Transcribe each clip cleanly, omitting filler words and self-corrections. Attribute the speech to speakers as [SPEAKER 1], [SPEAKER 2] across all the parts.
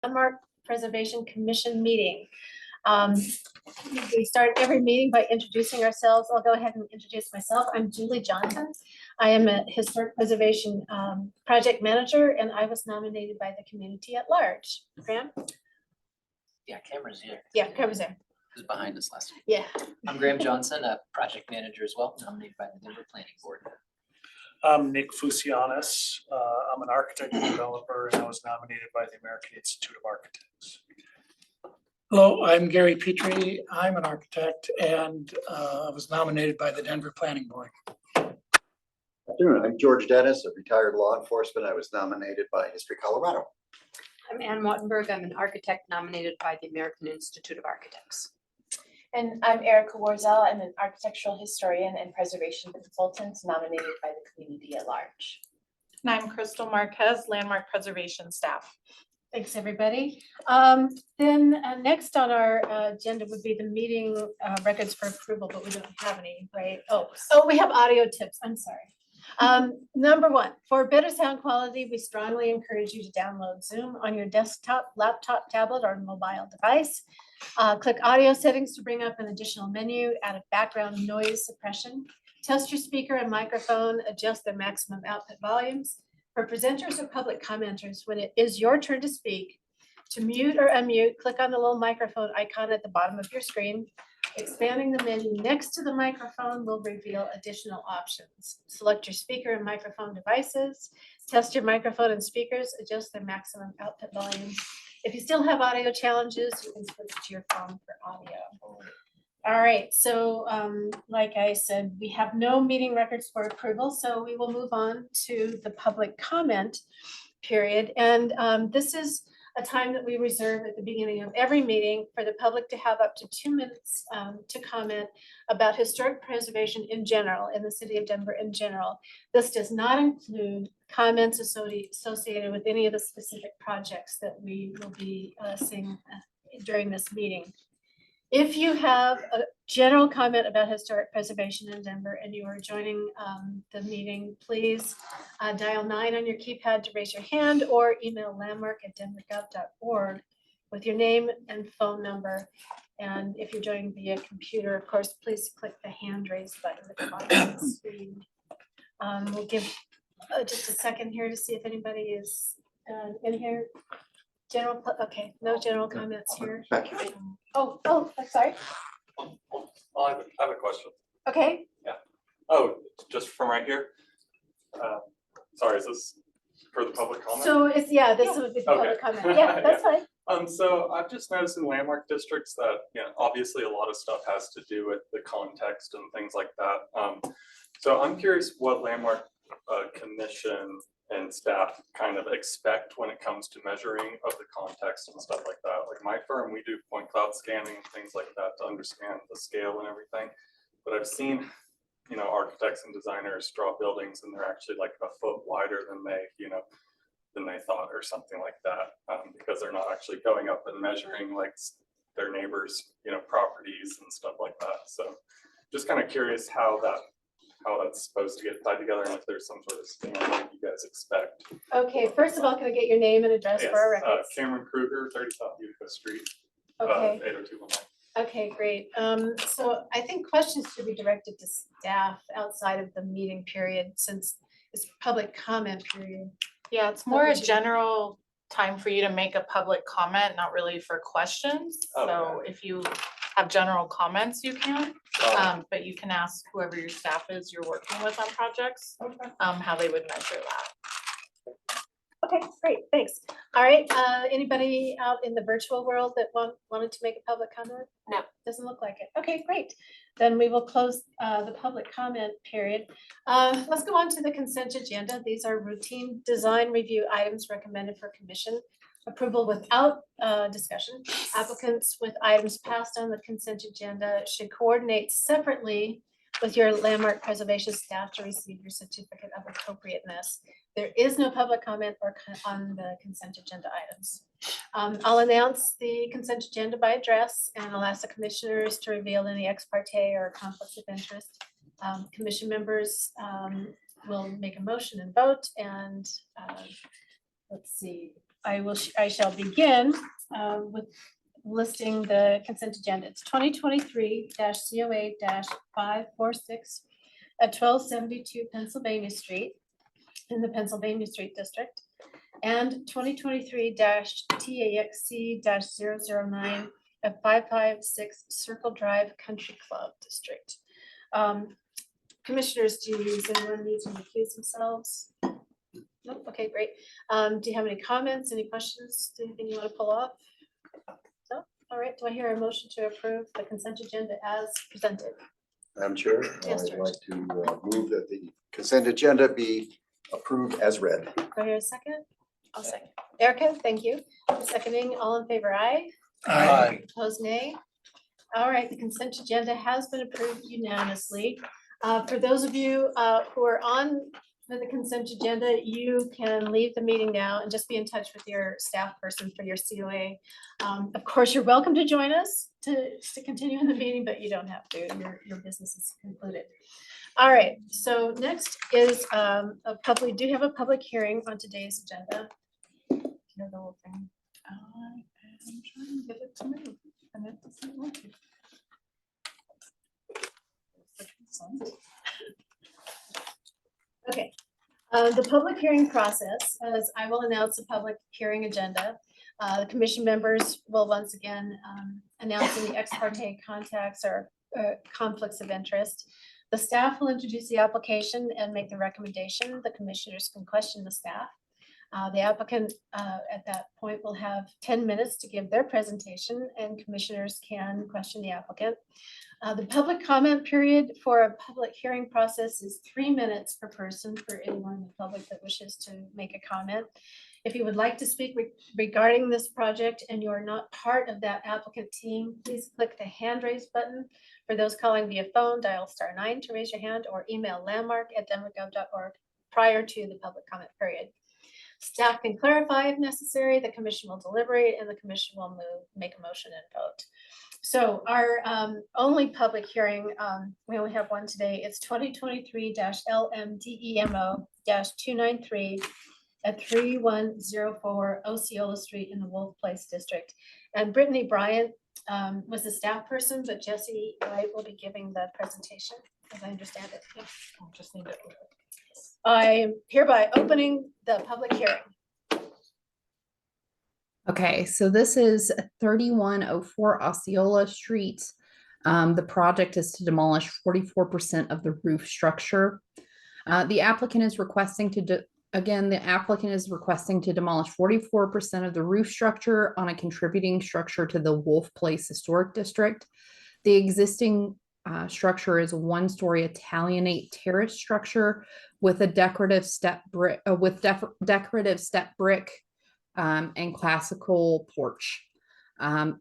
[SPEAKER 1] Landmark Preservation Commission meeting. We start every meeting by introducing ourselves. I'll go ahead and introduce myself. I'm Julie Johnson. I am a historic preservation project manager, and I was nominated by the community at large. Graham?
[SPEAKER 2] Yeah, camera's here.
[SPEAKER 1] Yeah, camera's there.
[SPEAKER 2] Who's behind us last week?
[SPEAKER 1] Yeah.
[SPEAKER 2] I'm Graham Johnson, a project manager as well, nominated by the Denver Planning Board.
[SPEAKER 3] I'm Nick Fusianis. I'm an architect and developer, and I was nominated by the American Institute of Architects.
[SPEAKER 4] Hello, I'm Gary Petrie. I'm an architect and I was nominated by the Denver Planning Board.
[SPEAKER 5] Afternoon, I'm George Dennis, a retired law enforcement. I was nominated by History Colorado.
[SPEAKER 6] I'm Ann Wattenberg. I'm an architect nominated by the American Institute of Architects.
[SPEAKER 7] And I'm Erica Warzel. I'm an architectural historian and preservation consultant nominated by the community at large.
[SPEAKER 8] And I'm Crystal Marquez, Landmark Preservation Staff.
[SPEAKER 1] Thanks, everybody. Then next on our agenda would be the meeting records for approval, but we don't have any, right? Oh, we have audio tips. I'm sorry. Number one, for better sound quality, we strongly encourage you to download Zoom on your desktop, laptop, tablet, or mobile device. Click audio settings to bring up an additional menu, add a background noise suppression. Test your speaker and microphone, adjust their maximum output volumes. For presenters or public commenters, when it is your turn to speak, to mute or unmute, click on the little microphone icon at the bottom of your screen. Expanding the menu next to the microphone will reveal additional options. Select your speaker and microphone devices. Test your microphone and speakers, adjust their maximum output volumes. If you still have audio challenges, you can switch to your phone for audio. All right, so like I said, we have no meeting records for approval, so we will move on to the public comment period. And this is a time that we reserve at the beginning of every meeting for the public to have up to 2 minutes to comment about historic preservation in general, in the city of Denver in general. This does not include comments associated with any of the specific projects that we will be seeing during this meeting. If you have a general comment about historic preservation in Denver and you are joining the meeting, please dial 9 on your keypad to raise your hand or email landmark@denvergov.org with your name and phone number. And if you're joining via computer, of course, please click the hand raise button at the bottom of the screen. We'll give just a second here to see if anybody is in here. General, okay, no general comments here.
[SPEAKER 5] Back here.
[SPEAKER 1] Oh, I'm sorry.
[SPEAKER 9] I have a question.
[SPEAKER 1] Okay,
[SPEAKER 9] Oh, just from right here? Sorry, is this for the public comment?
[SPEAKER 1] so it's, yeah, this would be the public comment. Yeah, that's fine.
[SPEAKER 9] So I've just noticed in landmark districts that, obviously a lot of stuff has to do with the context and things like that. So I'm curious what landmark commission and staff kind of expect when it comes to measuring of the context and stuff like that. Like my firm, we do point cloud scanning and things like that to understand the scale and everything. But I've seen, architects and designers draw buildings and they're actually like a foot wider than they thought or something like that, because they're not actually going up and measuring like their neighbors, properties and stuff like that. So just kind of curious how that's supposed to get tied together and if there's some sort of standard you guys expect.
[SPEAKER 1] Okay, first of all, can I get your name and address for our
[SPEAKER 9] Yes,
[SPEAKER 1] records?
[SPEAKER 9] Cameron Kruger, 30 South Utica Street,
[SPEAKER 1] Okay,
[SPEAKER 9] 80219.
[SPEAKER 1] okay, great. So I think questions should be directed to staff outside of the meeting period since it's public comment period.
[SPEAKER 8] Yeah, it's more a
[SPEAKER 1] would you-
[SPEAKER 8] general time for you to make a public comment, not really for questions. So
[SPEAKER 9] Okay.
[SPEAKER 8] if you have general comments, you can, but you can ask whoever your staff is you're working with on projects, how they would measure that.
[SPEAKER 1] Okay, great, thanks. All right, anybody out in the virtual world that wanted to make a public comment?
[SPEAKER 6] No.
[SPEAKER 1] Doesn't look like it. Okay, great. Then we will close the public comment period. Let's go on to the consent agenda. These are routine design review items recommended for commission approval without discussion. Applicants with items passed on the consent agenda should coordinate separately with your landmark preservation staff to receive your certificate of appropriateness. There is no public comment on the consent agenda items. I'll announce the consent agenda by address and I'll ask the commissioners to reveal any ex parte or conflicts of interest. Commission members will make a motion and vote and let's see. I shall begin with listing the consent agenda. It's 2023-COA-546 at 1272 Pennsylvania Street in the Pennsylvania Street District, and 2023-TAXC-009 at 556 Circle Drive Country Club District. Commissioners, does anyone need to recuse themselves? Nope, okay, great. Do you have any comments, any questions, anything you want to pull off? No, all right, do I hear a motion to approve the consent agenda as presented?
[SPEAKER 5] Madam Chair,
[SPEAKER 1] Yes,
[SPEAKER 5] I'd
[SPEAKER 1] George.
[SPEAKER 5] like to move that the consent agenda be approved as read.
[SPEAKER 1] Do I hear a second?
[SPEAKER 8] I'll second.
[SPEAKER 1] Erica, thank you. Seconding, all in favor, aye.
[SPEAKER 4] Aye.
[SPEAKER 1] Opposed, nay. All right, the consent agenda has been approved unanimously. For those of you who are on the consent agenda, you can leave the meeting now and just be in touch with your staff person for your COA. Of course, you're welcome to join us to continue in the meeting, but you don't have to. Your business is concluded. All right, so next is we do have a public hearing on today's agenda. Hear the whole thing. I am trying to get it to move, and it doesn't want to. Okay, the public hearing process, as I will announce the public hearing agenda. The commission members will once again announce any ex parte contacts or conflicts of interest. The staff will introduce the application and make the recommendation. The commissioners can question the staff. The applicant at that point will have 10 minutes to give their presentation, and commissioners can question the applicant. The public comment period for a public hearing process is 3 minutes per person for anyone in the public that wishes to make a comment. If you would like to speak regarding this project and you are not part of that applicant team, please click the hand raise button. For those calling via phone, dial *9 to raise your hand, or email landmark@denvergov.org prior to the public comment period. Staff can clarify if necessary, the commission will deliberate, and the commission will make a motion and vote. So our only public hearing, we only have one today. It's 2023-LMDEMO-293 at 3104 Osceola Street in the Wolf Place District. And Brittany Bryant was the staff person, but Jesse White will be giving the presentation, as I understand it. Yeah.
[SPEAKER 8] I'll just need it.
[SPEAKER 1] I'm hereby opening the public hearing.
[SPEAKER 10] Okay, so this is 3104 Osceola Street. The project is to demolish 44% of the roof structure. The applicant is requesting to demolish 44% of the roof structure on a contributing structure to the Wolf Place Historic District. The existing structure is a one-story Italianate terrace structure with a decorative step brick and classical porch. The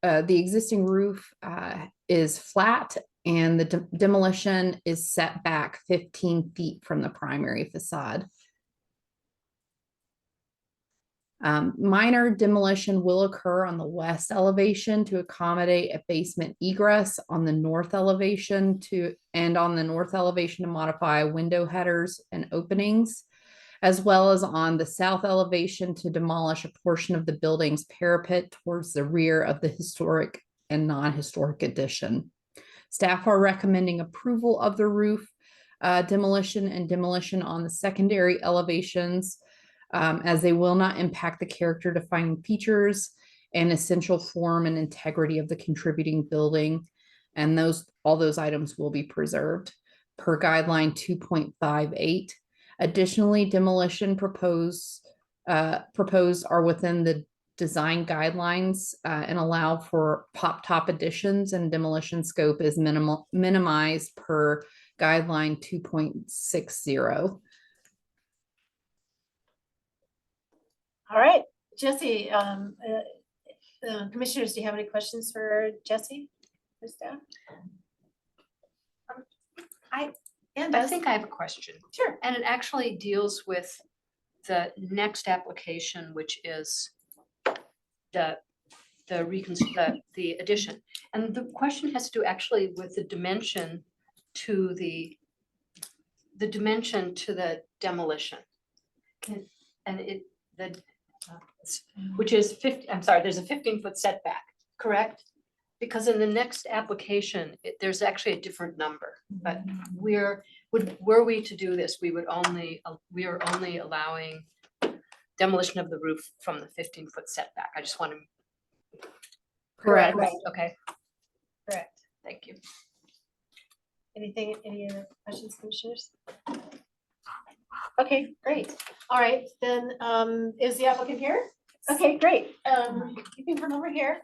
[SPEAKER 10] existing roof is flat, and the demolition is set back 15 feet from the primary facade. Minor demolition will occur on the west elevation to accommodate a basement egress on the north elevation to modify window headers and openings, as well as on the south elevation to demolish a portion of the building's parapet towards the rear of the historic and non-historic addition. Staff are recommending approval of the roof demolition and demolition on the secondary elevations, as they will not impact the character defining features and essential form and integrity of the contributing building. And all those items will be preserved per guideline 2.58. Additionally, demolition proposed are within the design guidelines and allow for pop-top additions, and demolition scope is minimized per guideline 2.60.
[SPEAKER 1] All right, Jesse, commissioners, do you have any questions for Jesse, for staff?
[SPEAKER 6] I
[SPEAKER 1] Candace?
[SPEAKER 6] think I have a question.
[SPEAKER 1] Sure.
[SPEAKER 6] And it actually deals with the next application, which is the addition. And the question has to do actually with the dimension to the demolition. which is 50, I'm sorry, there's a 15-foot setback, correct? Because in the next application, there's actually a different number, but were we to do this, we are only allowing demolition of the roof from the 15-foot setback. I just want to.
[SPEAKER 10] Correct.
[SPEAKER 1] Right.
[SPEAKER 6] Okay,
[SPEAKER 1] Correct.
[SPEAKER 6] thank you.
[SPEAKER 1] Any other questions, commissioners? Okay, great. All right, then, is the applicant here? Okay, great. You can come over here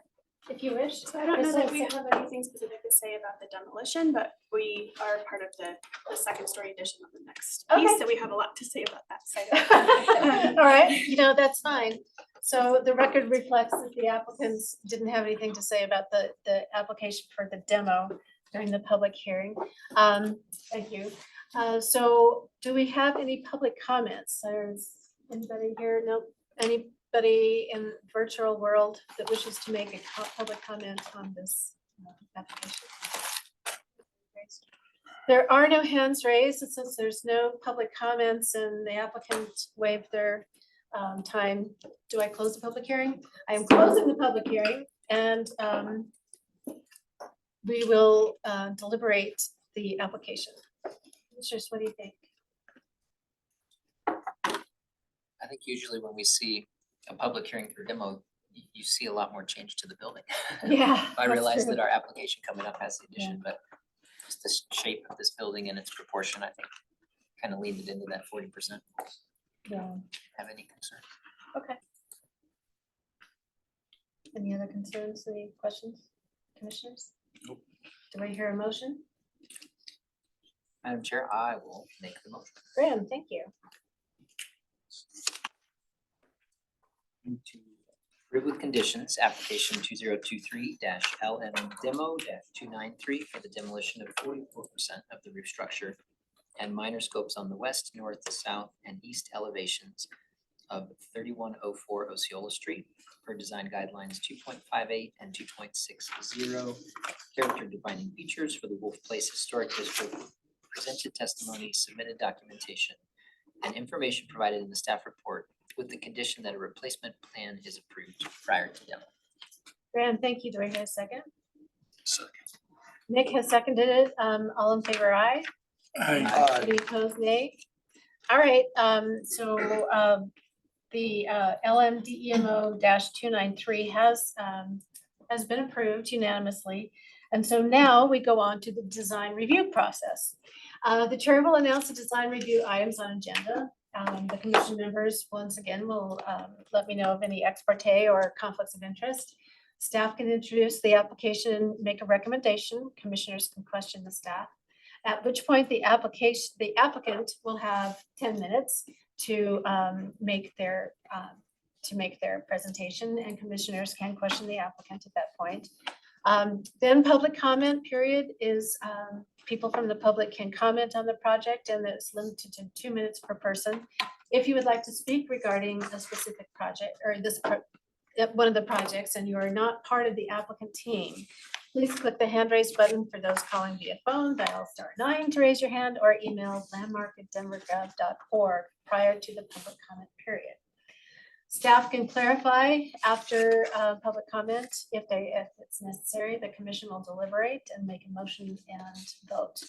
[SPEAKER 1] if you wish.
[SPEAKER 11] So I don't know that we
[SPEAKER 1] This is-
[SPEAKER 11] have anything specific to say about the demolition, but we are part of the second story addition of the next
[SPEAKER 1] Okay.
[SPEAKER 11] piece, so we have a lot to say about that side.
[SPEAKER 1] All right, that's fine. So the record reflects that the applicants didn't have anything to say about the application for the demo during the public hearing. Thank you. So do we have any public comments? There's anybody here? Nope. Anybody in virtual world that wishes to make a public comment on this application? There are no hands raised, and since there's no public comments and the applicant waived their time, do I close the public hearing? I am closing the public hearing, and we will deliberate the application. Commissioners, what do you think?
[SPEAKER 2] I think usually when we see a public hearing for demo, you see a lot more change to the building.
[SPEAKER 1] Yeah.
[SPEAKER 2] I
[SPEAKER 1] that's
[SPEAKER 2] realize
[SPEAKER 1] true.
[SPEAKER 2] that our application coming up has the addition, but just the shape of this building and its proportion, I think, kind of leaned it into that 40%.
[SPEAKER 1] Yeah.
[SPEAKER 2] Have any concern?
[SPEAKER 1] Okay. Any other concerns, any questions, commissioners?
[SPEAKER 3] Nope.
[SPEAKER 1] Do I hear a motion?
[SPEAKER 2] Madam Chair, I will make the motion.
[SPEAKER 1] Graham, thank you.
[SPEAKER 2] To approve with conditions, application 2023 LM demo 293 for the demolition of 44% of the roof structure and minor scopes on the west, north, south, and east elevations of 3104 Osceola Street per design guidelines 2.58 and 2.60. Character defining features for the Wolf Place Historic District, presented testimony, submitted documentation, and information provided in the staff report with the condition that a replacement plan is approved prior to demo.
[SPEAKER 1] Graham, thank you. Do I hear a second?
[SPEAKER 3] Second.
[SPEAKER 1] Nick has seconded it. All in favor, aye. Any opposed, nay? All right, the LMDEMO 293 has been approved unanimously. And so now we go on to the design review process. The chair will announce the design review items on agenda. The commission members, once again, will let me know of any ex parte or conflicts of interest. Staff can introduce the application, make a recommendation. Commissioners can question the staff. At which point the applicant will have 10 minutes to make their presentation, and commissioners can question the applicant at that point. Then public comment period is people from the public can comment on the project, and it's limited to 2 minutes per person. If you would like to speak regarding a specific project or one of the projects and you are not part of the applicant team, please click the hand raise button. For those calling via phone, dial *9 to raise your hand, or email landmark@denvergov.org prior to the public comment period. Staff can clarify after public comment if it's necessary. The commission will deliberate and make a motion and vote.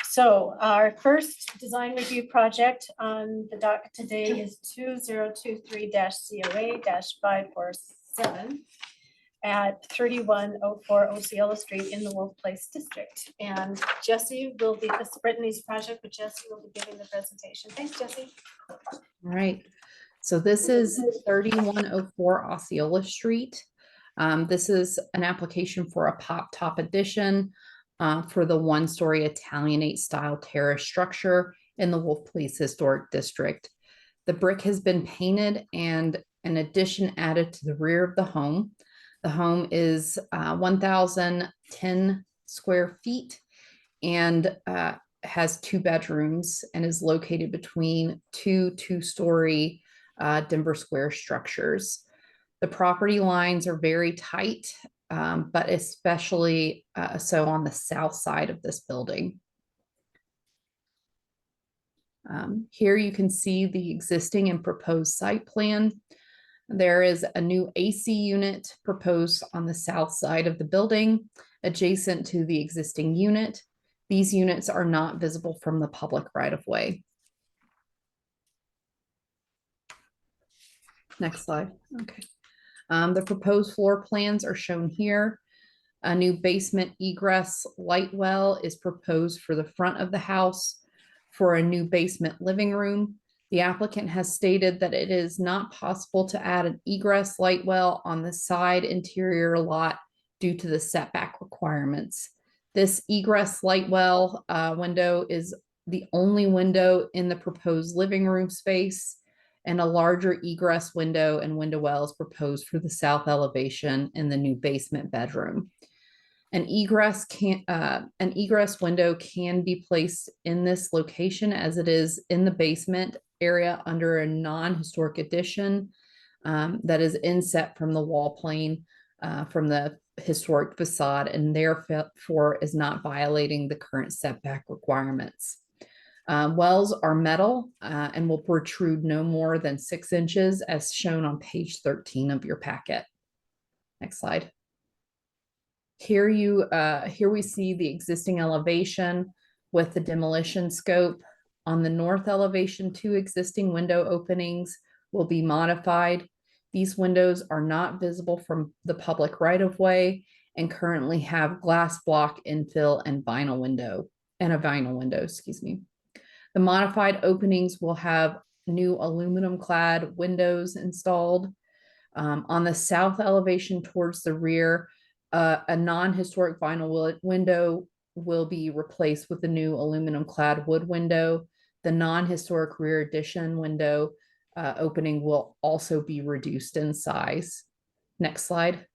[SPEAKER 1] So our first design review project on the docket today is 2023-COA-547 at 3104 Osceola Street in the Wolf Place District. And Jesse will be, this is Brittany's project, but Jesse will be giving the presentation. Thanks, Jesse.
[SPEAKER 10] All right. So this is 3104 Osceola Street. This is an application for a pop top addition for the one-story Italianate style terrace structure in the Wolf Place Historic District. The brick has been painted and an addition added to the rear of the home. The home is 1,010 square feet and has 2 bedrooms and is located between two-story Denver Square structures. The property lines are very tight, but especially so on the south side of this building. Here you can see the existing and proposed site plan. There is a new AC unit proposed on the south side of the building, adjacent to the existing unit. These units are not visible from the public right of way. Next slide. Okay. The proposed floor plans are shown here. A new basement egress light well is proposed for the front of the house for a new basement living room. The applicant has stated that it is not possible to add an egress light well on the side interior lot due to the setback requirements. This egress light well window is the only window in the proposed living room space, and a larger egress window and window well is proposed for the south elevation in the new basement bedroom. An egress window can be placed in this location as it is in the basement area under a non-historic addition that is inset from the wall plane from the historic facade, and therefore is not violating the current setback requirements. Wells are metal and will protrude no more than 6 inches as shown on page 13 of your packet. Next slide. Here we see the existing elevation with the demolition scope. On the north elevation, 2 existing window openings will be modified. These windows are not visible from the public right of way and currently have glass block infill and a vinyl window, excuse me. The modified openings will have new aluminum clad windows installed. On the south elevation towards the rear, a non-historic vinyl window will be replaced with a new aluminum clad wood window. The non-historic rear addition window opening will also be reduced in size. Next slide.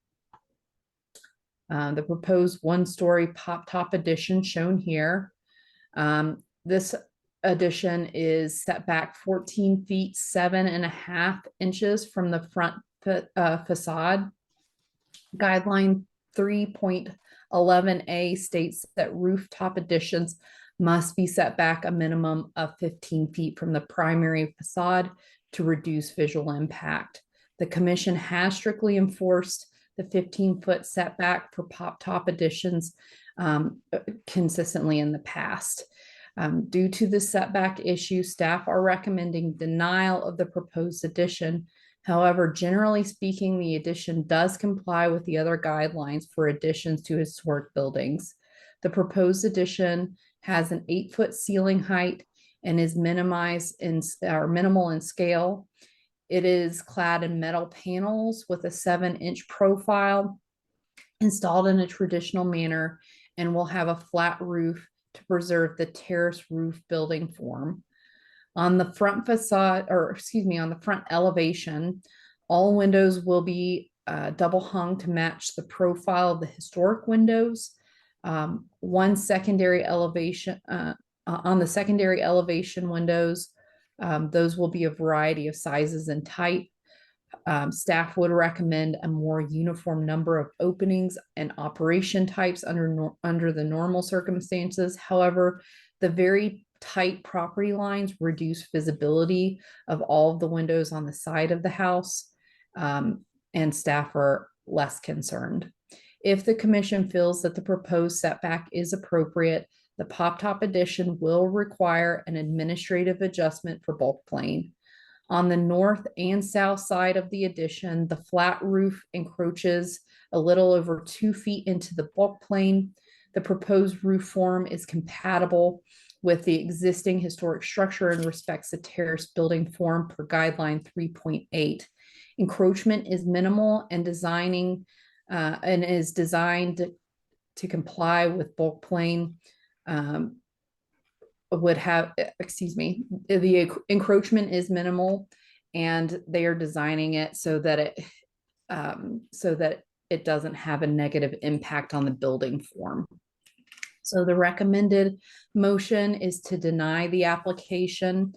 [SPEAKER 10] The proposed 1-story pop-top addition shown here. This addition is set back 14 feet 7.5 inches from the front facade. Guideline 3.11a states that rooftop additions must be set back a minimum of 15 feet from the primary facade to reduce visual impact. The commission has strictly enforced the 15-foot setback for pop-top additions consistently in the past. Due to the setback issue, staff are recommending denial of the proposed addition. However, generally speaking, the addition does comply with the other guidelines for additions to historic buildings. The proposed addition has an 8-foot ceiling height and is minimal in scale. It is clad in metal panels with a 7-inch profile installed in a traditional manner and will have a flat roof to preserve the terrace roof building form. On the front facade, on the front elevation, all windows will be double hung to match the profile of the historic windows. One secondary elevation, on the secondary elevation windows, those will be a variety of sizes and type. Staff would recommend a more uniform number of openings and operation types under the normal circumstances. However, the very tight property lines reduce visibility of all of the windows on the side of the house, and staff are less concerned. If the commission feels that the proposed setback is appropriate, the pop-top addition will require an administrative adjustment for bulk plane. On the north and south side of the addition, the flat roof encroaches a little over 2 feet into the bulk plane. The proposed roof form is compatible with the existing historic structure and respects the terrace building form per guideline 3.8. Encroachment is minimal and is designed to comply with bulk plane. The encroachment is minimal, and they are designing it so that it doesn't have a negative impact on the building form. So the recommended motion is to deny the application,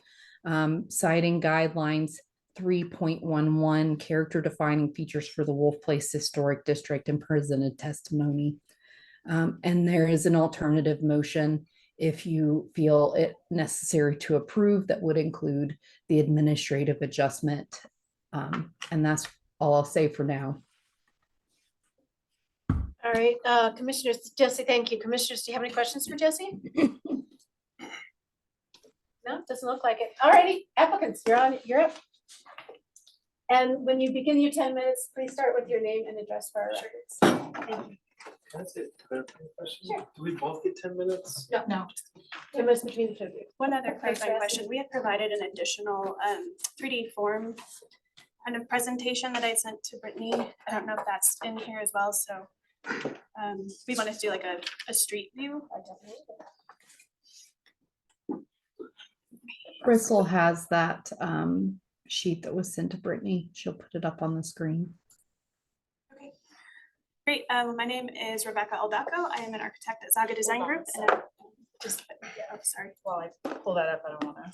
[SPEAKER 10] citing guidelines 3.11, character defining features for the Wolf Place Historic District, and presented testimony. And there is an alternative motion if you feel it necessary to approve that would include the administrative adjustment And that's all I'll say for now.
[SPEAKER 1] All right, Commissioners, Jesse, thank you. Commissioners, do you have any questions for Jesse? No, doesn't look like it. All righty, applicants, you're up. And when you begin your 10 minutes, please start with your name and address for our records. Thank you.
[SPEAKER 12] Can I ask a clarifying question?
[SPEAKER 1] Sure.
[SPEAKER 12] Do we both get 10 minutes?
[SPEAKER 1] No. 10 minutes between the two of you.
[SPEAKER 11] One other
[SPEAKER 1] Thanks,
[SPEAKER 11] clarifying
[SPEAKER 1] Jesse.
[SPEAKER 11] question. We had provided an additional 3D form kind of presentation that I sent to Brittany. I don't know if that's in here as well, so we wanted to do like a street view.
[SPEAKER 10] Crystal has that sheet that was sent to Brittany. She'll put it up on the screen.
[SPEAKER 11] Okay. Great. My name is Rebecca Aldaco. I am an architect at Zaga Design Group. And I'm just, oh, sorry.
[SPEAKER 8] While I pull that up, I don't wanna.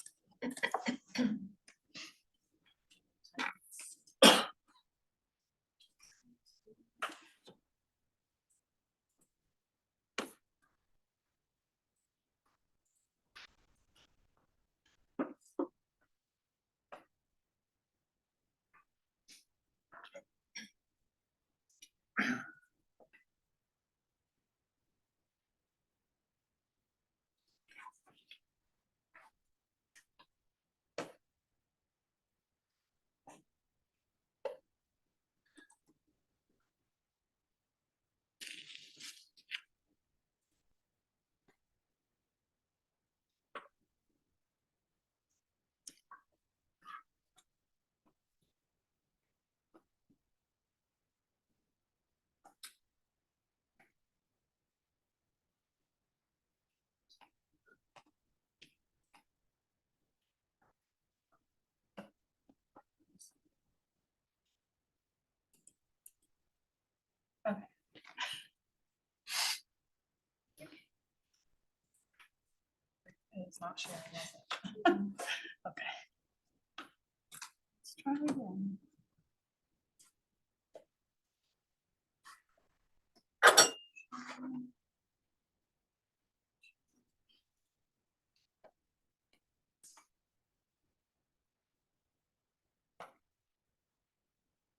[SPEAKER 8] It's not sharing, is it? Okay. Let's try again.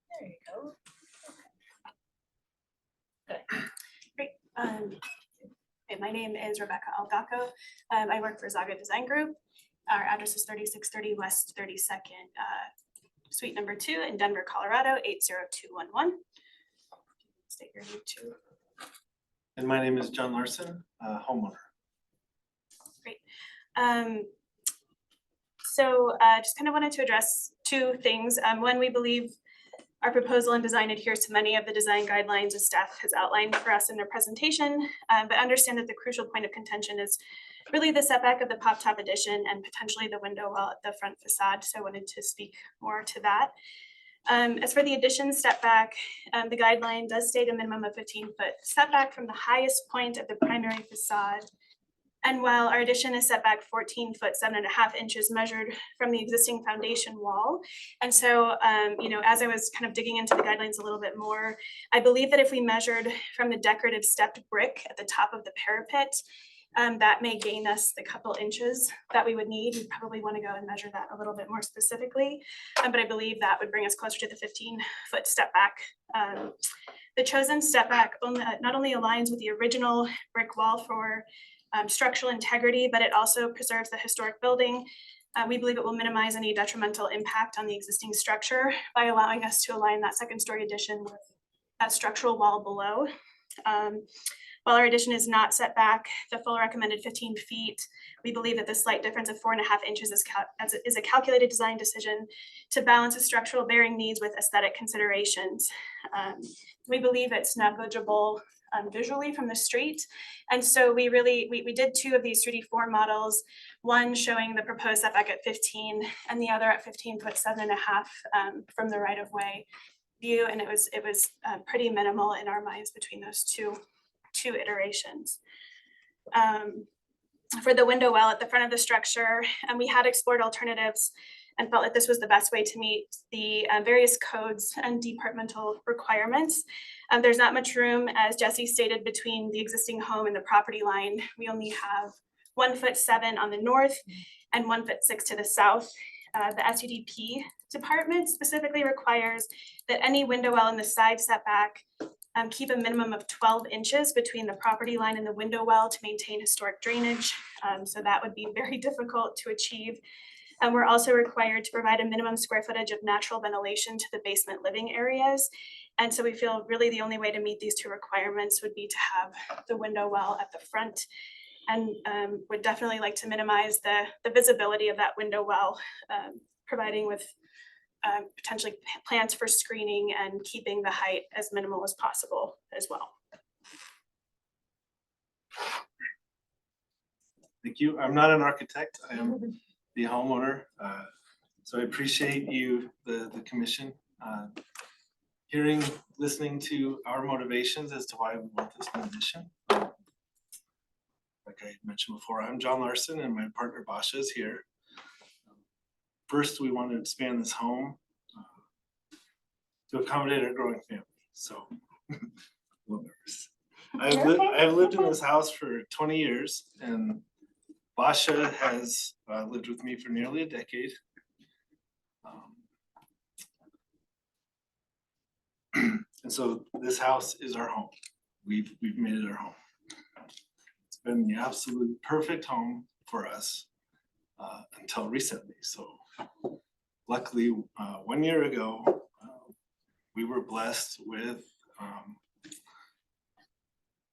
[SPEAKER 8] There you go.
[SPEAKER 11] Great. Okay, my name is Rebecca Aldaco. I work for Zaga Design Group. Our address is 3630 West 32nd, Suite number 2 in Denver, Colorado, 80211. State your name too.
[SPEAKER 12] And my name is John Larson, homeowner.
[SPEAKER 11] Great. So just kind of wanted to address two things. One, we believe our proposal and design adheres to many of the design guidelines that staff has outlined for us in their presentation, but understand that the crucial point of contention is really the setback of the pop top addition and potentially the window well at the front facade. So I wanted to speak more to that. As for the addition step back, the guideline does state a minimum of 15-foot setback from the highest point of the primary facade. And while our addition is set back 14 foot 7.5 inches measured from the existing foundation wall. And so, as I was kind of digging into the guidelines a little bit more, I believe that if we measured from the decorative stepped brick at the top of the parapet, that may gain us the couple inches that we would need. We probably want to go and measure that a little bit more specifically. But I believe that would bring us closer to the 15-foot step back. The chosen step back not only aligns with the original brick wall for structural integrity, but it also preserves the historic building. We believe it will minimize any detrimental impact on the existing structure by allowing us to align that second story addition with that structural wall below. While our addition is not set back the full recommended 15 feet, we believe that the slight difference of 4.5 inches is a calculated design decision to balance the structural bearing needs with aesthetic considerations. We believe it's negligible visually from the street. And so we did two of these 3D form models, one showing the proposed setback at 15 and the other at 15 foot 7.5 from the right of way view. And it was pretty minimal in our minds between those two iterations. For the window well at the front of the structure, and we had explored alternatives and felt that this was the best way to meet the various codes and departmental requirements. There's not much room, as Jesse stated, between the existing home and the property line. We only have 1'7" on the north and 1'6" to the south. the SUDP department specifically requires that any window well in the side setback keep a minimum of 12 inches between the property line and the window well to maintain historic drainage. So that would be very difficult to achieve. And we're also required to provide a minimum square footage of natural ventilation to the basement living areas. And so we feel really the only way to meet these two requirements would be to have the window well at the front. And would definitely like to minimize the visibility of that window well, providing with potentially plants for screening and keeping the height as minimal as possible as well.
[SPEAKER 12] Thank you. I'm not an architect. I am the homeowner. So I appreciate you, the commission, hearing, listening to our motivations as to why we want this new addition. Like I mentioned before, I'm John Larson and my partner Basha is here. First, we want to expand this home to accommodate our growing family. So, a little nervous. I've lived in this house for 20 years, and Basha has lived with me for nearly a decade. And so this house is our home. We've made it our home. It's been the absolute perfect home for us until recently. So luckily, 1 year ago, we were blessed with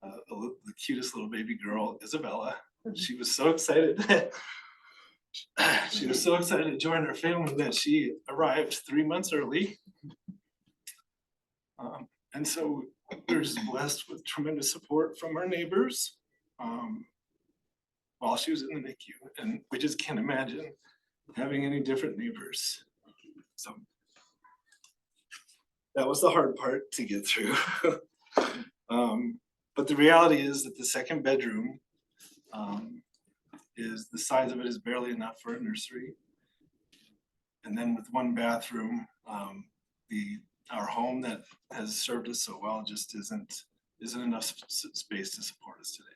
[SPEAKER 12] the cutest little baby girl, Isabella. She was so excited. She was so excited to join our family that she arrived 3 months early. And so we're just blessed with tremendous support from our neighbors while she was in the NICU. And we just can't imagine having any different neighbors. So that was the hard part to get through. But the reality is that the second bedroom is the size of it is barely enough for a nursery. And then with one bathroom, our home that has served us so well just isn't enough space to support us today.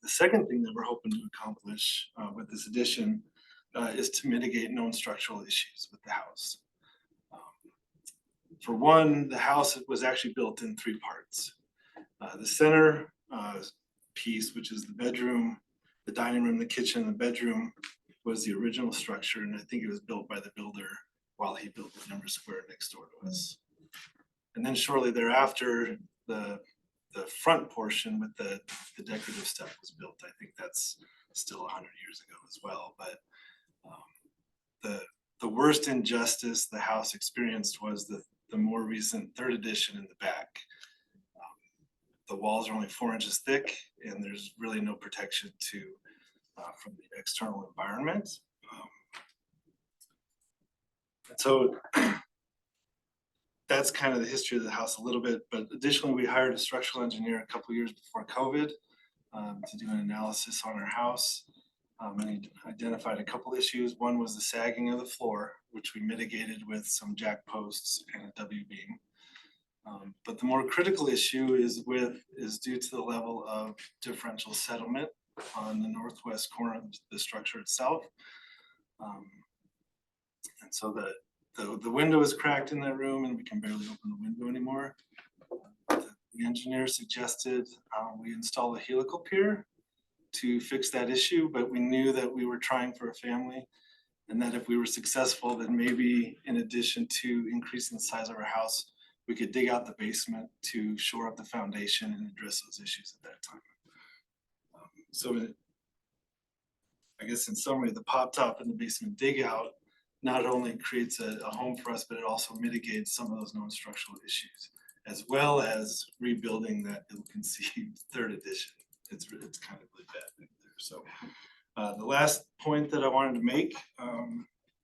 [SPEAKER 12] The second thing that we're hoping to accomplish with this addition is to mitigate known structural issues with the house. For one, the house was actually built in 3 parts. The center piece, which is the bedroom, the dining room, the kitchen, the bedroom, was the original structure, and I think it was built by the builder while he built the number square next door to us. And then shortly thereafter, the front portion with the decorative stuff was built. I think that's still 100 years ago as well. But the worst injustice the house experienced was the more recent 3rd edition in the back. The walls are only 4 inches thick, and there's really no protection from the external environment. And so that's kind of the history of the house a little bit. But additionally, we hired a structural engineer a couple of years before COVID to do an analysis on our house. And he identified a couple issues. One was the sagging of the floor, which we mitigated with some jack posts and a W-beam. But the more critical issue is due to the level of differential settlement on the northwest corner of the structure itself. And so the window is cracked in that room, and we can barely open the window anymore. The engineer suggested we install a helical pier to fix that issue, but we knew that we were trying for a family, and that if we were successful, then maybe in addition to increasing the size of our house, we could dig out the basement to shore up the foundation and address those issues at that time. So I guess in summary, the pop top and the basement dig out not only creates a home for us, but it also mitigates some of those known structural issues, as well as rebuilding that ill-conceived 3rd edition. It's kind of really bad thing there. So the last point that I wanted to make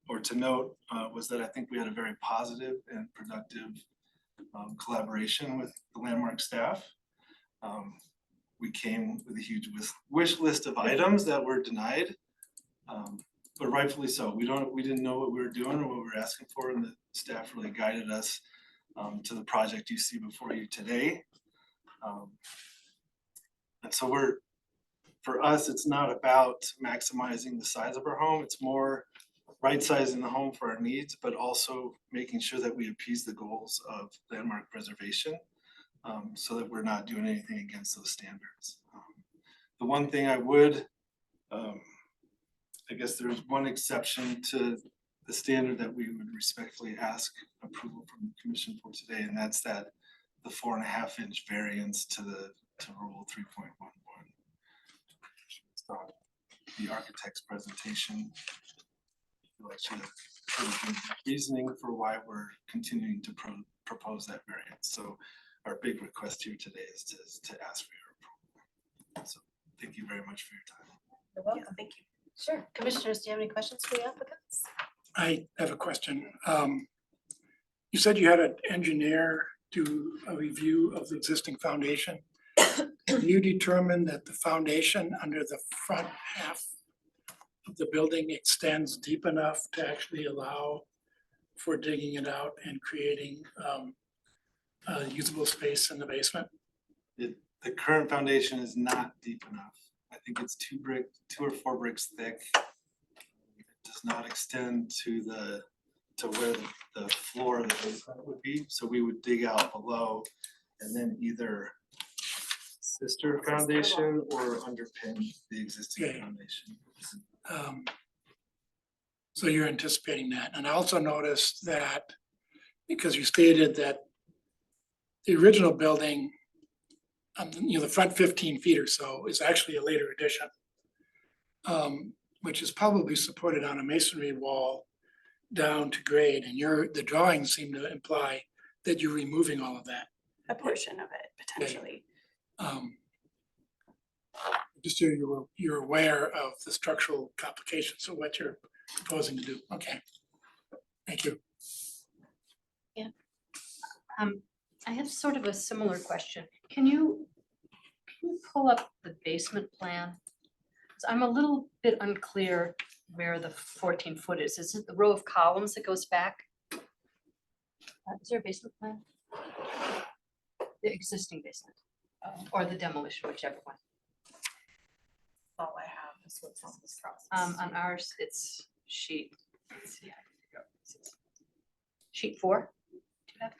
[SPEAKER 12] or to note was that I think we had a very positive and productive collaboration with the Landmark staff. We came with a huge wish list of items that were denied, but rightfully so. We didn't know what we were doing or what we were asking for, and the staff really guided us to the project you see before you today. And so for us, it's not about maximizing the size of our home. It's more right sizing the home for our needs, but also making sure that we appease the goals of landmark preservation, so that we're not doing anything against those standards. The one thing I would, I guess there's one exception to the standard that we would respectfully ask approval from the commission for today, and that's that the 4.5-inch variance to rule 3.11. The architect's presentation. Like sort of reasoning for why we're continuing to propose that variance. So our big request here today is to ask for your approval. So thank you very much for your time.
[SPEAKER 1] You're welcome.
[SPEAKER 11] Thank you.
[SPEAKER 1] Sure. Commissioners, do you have any questions for the applicants?
[SPEAKER 4] I have a question. You said you had an engineer do a review of the existing foundation. Have you determined that the foundation under the front half of the building extends deep enough to actually allow for digging it out and creating usable space in the basement?
[SPEAKER 12] The current foundation is not deep enough. I think it's 2 or 4 bricks thick. It does not extend to where the floor of the basement would be. So we would dig out below and then either sister foundation or underpin the existing
[SPEAKER 4] Okay.
[SPEAKER 12] foundation.
[SPEAKER 4] So you're anticipating that. And I also noticed that because you stated that the original building, the front 15 feet or so is actually a later addition, which is probably supported on a masonry wall down to grade. And the drawings seem to imply that you're removing all of that.
[SPEAKER 11] A portion of it, potentially.
[SPEAKER 4] Just so you're aware of the structural complications of what you're proposing to do. Okay. Thank you.
[SPEAKER 6] I have sort of a similar question. Can you pull up the basement plan? 'Cause I'm a little bit unclear where the 14 foot is. Is it the row of columns that goes back? Is there a basement plan? The existing basement, or the demolition, whichever one.
[SPEAKER 8] All I have is what's on this process.
[SPEAKER 6] On ours, it's sheet. let's see, sheet 4. Do you have?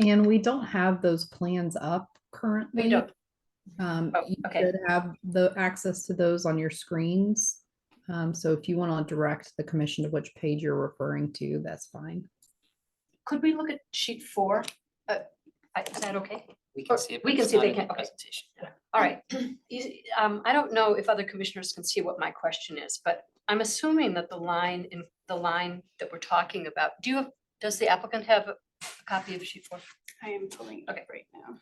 [SPEAKER 10] And we don't have those plans up currently.
[SPEAKER 6] We don't.
[SPEAKER 10] You
[SPEAKER 6] okay.
[SPEAKER 10] should have the access to those on your screens. So if you want to direct the commission to which page you're referring to, that's fine.
[SPEAKER 6] Could we look at sheet 4? Is that okay?
[SPEAKER 2] We can see it.
[SPEAKER 6] We
[SPEAKER 2] but
[SPEAKER 6] can
[SPEAKER 2] it's
[SPEAKER 6] see
[SPEAKER 2] not
[SPEAKER 6] they
[SPEAKER 2] in the
[SPEAKER 6] can- okay.
[SPEAKER 2] Presentation. Yeah.
[SPEAKER 6] All right. I don't know if other commissioners can see what my question is, but I'm assuming that the line that we're talking about, does the applicant have a copy of sheet 4?
[SPEAKER 11] I am pulling it up
[SPEAKER 6] Okay.
[SPEAKER 11] right now.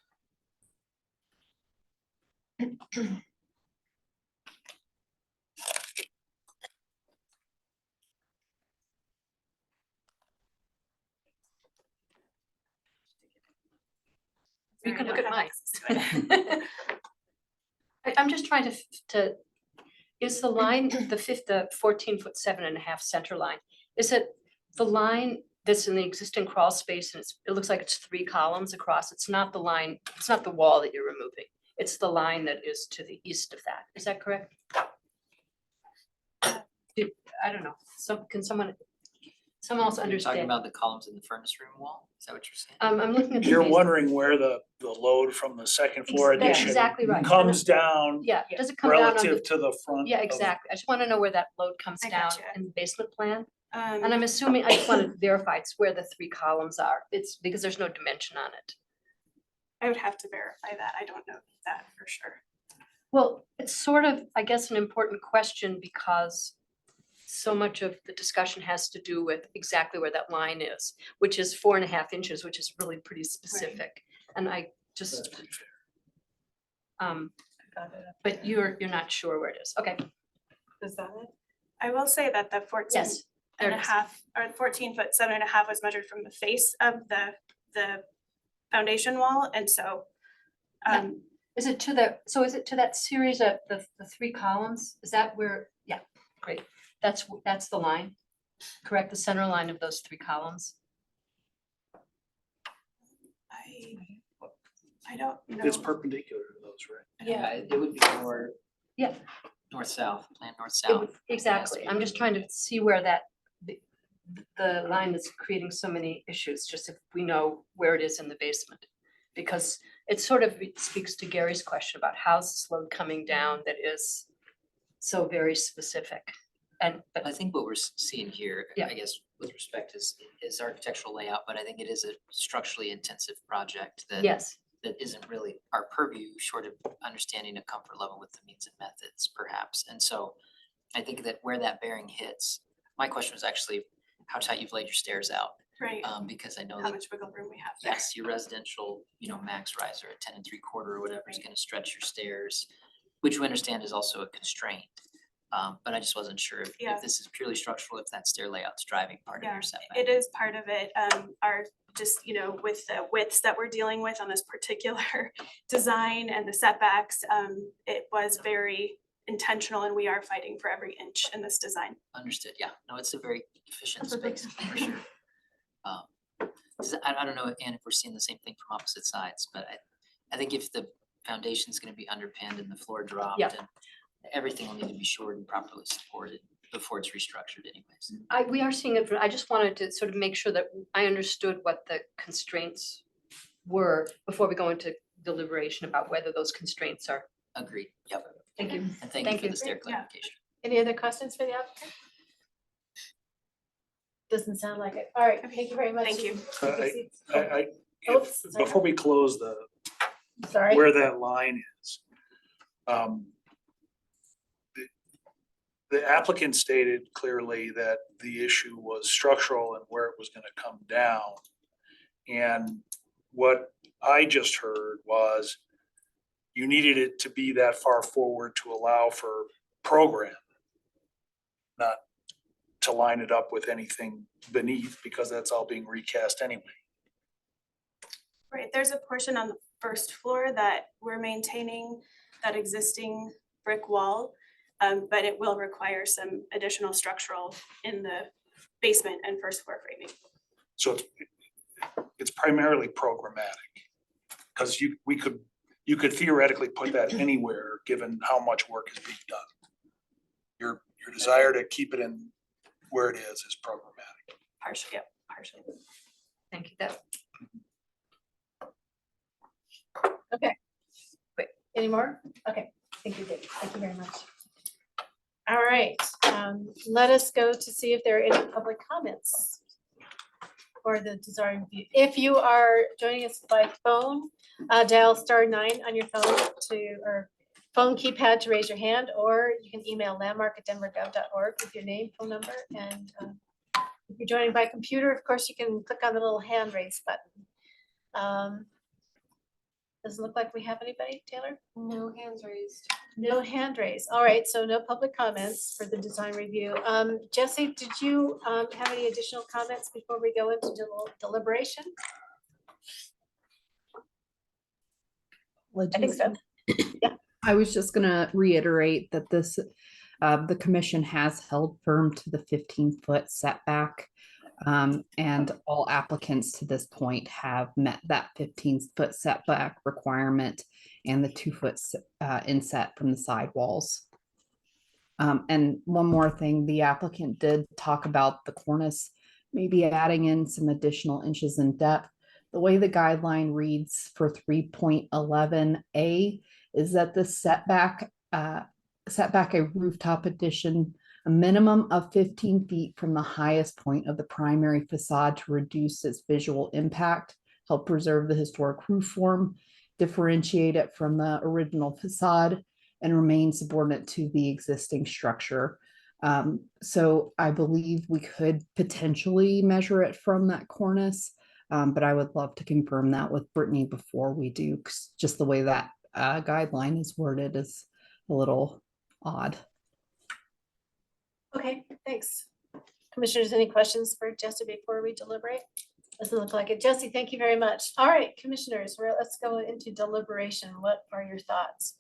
[SPEAKER 6] You
[SPEAKER 11] Sorry,
[SPEAKER 6] can
[SPEAKER 11] I
[SPEAKER 6] look
[SPEAKER 11] don't
[SPEAKER 6] at
[SPEAKER 11] have
[SPEAKER 6] mine.
[SPEAKER 11] access to it.
[SPEAKER 6] I'm just trying to, is the line, the 14 foot 7.5 center line, is it the line that's in the existing crawl space and it looks like it's 3 columns across? It's not the line, it's not the wall that you're removing. It's the line that is to the east of that. Is that correct? I don't know. Can someone else
[SPEAKER 2] You're talking
[SPEAKER 6] understand?
[SPEAKER 2] about the columns in the furnace room wall? Is that what you're saying?
[SPEAKER 6] I'm looking at. the
[SPEAKER 3] You're
[SPEAKER 6] base-
[SPEAKER 3] wondering where the load from the second floor
[SPEAKER 6] That's
[SPEAKER 3] addition
[SPEAKER 6] exactly right.
[SPEAKER 3] comes down
[SPEAKER 6] Yeah, does it come down on
[SPEAKER 3] relative
[SPEAKER 6] the?
[SPEAKER 3] to the front?
[SPEAKER 6] Yeah,
[SPEAKER 3] of-
[SPEAKER 6] exactly. I just want to know where that load comes
[SPEAKER 11] I
[SPEAKER 6] down
[SPEAKER 11] gotcha.
[SPEAKER 6] in the basement plan. And
[SPEAKER 11] Um,
[SPEAKER 6] I'm assuming, I just want to verify it's where the 3 columns are. It's because there's no dimension on it.
[SPEAKER 11] I would have to verify that. I don't know that for sure.
[SPEAKER 6] Well, it's sort of, I guess, an important question because so much of the discussion has to do with exactly where that line is, which is 4.5 inches, which is really pretty specific. And I
[SPEAKER 3] That's
[SPEAKER 6] just,
[SPEAKER 3] pretty fair.
[SPEAKER 6] but you're not sure where it is. Okay,
[SPEAKER 8] Is that it?
[SPEAKER 11] I will say that the 14
[SPEAKER 6] yes.
[SPEAKER 11] and
[SPEAKER 6] there
[SPEAKER 11] a
[SPEAKER 6] it is.
[SPEAKER 11] half, or 14 foot 7.5 was measured from the face of the foundation wall, and so
[SPEAKER 6] Is it to that series of the 3 columns? Is that where, yeah, great. That's the line, correct? The center line of those 3 columns?
[SPEAKER 11] I don't know.
[SPEAKER 3] It's perpendicular to those, right?
[SPEAKER 1] Yeah.
[SPEAKER 2] It would be more.
[SPEAKER 6] Yeah.
[SPEAKER 2] North-south, plan
[SPEAKER 6] It
[SPEAKER 2] north-south.
[SPEAKER 6] would- Exactly, I'm just trying to see where that, the line that's creating so many issues, just if we know where it is in the basement. Because it sort of speaks to Gary's question about how's this load coming down that is so very specific. And,
[SPEAKER 2] I
[SPEAKER 6] but
[SPEAKER 2] think what we're seeing here,
[SPEAKER 6] Yeah.
[SPEAKER 2] I guess, with respect is architectural layout, but I think it is a structurally intensive project that
[SPEAKER 6] yes,
[SPEAKER 2] that isn't really our purview, short of understanding a comfort level with the means and methods perhaps. And so I think that where that bearing hits, my question was actually how tight you've laid your stairs out.
[SPEAKER 11] Right,
[SPEAKER 2] Because I know
[SPEAKER 11] how
[SPEAKER 2] that,
[SPEAKER 11] much wiggle room we have there.
[SPEAKER 2] yes, your residential, max riser at 10 3/4 or whatever is gonna stretch your stairs, which we understand is also a constraint. But I just wasn't sure if
[SPEAKER 11] Yeah.
[SPEAKER 2] this is purely structural, if that stair layout's driving part of
[SPEAKER 11] Yeah,
[SPEAKER 2] your setback.
[SPEAKER 11] It is part of it, our, just, with the widths that we're dealing with on this particular design and the setbacks, it was very intentional and we are fighting for every inch in this design.
[SPEAKER 2] Understood, yeah, no, it's a very efficient space, for sure. 'Cause I don't know, Ann, if we're seeing the same thing from opposite sides, but I think if the foundation's gonna be underpinned and the floor dropped
[SPEAKER 6] Yeah.
[SPEAKER 2] and everything will need to be shored and properly supported before it's restructured anyways.
[SPEAKER 6] we are seeing it, I just wanted to sort of make sure that I understood what the constraints were before we go into deliberation about whether those constraints are.
[SPEAKER 2] Agreed, yep,
[SPEAKER 6] Thank you.
[SPEAKER 2] and thank you
[SPEAKER 6] Thank
[SPEAKER 2] for
[SPEAKER 6] you.
[SPEAKER 2] the stair
[SPEAKER 11] Yeah.
[SPEAKER 2] clarification.
[SPEAKER 1] Any other questions for the applicant? Doesn't sound like it. All right, thank you very much.
[SPEAKER 11] Thank you.
[SPEAKER 1] Take your seats.
[SPEAKER 3] If,
[SPEAKER 1] Oops, sorry.
[SPEAKER 3] before we close
[SPEAKER 1] Sorry.
[SPEAKER 3] where that line is. The applicant stated clearly that the issue was structural and where it was gonna come down. And what I just heard was you needed it to be that far forward to allow for program, not to line it up with anything beneath, because that's all being recast anyway.
[SPEAKER 11] Right, there's a portion on the first floor that we're maintaining that existing brick wall. But it will require some additional structural in the basement and first floor framing.
[SPEAKER 3] So it's primarily programmatic. Cause you could theoretically put that anywhere, given how much work is being done. Your desire to keep it in where it is programmatic.
[SPEAKER 11] Partially, yep, partially.
[SPEAKER 6] Thank you, that,
[SPEAKER 1] Any more? Okay, thank you, Dave. Thank you very much. All right, let us go to see if there are any public comments for the design review. If you are joining us by phone, dial *9 on your phone or phone keypad to raise your hand, or you can email landmark@denvergov.org with your name, phone number, and if you're joining by computer, of course, you can click on the little hand raise button. Doesn't look like we have anybody, Taylor?
[SPEAKER 8] No hands raised.
[SPEAKER 1] No hand raise. All right, so no public comments for the design review. Jesse, did you have any additional comments before we go into deliberation? I think so.
[SPEAKER 10] I was just gonna reiterate that this, the commission has held firm to the 15-foot setback. And all applicants to this point have met that 15-foot setback requirement and the 2-foot inset from the side walls. And one more thing, the applicant did talk about the cornice, maybe adding in some additional inches in depth. The way the guideline reads for 3.11A is that the setback a rooftop addition a minimum of 15 feet from the highest point of the primary facade to reduce its visual impact, help preserve the historic roof form, differentiate it from the original facade, and remain subordinate to the existing structure. So I believe we could potentially measure it from that cornice, but I would love to confirm that with Brittany before we do, 'cause just the way that guideline is worded is a little odd.
[SPEAKER 1] Okay, thanks. Commissioners, any questions for Jesse before we deliberate? Doesn't look like it. Jesse, thank you very much. All right, commissioners, let's go into deliberation. What are your thoughts?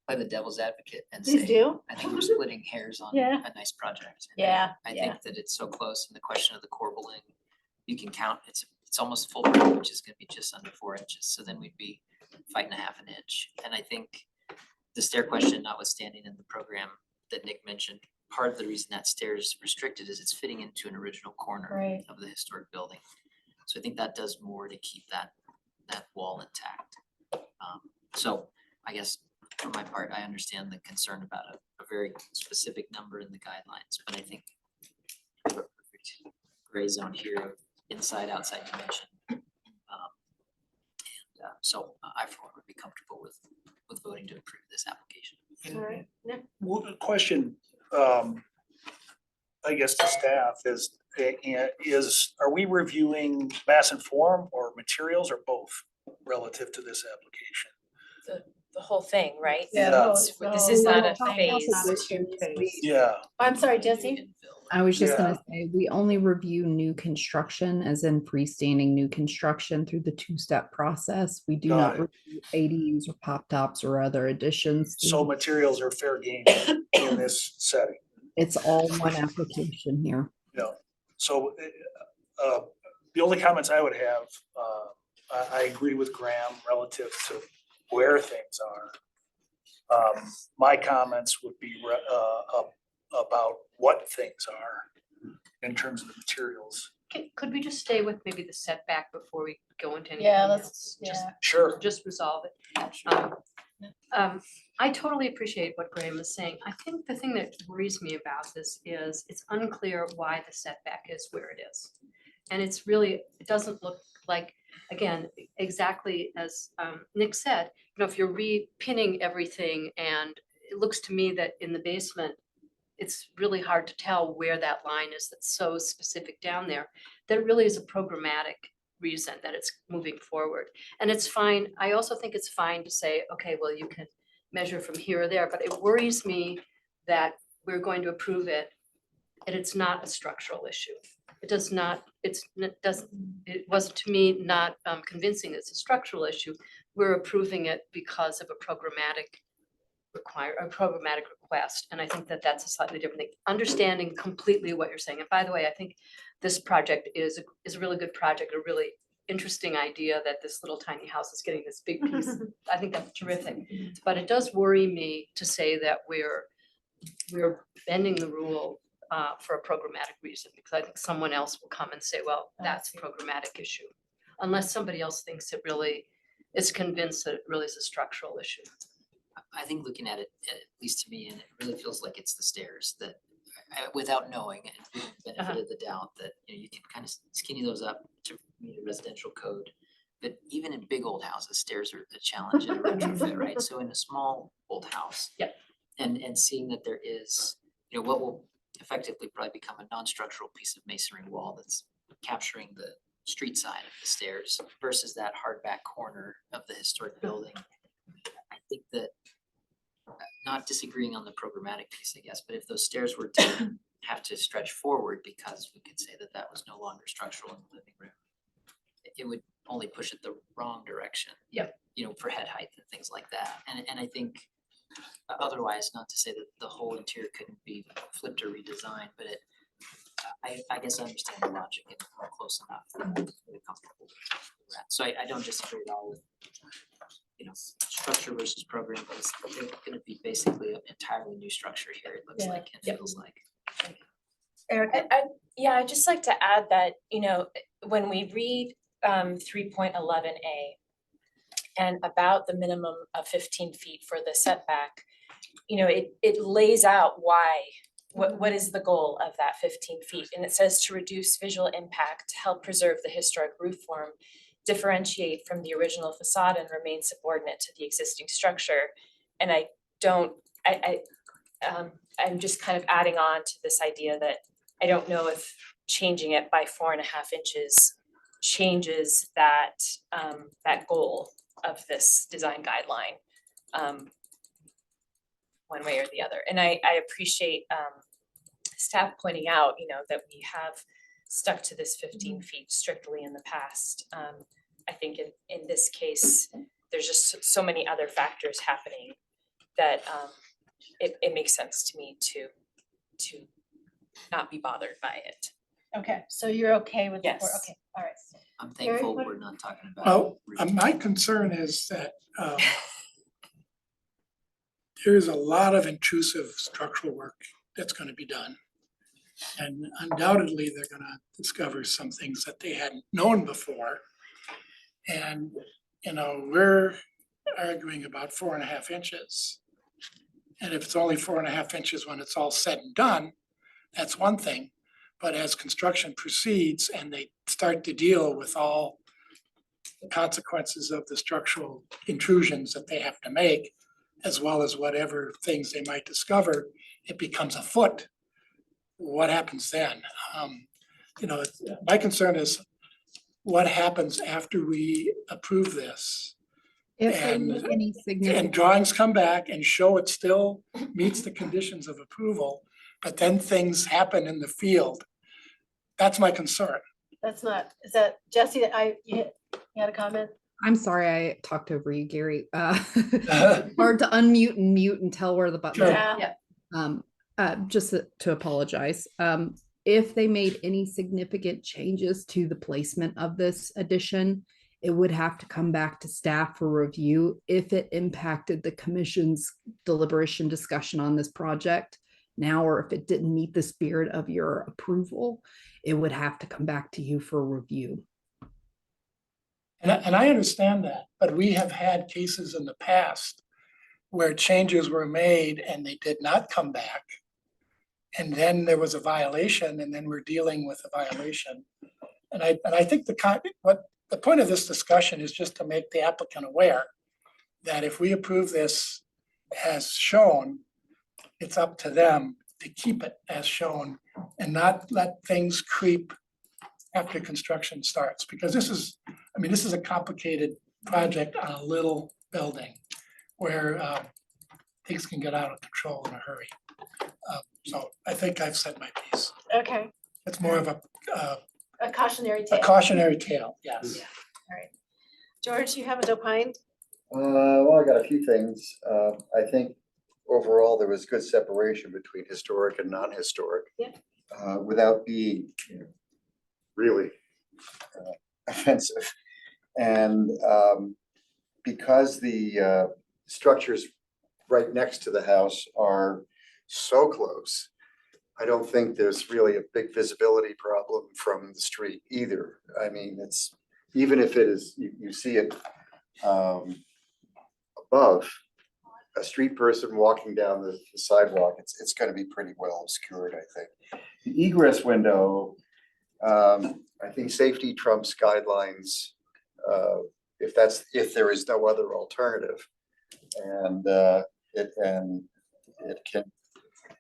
[SPEAKER 2] Play the devil's advocate and
[SPEAKER 1] Please
[SPEAKER 2] say,
[SPEAKER 1] do.
[SPEAKER 2] I think we're splitting hairs on
[SPEAKER 1] Yeah.
[SPEAKER 2] a nice project.
[SPEAKER 1] Yeah,
[SPEAKER 2] I
[SPEAKER 1] yeah.
[SPEAKER 2] think that it's so close, and the question of the corbelling, you can count, it's it's almost full width, which is gonna be just under 4 inches, so then we'd be fighting a half an inch. And I think the stair question notwithstanding in the program that Nick mentioned, part of the reason that stair is restricted is it's fitting into an original corner
[SPEAKER 1] Right.
[SPEAKER 2] of the historic building. So I think that does more to keep that wall intact. So I guess for my part, I understand the concern about a very specific number in the guidelines, but I think we have a perfect gray zone here of inside, outside dimension. So I for one would be comfortable with voting to approve this application.
[SPEAKER 1] Alright, Nick?
[SPEAKER 3] Question, I guess to staff is, are we reviewing mass and form or materials or both relative to this application?
[SPEAKER 7] The whole thing, right?
[SPEAKER 1] Yeah,
[SPEAKER 3] Yeah.
[SPEAKER 7] This is not a
[SPEAKER 1] It's not
[SPEAKER 7] phase.
[SPEAKER 1] a two-phase.
[SPEAKER 3] Yeah,
[SPEAKER 1] I'm sorry, Jesse?
[SPEAKER 10] I was just
[SPEAKER 3] Yeah.
[SPEAKER 10] gonna say, we only review new construction, as in freestanding new construction through the two-step process. We do
[SPEAKER 3] Got
[SPEAKER 10] not review ADUs or pop tops or other additions. through
[SPEAKER 3] so
[SPEAKER 10] the-
[SPEAKER 3] materials are fair game in this setting.
[SPEAKER 10] It's all one application here.
[SPEAKER 3] So the only comments I would have, I agree with Graham relative to where things are. My comments would be about what things are in terms of the materials.
[SPEAKER 6] Could we just stay with maybe the setback before we go into anything
[SPEAKER 1] Yeah,
[SPEAKER 6] else?
[SPEAKER 1] let's,
[SPEAKER 6] Just-
[SPEAKER 1] yeah.
[SPEAKER 3] Sure.
[SPEAKER 6] Just resolve it. I totally appreciate what Graham is saying. I think the thing that worries me about this is it's unclear why the setback is where it is. And it's really, it doesn't look like, again, exactly as Nick said, if you're re-pinning everything, and it looks to me that in the basement, it's really hard to tell where that line is that's so specific down there. There really is a programmatic reason that it's moving forward. And it's fine. I also think it's fine to say, okay, well, you can measure from here or there, but it worries me that we're going to approve it and it's not a structural issue. It does not, it wasn't to me not convincing it's a structural issue. We're approving it because of a programmatic request. And I think that that's a slightly different thing. Understanding completely what you're saying. And by the way, I think this project is a really good project, a really interesting idea that this little tiny house is getting this big piece. I think that's terrific. But it does worry me to say that we're bending the rule for a programmatic reason, because I think someone else will come and say, well, that's a programmatic issue. Unless somebody else thinks it really is convinced that it really is a structural issue.
[SPEAKER 2] I think looking at it, at least to me, and it really feels like it's the stairs that, without knowing and giving the benefit of the doubt, that you can kind of skinny those up to meet a residential code. But even in big old houses, stairs are a challenge in a retrofit, right? So in a small old house.
[SPEAKER 6] Yep.
[SPEAKER 2] And seeing that there is, what will effectively probably become a non-structural piece of masonry wall that's capturing the street side of the stairs versus that hardback corner of the historic building. I think that, not disagreeing on the programmatic piece, I guess, but if those stairs were to have to stretch forward, because we could say that that was no longer structural in the living room, it would only push it the wrong direction.
[SPEAKER 6] Yep.
[SPEAKER 2] For head height and things like that. And I think otherwise, not to say that the whole interior couldn't be flipped or redesigned, but I guess I understand the logic and I'm close enough that I'm really comfortable with that. So I don't disagree at all with structure versus program, but it's gonna be basically an entirely new structure here, it looks
[SPEAKER 1] Yeah.
[SPEAKER 2] like and feels like.
[SPEAKER 1] Erica?
[SPEAKER 7] I'd just like to add that, when we read 3.11A and about the minimum of 15 feet for the setback, it lays out why, what is the goal of that 15 feet? And it says to reduce visual impact, help preserve the historic roof form, differentiate from the original facade and remain subordinate to the existing structure. And I'm just kind of adding on to this idea that I don't know if changing it by 4.5 inches changes that goal of this design guideline one way or the other. And I appreciate staff pointing out, that we have stuck to this 15 feet strictly in the past. I think in this case, there's just so many other factors happening that it makes sense to me to not be bothered by it.
[SPEAKER 1] Okay, so you're okay with the
[SPEAKER 7] Yes.
[SPEAKER 1] Okay, all right.
[SPEAKER 2] I'm
[SPEAKER 1] Gary,
[SPEAKER 2] thankful
[SPEAKER 1] what-
[SPEAKER 2] we're not talking about.
[SPEAKER 4] Well,
[SPEAKER 2] roof
[SPEAKER 4] my concern is that there is a lot of intrusive structural work that's gonna be done. And undoubtedly, they're gonna discover some things that they hadn't known before. And, you know, we're arguing about 4.5 inches. And if it's only 4.5 inches when it's all said and done, that's one thing. But as construction proceeds and they start to deal with all the consequences of the structural intrusions that they have to make, as well as whatever things they might discover, it becomes a foot. What happens then? You know, my concern is what happens after we approve this?
[SPEAKER 10] If they
[SPEAKER 4] And-
[SPEAKER 10] make any
[SPEAKER 4] And
[SPEAKER 10] significant,
[SPEAKER 4] drawings come back and show it still meets the conditions of approval, but then things happen in the field. That's my concern.
[SPEAKER 1] That's not, is that Jesse, you had a comment?
[SPEAKER 10] I'm sorry, I talked over you, Gary. Hard to unmute and mute and tell where the button.
[SPEAKER 4] Sure.
[SPEAKER 10] Just to apologize. If they made any significant changes to the placement of this addition, it would have to come back to staff for review if it impacted the commission's deliberation discussion on this project now, or if it didn't meet the spirit of your approval, it would have to come back to you for review.
[SPEAKER 4] And I understand that, but we have had cases in the past where changes were made and they did not come back. And then there was a violation and then we're dealing with a violation. And I think the point of this discussion is just to make the applicant aware that if we approve this as shown, it's up to them to keep it as shown and not let things creep after construction starts, because this is a complicated project on a little building where things can get out of control in a hurry. So I think I've said my piece.
[SPEAKER 1] Okay,
[SPEAKER 4] It's more of
[SPEAKER 1] a cautionary
[SPEAKER 4] a
[SPEAKER 1] tale.
[SPEAKER 4] cautionary tale, yes.
[SPEAKER 1] George, you haven't opined?
[SPEAKER 5] Well, I got a few things. I think overall there was good separation between historic and non-historic.
[SPEAKER 1] Yeah.
[SPEAKER 5] Without being, really offensive. And because the structures right next to the house are so close, I don't think there's really a big visibility problem from the street either. I mean, it's, even if it is, you see it above, a street person walking down the sidewalk, it's gonna be pretty well obscured, I think. The egress window, I think safety trumps guidelines, if there is no other alternative. And it can,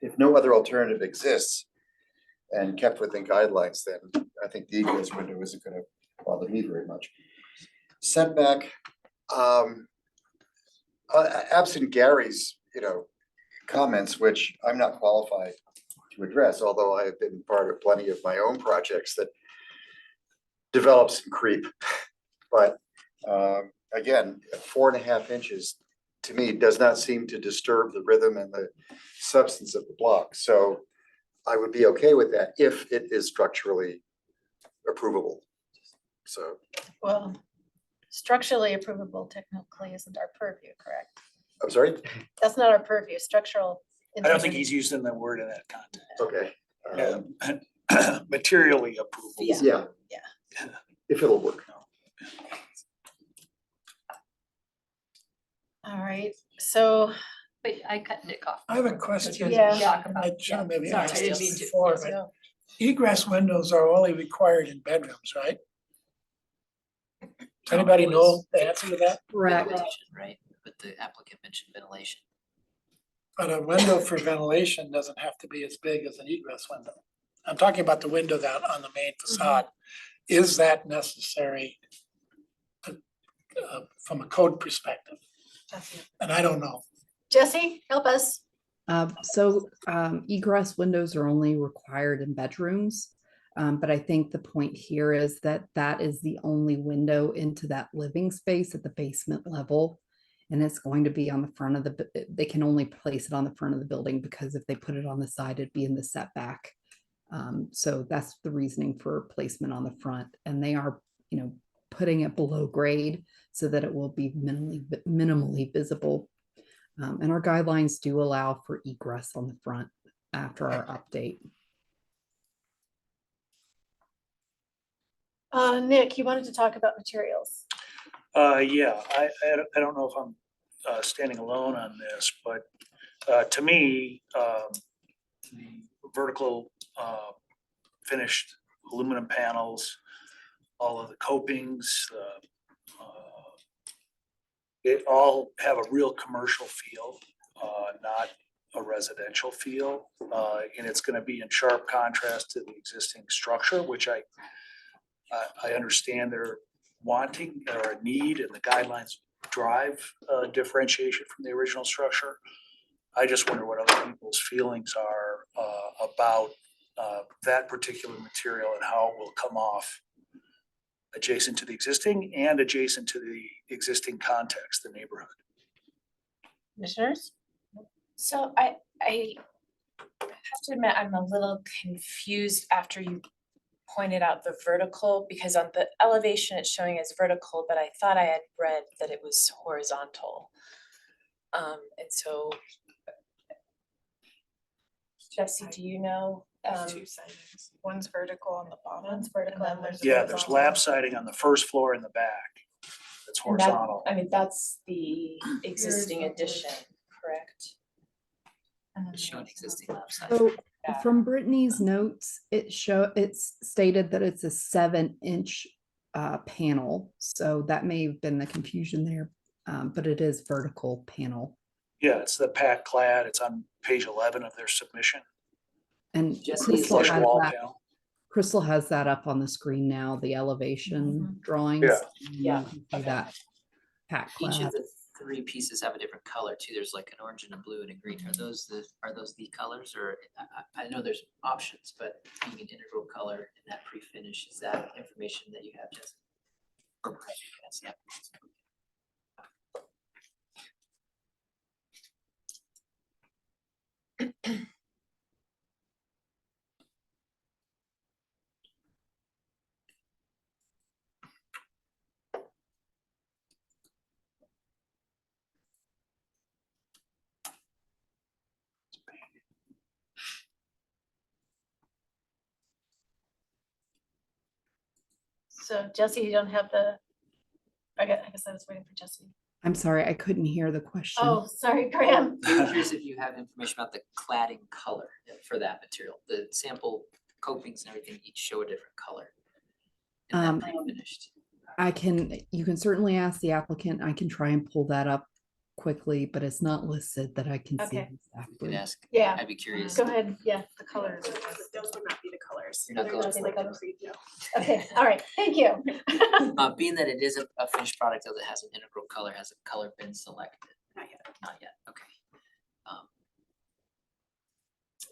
[SPEAKER 5] if no other alternative exists and kept within guidelines, then I think the egress window isn't gonna bother me very much. Setback, absent Gary's, comments, which I'm not qualified to address, although I have been part of plenty of my own projects that develop some creep. But again, 4.5 inches to me does not seem to disturb the rhythm and the substance of the block. So I would be okay with that if it is structurally approvable. So,
[SPEAKER 1] Well, structurally approvable technically isn't our purview, correct?
[SPEAKER 5] I'm sorry?
[SPEAKER 1] That's not our purview, structural.
[SPEAKER 3] I don't think he's using the word in that context.
[SPEAKER 5] Okay.
[SPEAKER 3] Materially approvable.
[SPEAKER 5] Yeah.
[SPEAKER 1] Yeah.
[SPEAKER 5] If it'll work.
[SPEAKER 1] All right, so,
[SPEAKER 6] Wait, I cut Nick off.
[SPEAKER 4] I have a question.
[SPEAKER 1] Yeah.
[SPEAKER 6] Talk about-
[SPEAKER 4] I should have maybe
[SPEAKER 6] Sorry, I
[SPEAKER 4] asked
[SPEAKER 6] didn't
[SPEAKER 4] this
[SPEAKER 6] mean to.
[SPEAKER 4] before,
[SPEAKER 6] Yes,
[SPEAKER 4] but
[SPEAKER 1] so,
[SPEAKER 4] egress windows are only required in bedrooms, right? Does anybody know the answer to that?
[SPEAKER 10] Correct.
[SPEAKER 2] Ventilation, right? But the applicant mentioned ventilation.
[SPEAKER 4] But a window for ventilation doesn't have to be as big as an egress window. I'm talking about the window that on the main facade. Is that necessary from a code perspective? And I don't know.
[SPEAKER 1] Jesse, help us.
[SPEAKER 10] Egress windows are only required in bedrooms. But I think the point here is that that is the only window into that living space at the basement level. And it's going to be on the front of they can only place it on the front of the building because if they put it on the side, it'd be in the setback. So that's the reasoning for placement on the front. And they are putting it below grade so that it will be minimally visible. And our guidelines do allow for egress on the front after our update.
[SPEAKER 1] Nick, you wanted to talk about materials.
[SPEAKER 3] Yeah, I don't know if I'm standing alone on this, but to me, the vertical finished aluminum panels, all of the copings, they all have a real commercial feel, not a residential feel. And it's gonna be in sharp contrast to the existing structure, which I understand they're wanting or a need, and the guidelines drive differentiation from the original structure. I just wonder what other people's feelings are about that particular material and how it will come off adjacent to the existing and adjacent to the existing context, the neighborhood.
[SPEAKER 1] Commissioners?
[SPEAKER 7] So I have to admit, I'm a little confused after you pointed out the vertical, because on the elevation it's showing as vertical, but I thought I had read that it was horizontal. And so Jesse, do you know?
[SPEAKER 8] Two sidings. One's vertical on the bottom.
[SPEAKER 1] One's vertical
[SPEAKER 8] and then
[SPEAKER 1] and
[SPEAKER 8] there's
[SPEAKER 3] Yeah, there's
[SPEAKER 8] horizontal.
[SPEAKER 3] lap siding on the first floor in the back. That's
[SPEAKER 7] And that-
[SPEAKER 3] horizontal.
[SPEAKER 7] I mean, that's the existing addition, correct?
[SPEAKER 8] And then
[SPEAKER 2] It's showing
[SPEAKER 8] there's
[SPEAKER 2] existing
[SPEAKER 8] another-
[SPEAKER 2] left side.
[SPEAKER 10] So
[SPEAKER 7] Yeah.
[SPEAKER 10] from Brittany's notes, it's stated that it's a 7-inch panel. So that may have been the confusion there, but it is vertical panel.
[SPEAKER 3] Yeah, it's the pack clad. It's on page 11 of their submission.
[SPEAKER 10] And
[SPEAKER 2] Jesse, is
[SPEAKER 10] Crystal
[SPEAKER 3] Flush
[SPEAKER 10] has
[SPEAKER 3] wall
[SPEAKER 10] that,
[SPEAKER 3] panel.
[SPEAKER 10] Crystal has that up on the screen now, the elevation drawings.
[SPEAKER 3] Yeah.
[SPEAKER 7] Yeah,
[SPEAKER 10] You can see
[SPEAKER 7] okay.
[SPEAKER 10] that pack
[SPEAKER 2] Each
[SPEAKER 10] clad.
[SPEAKER 2] of the three pieces have a different color too. There's like an orange and a blue and a green. Are those the colors, or I know there's options, but being an integral color in that pre-finish, is that information that you have, Jessica? Or Brad, you can ask the applicants.
[SPEAKER 1] So Jesse, you don't have the, I guess I was waiting for Jesse.
[SPEAKER 10] I'm sorry, I couldn't hear the question.
[SPEAKER 1] Oh, sorry, Graham.
[SPEAKER 2] I'm curious if you have information about the cladding color for that material. The sample copings and everything each show a different color. In that pre-finished.
[SPEAKER 10] You can certainly ask the applicant. I can try and pull that up quickly, but it's not listed that I can see
[SPEAKER 1] Okay.
[SPEAKER 2] You
[SPEAKER 10] exactly.
[SPEAKER 2] could ask,
[SPEAKER 1] Yeah,
[SPEAKER 2] I'd be curious.
[SPEAKER 1] go ahead. Yeah.
[SPEAKER 11] The colors, those would not be the colors.
[SPEAKER 2] You're not
[SPEAKER 11] They're
[SPEAKER 2] going
[SPEAKER 11] just
[SPEAKER 2] for
[SPEAKER 11] like
[SPEAKER 1] the
[SPEAKER 11] a
[SPEAKER 1] colors?
[SPEAKER 11] preview.
[SPEAKER 1] Okay, all right, thank you.
[SPEAKER 2] Being that it is a finished product though that has an integral color, has a color been selected?
[SPEAKER 11] Not yet.
[SPEAKER 2] Not yet, okay.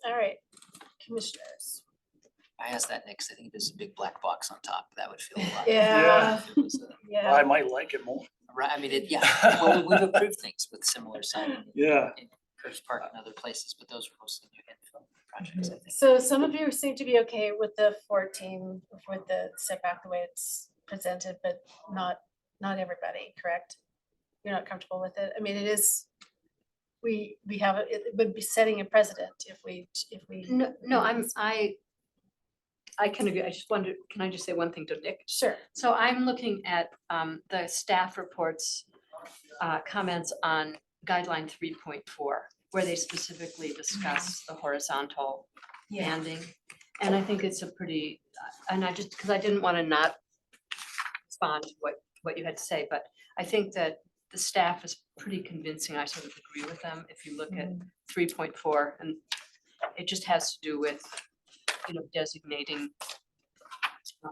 [SPEAKER 1] All right, commissioners.
[SPEAKER 2] I asked that next. I think there's a big black box on top. That would feel a lot.
[SPEAKER 1] Yeah.
[SPEAKER 2] If it was
[SPEAKER 1] Yeah,
[SPEAKER 3] I might like it more.
[SPEAKER 2] right, I mean, yeah, well, we've approved things with similar siding.
[SPEAKER 3] Yeah.
[SPEAKER 2] In Curtis Park and other places, but those were mostly new infill projects, I think.
[SPEAKER 1] so some of you seem to be okay with the 14, with the setback the way it's presented, but not everybody, correct? You're not comfortable with it? I mean, it is, we have, it would be setting a precedent if we.
[SPEAKER 6] No, I can agree. I just wondered, can I just say one thing to Nick?
[SPEAKER 1] Sure.
[SPEAKER 6] So I'm looking at the staff reports, comments on guideline 3.4, where they specifically discuss the horizontal banding. And I think it's a pretty, and I just, because I didn't want to not respond to what you had to say, but I think that the staff is pretty convincing. I sort of agree with them. If you look at 3.4, and it just has to do with, designating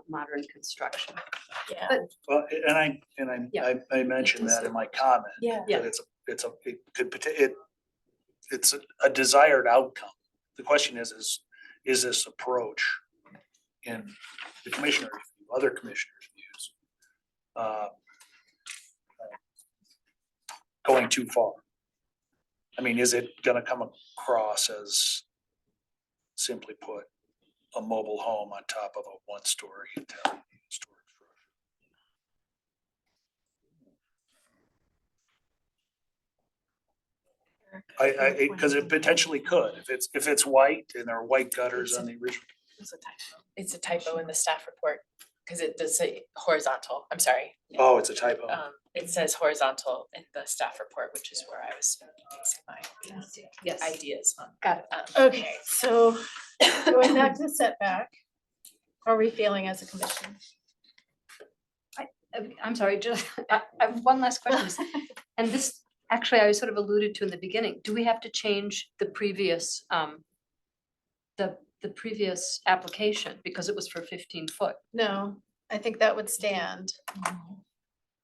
[SPEAKER 6] modern construction.
[SPEAKER 1] Yeah.
[SPEAKER 3] Well, and
[SPEAKER 6] Yeah.
[SPEAKER 3] I mentioned that in my comment.
[SPEAKER 1] Yeah.
[SPEAKER 6] Yeah.
[SPEAKER 3] That it's a desired outcome. The question is this approach in the commissioner's view, other commissioners' views, going too far? I mean, is it gonna come across as, simply put, a mobile home on top of a one-story Italian storage structure? Because it potentially could, if it's white and there are white gutters on the original.
[SPEAKER 7] It's a typo in the staff report, because it does say horizontal, I'm sorry.
[SPEAKER 3] Oh, it's a typo.
[SPEAKER 7] It says horizontal in the staff report, which is where I was basing my
[SPEAKER 6] Yes,
[SPEAKER 7] ideas on.
[SPEAKER 6] got it.
[SPEAKER 1] Okay, so going back to the setback, how are we feeling as a commission?
[SPEAKER 6] I'm sorry, just, I have one last question. And this, actually, I sort of alluded to in the beginning. Do we have to change the previous, the previous application because it was for 15 foot?
[SPEAKER 1] No, I think that would stand.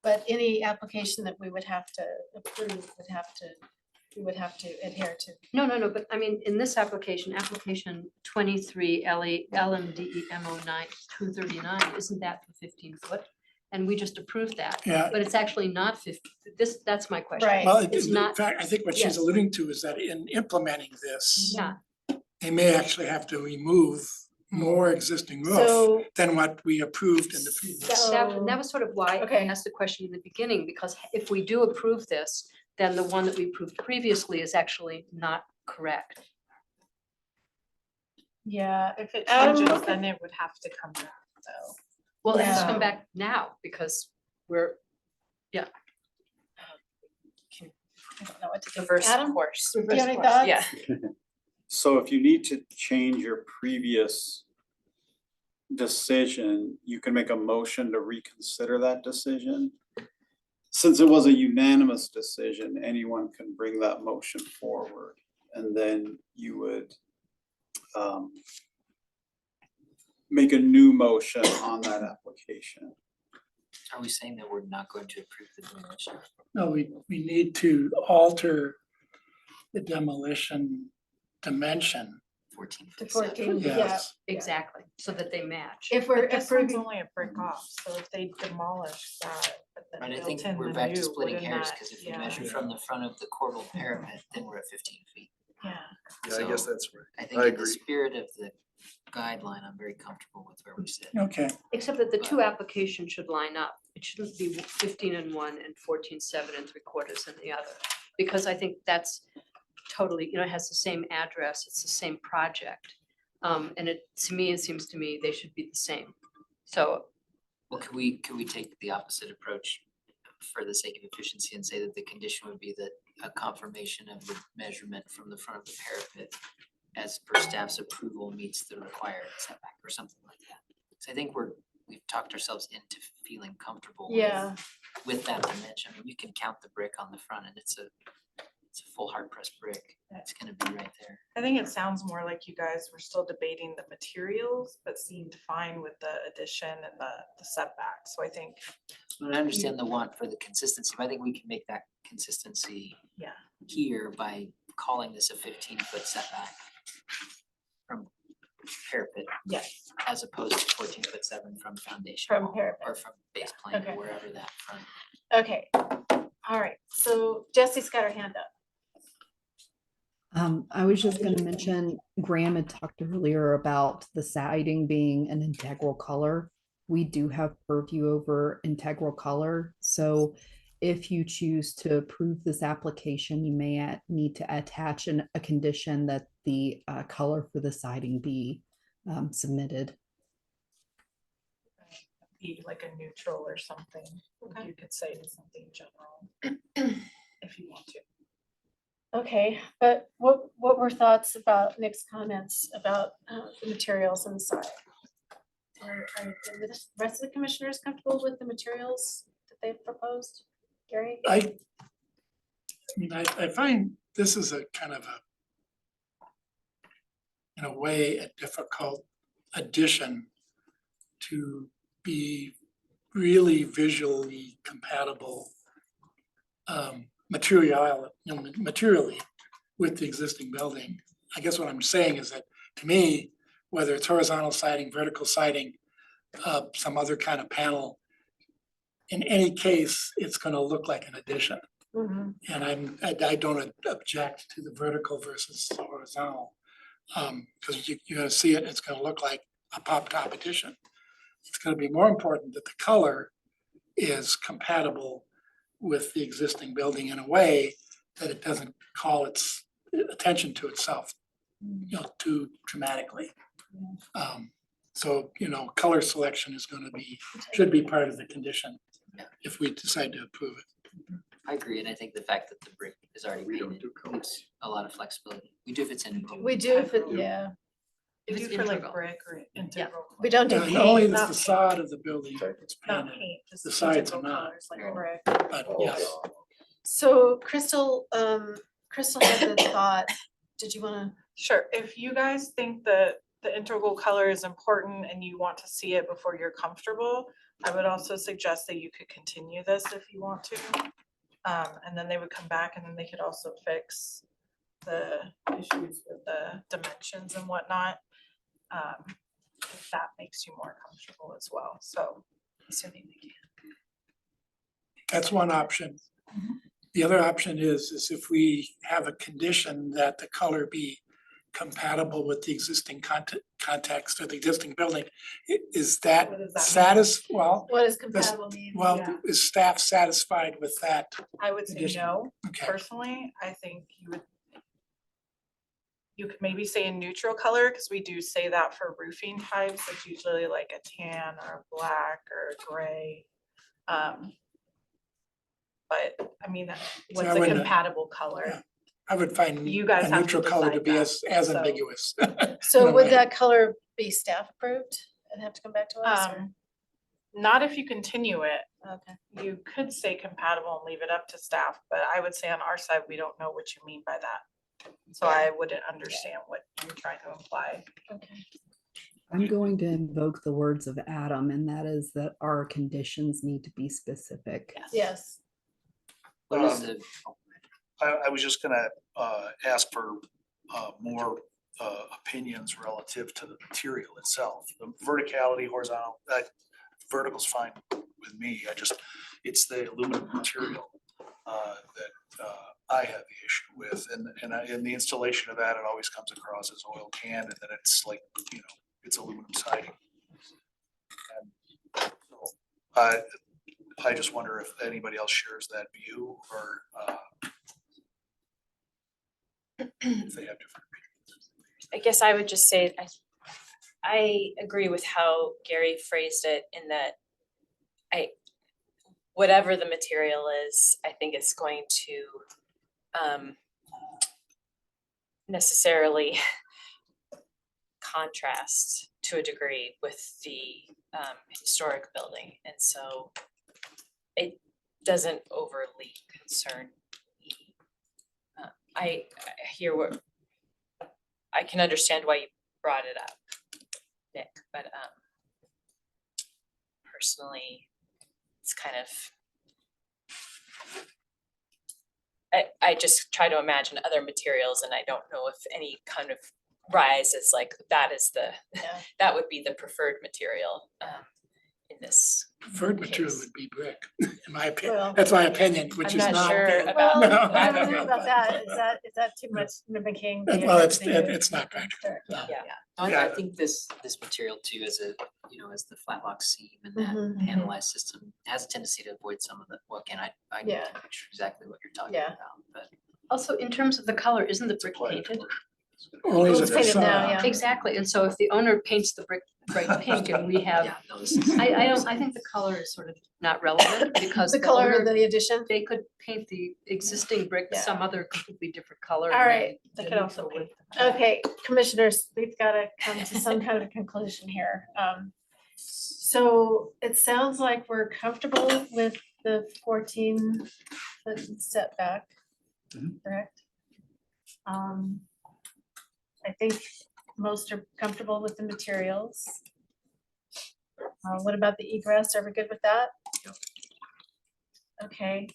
[SPEAKER 1] But any application that we would have to approve we would have to adhere to.
[SPEAKER 6] No, but I mean, in this application, application 23 LMDEMO 239, isn't that for 15 foot? And we just approved that,
[SPEAKER 4] Yeah,
[SPEAKER 6] but it's actually not 50, that's my question.
[SPEAKER 1] Right.
[SPEAKER 4] well,
[SPEAKER 6] It's
[SPEAKER 4] in
[SPEAKER 6] not,
[SPEAKER 4] fact, I think what she's
[SPEAKER 6] yes.
[SPEAKER 4] alluding to is that in implementing this,
[SPEAKER 6] yeah,
[SPEAKER 4] they may actually have to remove more existing roof
[SPEAKER 1] So,
[SPEAKER 4] than what we approved in the previous.
[SPEAKER 6] that was sort of why I
[SPEAKER 1] Okay.
[SPEAKER 6] asked the question in the beginning, because if we do approve this, then the one that we approved previously is actually not correct.
[SPEAKER 1] yeah,
[SPEAKER 8] If it
[SPEAKER 1] Adam,
[SPEAKER 8] changes,
[SPEAKER 1] okay.
[SPEAKER 8] then it would have to come back, though.
[SPEAKER 6] Well, it has to
[SPEAKER 1] Yeah.
[SPEAKER 6] come back now because we're,
[SPEAKER 1] I don't know what to do.
[SPEAKER 7] Reverse
[SPEAKER 1] Adam,
[SPEAKER 7] course.
[SPEAKER 1] do you have any thoughts?
[SPEAKER 7] Yeah.
[SPEAKER 13] So if you need to change your previous decision, you can make a motion to reconsider that decision. Since it was a unanimous decision, anyone can bring that motion forward, and then you would make a new motion on that application.
[SPEAKER 2] Are we saying that we're not going to approve the demolition?
[SPEAKER 4] No, we need to alter the demolition dimension.
[SPEAKER 2] 14
[SPEAKER 1] To
[SPEAKER 2] foot setback.
[SPEAKER 1] 14, yeah.
[SPEAKER 4] Yes.
[SPEAKER 6] exactly, so that they match.
[SPEAKER 1] If we're
[SPEAKER 8] But this one's
[SPEAKER 1] approving,
[SPEAKER 8] only a brick off, so if they demolish that, but then
[SPEAKER 2] Right, I
[SPEAKER 8] built
[SPEAKER 2] think
[SPEAKER 8] in
[SPEAKER 2] we're
[SPEAKER 8] the
[SPEAKER 2] back to
[SPEAKER 8] new,
[SPEAKER 2] splitting
[SPEAKER 8] wouldn't
[SPEAKER 2] hairs,
[SPEAKER 8] that-
[SPEAKER 2] because if you
[SPEAKER 8] yeah.
[SPEAKER 2] measure from the front of the corbel parapet, then we're at 15 feet.
[SPEAKER 8] Yeah.
[SPEAKER 3] Yeah, I guess
[SPEAKER 2] So
[SPEAKER 3] that's right.
[SPEAKER 2] I think
[SPEAKER 3] I
[SPEAKER 2] in the
[SPEAKER 3] agree.
[SPEAKER 2] spirit of the guideline, I'm very comfortable with where we sit.
[SPEAKER 4] Okay,
[SPEAKER 6] Except that the two applications should line up. It shouldn't be 15 in one and 14 7 3/4 in the other. Because I think that's totally, it has the same address, it's the same project. And it seems to me they should be the same. So,
[SPEAKER 2] Well, could we take the opposite approach for the sake of efficiency and say that the condition would be that a confirmation of the measurement from the front of the parapet as per staff's approval meets the required setback or something like that? So I think we've talked ourselves into feeling comfortable
[SPEAKER 1] yeah,
[SPEAKER 2] with that dimension. I mean, you can count the brick on the front and it's a full hard pressed brick. It's gonna be right there.
[SPEAKER 8] I think it sounds more like you guys were still debating the materials, but seemed fine with the addition and the setback, so I think,
[SPEAKER 2] But I understand the want for the consistency, but I think we can make that consistency
[SPEAKER 8] yeah.
[SPEAKER 2] here by calling this a 15-foot setback from parapet.
[SPEAKER 8] Yes.
[SPEAKER 2] As opposed to 14'7" from foundation.
[SPEAKER 1] From
[SPEAKER 2] wall
[SPEAKER 1] parapet.
[SPEAKER 2] Or from base plane,
[SPEAKER 1] Okay.
[SPEAKER 2] or wherever that front.
[SPEAKER 1] okay. All right, so Jesse's got her hand up.
[SPEAKER 10] I was just gonna mention, Graham had talked earlier about the siding being an integral color. We do have purview over integral color, so if you choose to approve this application, you may need to attach a condition that the color for the siding be submitted.
[SPEAKER 8] Be like a neutral or something, you could say to something general, if you want to.
[SPEAKER 1] Okay, but what were thoughts about Nick's comments about the materials and the side? Are the rest of the commissioners comfortable with the materials that they've proposed? Gary?
[SPEAKER 4] I mean, I find this is a kind of in a way, a difficult addition to be really visually compatible materially with the existing building. I guess what I'm saying is that, to me, whether it's horizontal siding, vertical siding, some other kind of panel, in any case, it's gonna look like an addition.
[SPEAKER 1] Mhm.
[SPEAKER 4] And I don't object to the vertical versus horizontal. Because you're gonna see it, it's gonna look like a pop top addition. It's gonna be more important that the color is compatible with the existing building in a way that it doesn't call its attention to itself, too dramatically. So, color selection is gonna be, should be part of the condition if we decide to approve it.
[SPEAKER 2] I agree, and I think the fact that the brick is already
[SPEAKER 5] We don't
[SPEAKER 2] painted
[SPEAKER 5] do colors.
[SPEAKER 2] gives a lot of flexibility. We do if it's in.
[SPEAKER 1] We do, if it, yeah,
[SPEAKER 8] You
[SPEAKER 6] If
[SPEAKER 8] do
[SPEAKER 6] it's
[SPEAKER 8] for like
[SPEAKER 6] integral.
[SPEAKER 8] brick or integral.
[SPEAKER 1] we don't do
[SPEAKER 4] And
[SPEAKER 1] paint.
[SPEAKER 4] only the
[SPEAKER 1] not
[SPEAKER 4] facade of the building is
[SPEAKER 8] Not
[SPEAKER 4] painted,
[SPEAKER 8] paint, just
[SPEAKER 4] The sides
[SPEAKER 8] integral
[SPEAKER 4] are not.
[SPEAKER 8] colors like
[SPEAKER 5] No.
[SPEAKER 8] brick.
[SPEAKER 4] but yes.
[SPEAKER 1] So Crystal had the thought, did you wanna?
[SPEAKER 8] Sure, if you guys think that the integral color is important and you want to see it before you're comfortable, I would also suggest that you could continue this if you want to. And then they would come back and then they could also fix the issues with the dimensions and whatnot. If that makes you more comfortable as well, so assuming they can.
[SPEAKER 4] That's one option. The other option is if we have a condition that the color be compatible with the existing context of the existing building, is that
[SPEAKER 8] What does that mean?
[SPEAKER 4] well,
[SPEAKER 1] What does compatible mean?
[SPEAKER 8] Yeah.
[SPEAKER 4] is staff satisfied with that?
[SPEAKER 8] I would say
[SPEAKER 4] Condition.
[SPEAKER 8] no,
[SPEAKER 4] Okay,
[SPEAKER 8] personally, I think you could maybe say a neutral color, because we do say that for roofing types, it's usually like a tan or a black or a gray. But I mean, what's
[SPEAKER 4] I
[SPEAKER 8] a
[SPEAKER 4] wouldn't-
[SPEAKER 8] compatible color?
[SPEAKER 4] yeah. I would find
[SPEAKER 8] You guys
[SPEAKER 4] a
[SPEAKER 8] have to
[SPEAKER 4] neutral color to
[SPEAKER 8] decide
[SPEAKER 4] be
[SPEAKER 8] that,
[SPEAKER 4] as
[SPEAKER 8] so.
[SPEAKER 4] ambiguous.
[SPEAKER 1] So
[SPEAKER 4] in a
[SPEAKER 1] would
[SPEAKER 4] way.
[SPEAKER 1] that color be staff approved and have to come back to us? or-
[SPEAKER 8] Not if you continue it,
[SPEAKER 1] Okay,
[SPEAKER 8] you could say compatible and leave it up to staff, but I would say on our side, we don't know what you mean by that. So I wouldn't understand what you're trying to imply.
[SPEAKER 1] okay.
[SPEAKER 10] I'm going to invoke the words of Adam, and that is that our conditions need to be specific.
[SPEAKER 1] Yes,
[SPEAKER 2] What is the,
[SPEAKER 3] I was just gonna ask for more opinions relative to the material itself. The verticality, horizontal, vertical's fine with me. It's the aluminum material that I have the issue with. And the installation of that, it always comes across as oil can, and then it's like, it's aluminum siding. And so, I just wonder if anybody else shares that view, or if they have different opinions.
[SPEAKER 7] I guess I would just say, I agree with how Gary phrased it in that whatever the material is, I think it's going to necessarily contrast to a degree with the historic building. And so it doesn't overly concern me. I hear what, I can understand why you brought it up, Nick, but personally, it's kind of, I just try to imagine other materials, and I don't know if any kind of rise is like, that is the,
[SPEAKER 1] yeah.
[SPEAKER 7] that would be the preferred material in this.
[SPEAKER 4] Preferred material
[SPEAKER 7] case.
[SPEAKER 4] would be brick, in my opinion.
[SPEAKER 1] Well,
[SPEAKER 4] That's my opinion, which
[SPEAKER 7] I'm
[SPEAKER 4] is
[SPEAKER 7] not
[SPEAKER 4] not.
[SPEAKER 7] sure
[SPEAKER 1] Well,
[SPEAKER 7] about.
[SPEAKER 4] No.
[SPEAKER 1] I don't know about that. Is that too much mimicking? the
[SPEAKER 4] Well, it's
[SPEAKER 1] existing-
[SPEAKER 4] not practical.
[SPEAKER 1] Sure,
[SPEAKER 7] Yeah.
[SPEAKER 2] I
[SPEAKER 3] Yeah.
[SPEAKER 2] think this material too, as as the flat lock seam and that
[SPEAKER 1] Mhm.
[SPEAKER 2] panelized system has a tendency to avoid some of the, well, again, I
[SPEAKER 1] Yeah.
[SPEAKER 2] can't picture exactly what you're talking
[SPEAKER 1] Yeah.
[SPEAKER 2] about, but.
[SPEAKER 6] Also, in terms of the color, isn't the brick
[SPEAKER 3] Applied
[SPEAKER 6] painted?
[SPEAKER 4] Only as a
[SPEAKER 1] It's painted now,
[SPEAKER 4] facade.
[SPEAKER 1] yeah.
[SPEAKER 6] Exactly, and so if the owner paints the brick bright pink and we have,
[SPEAKER 2] Yeah, no, this is.
[SPEAKER 6] I think the color is sort of not relevant because
[SPEAKER 1] The color of
[SPEAKER 6] owner,
[SPEAKER 1] the addition?
[SPEAKER 6] they could paint the existing brick
[SPEAKER 1] Yeah.
[SPEAKER 6] some other completely different color.
[SPEAKER 1] All
[SPEAKER 6] and
[SPEAKER 1] right.
[SPEAKER 8] They
[SPEAKER 6] then
[SPEAKER 8] could also
[SPEAKER 6] neutral
[SPEAKER 8] paint.
[SPEAKER 6] with-
[SPEAKER 1] Okay, commissioners, we've got to come to some kind of a conclusion here. So it sounds like we're comfortable with the 14-foot setback, correct? I think most are comfortable with the materials. What about the egress? Are we good with that?
[SPEAKER 2] Yep.
[SPEAKER 1] Okay.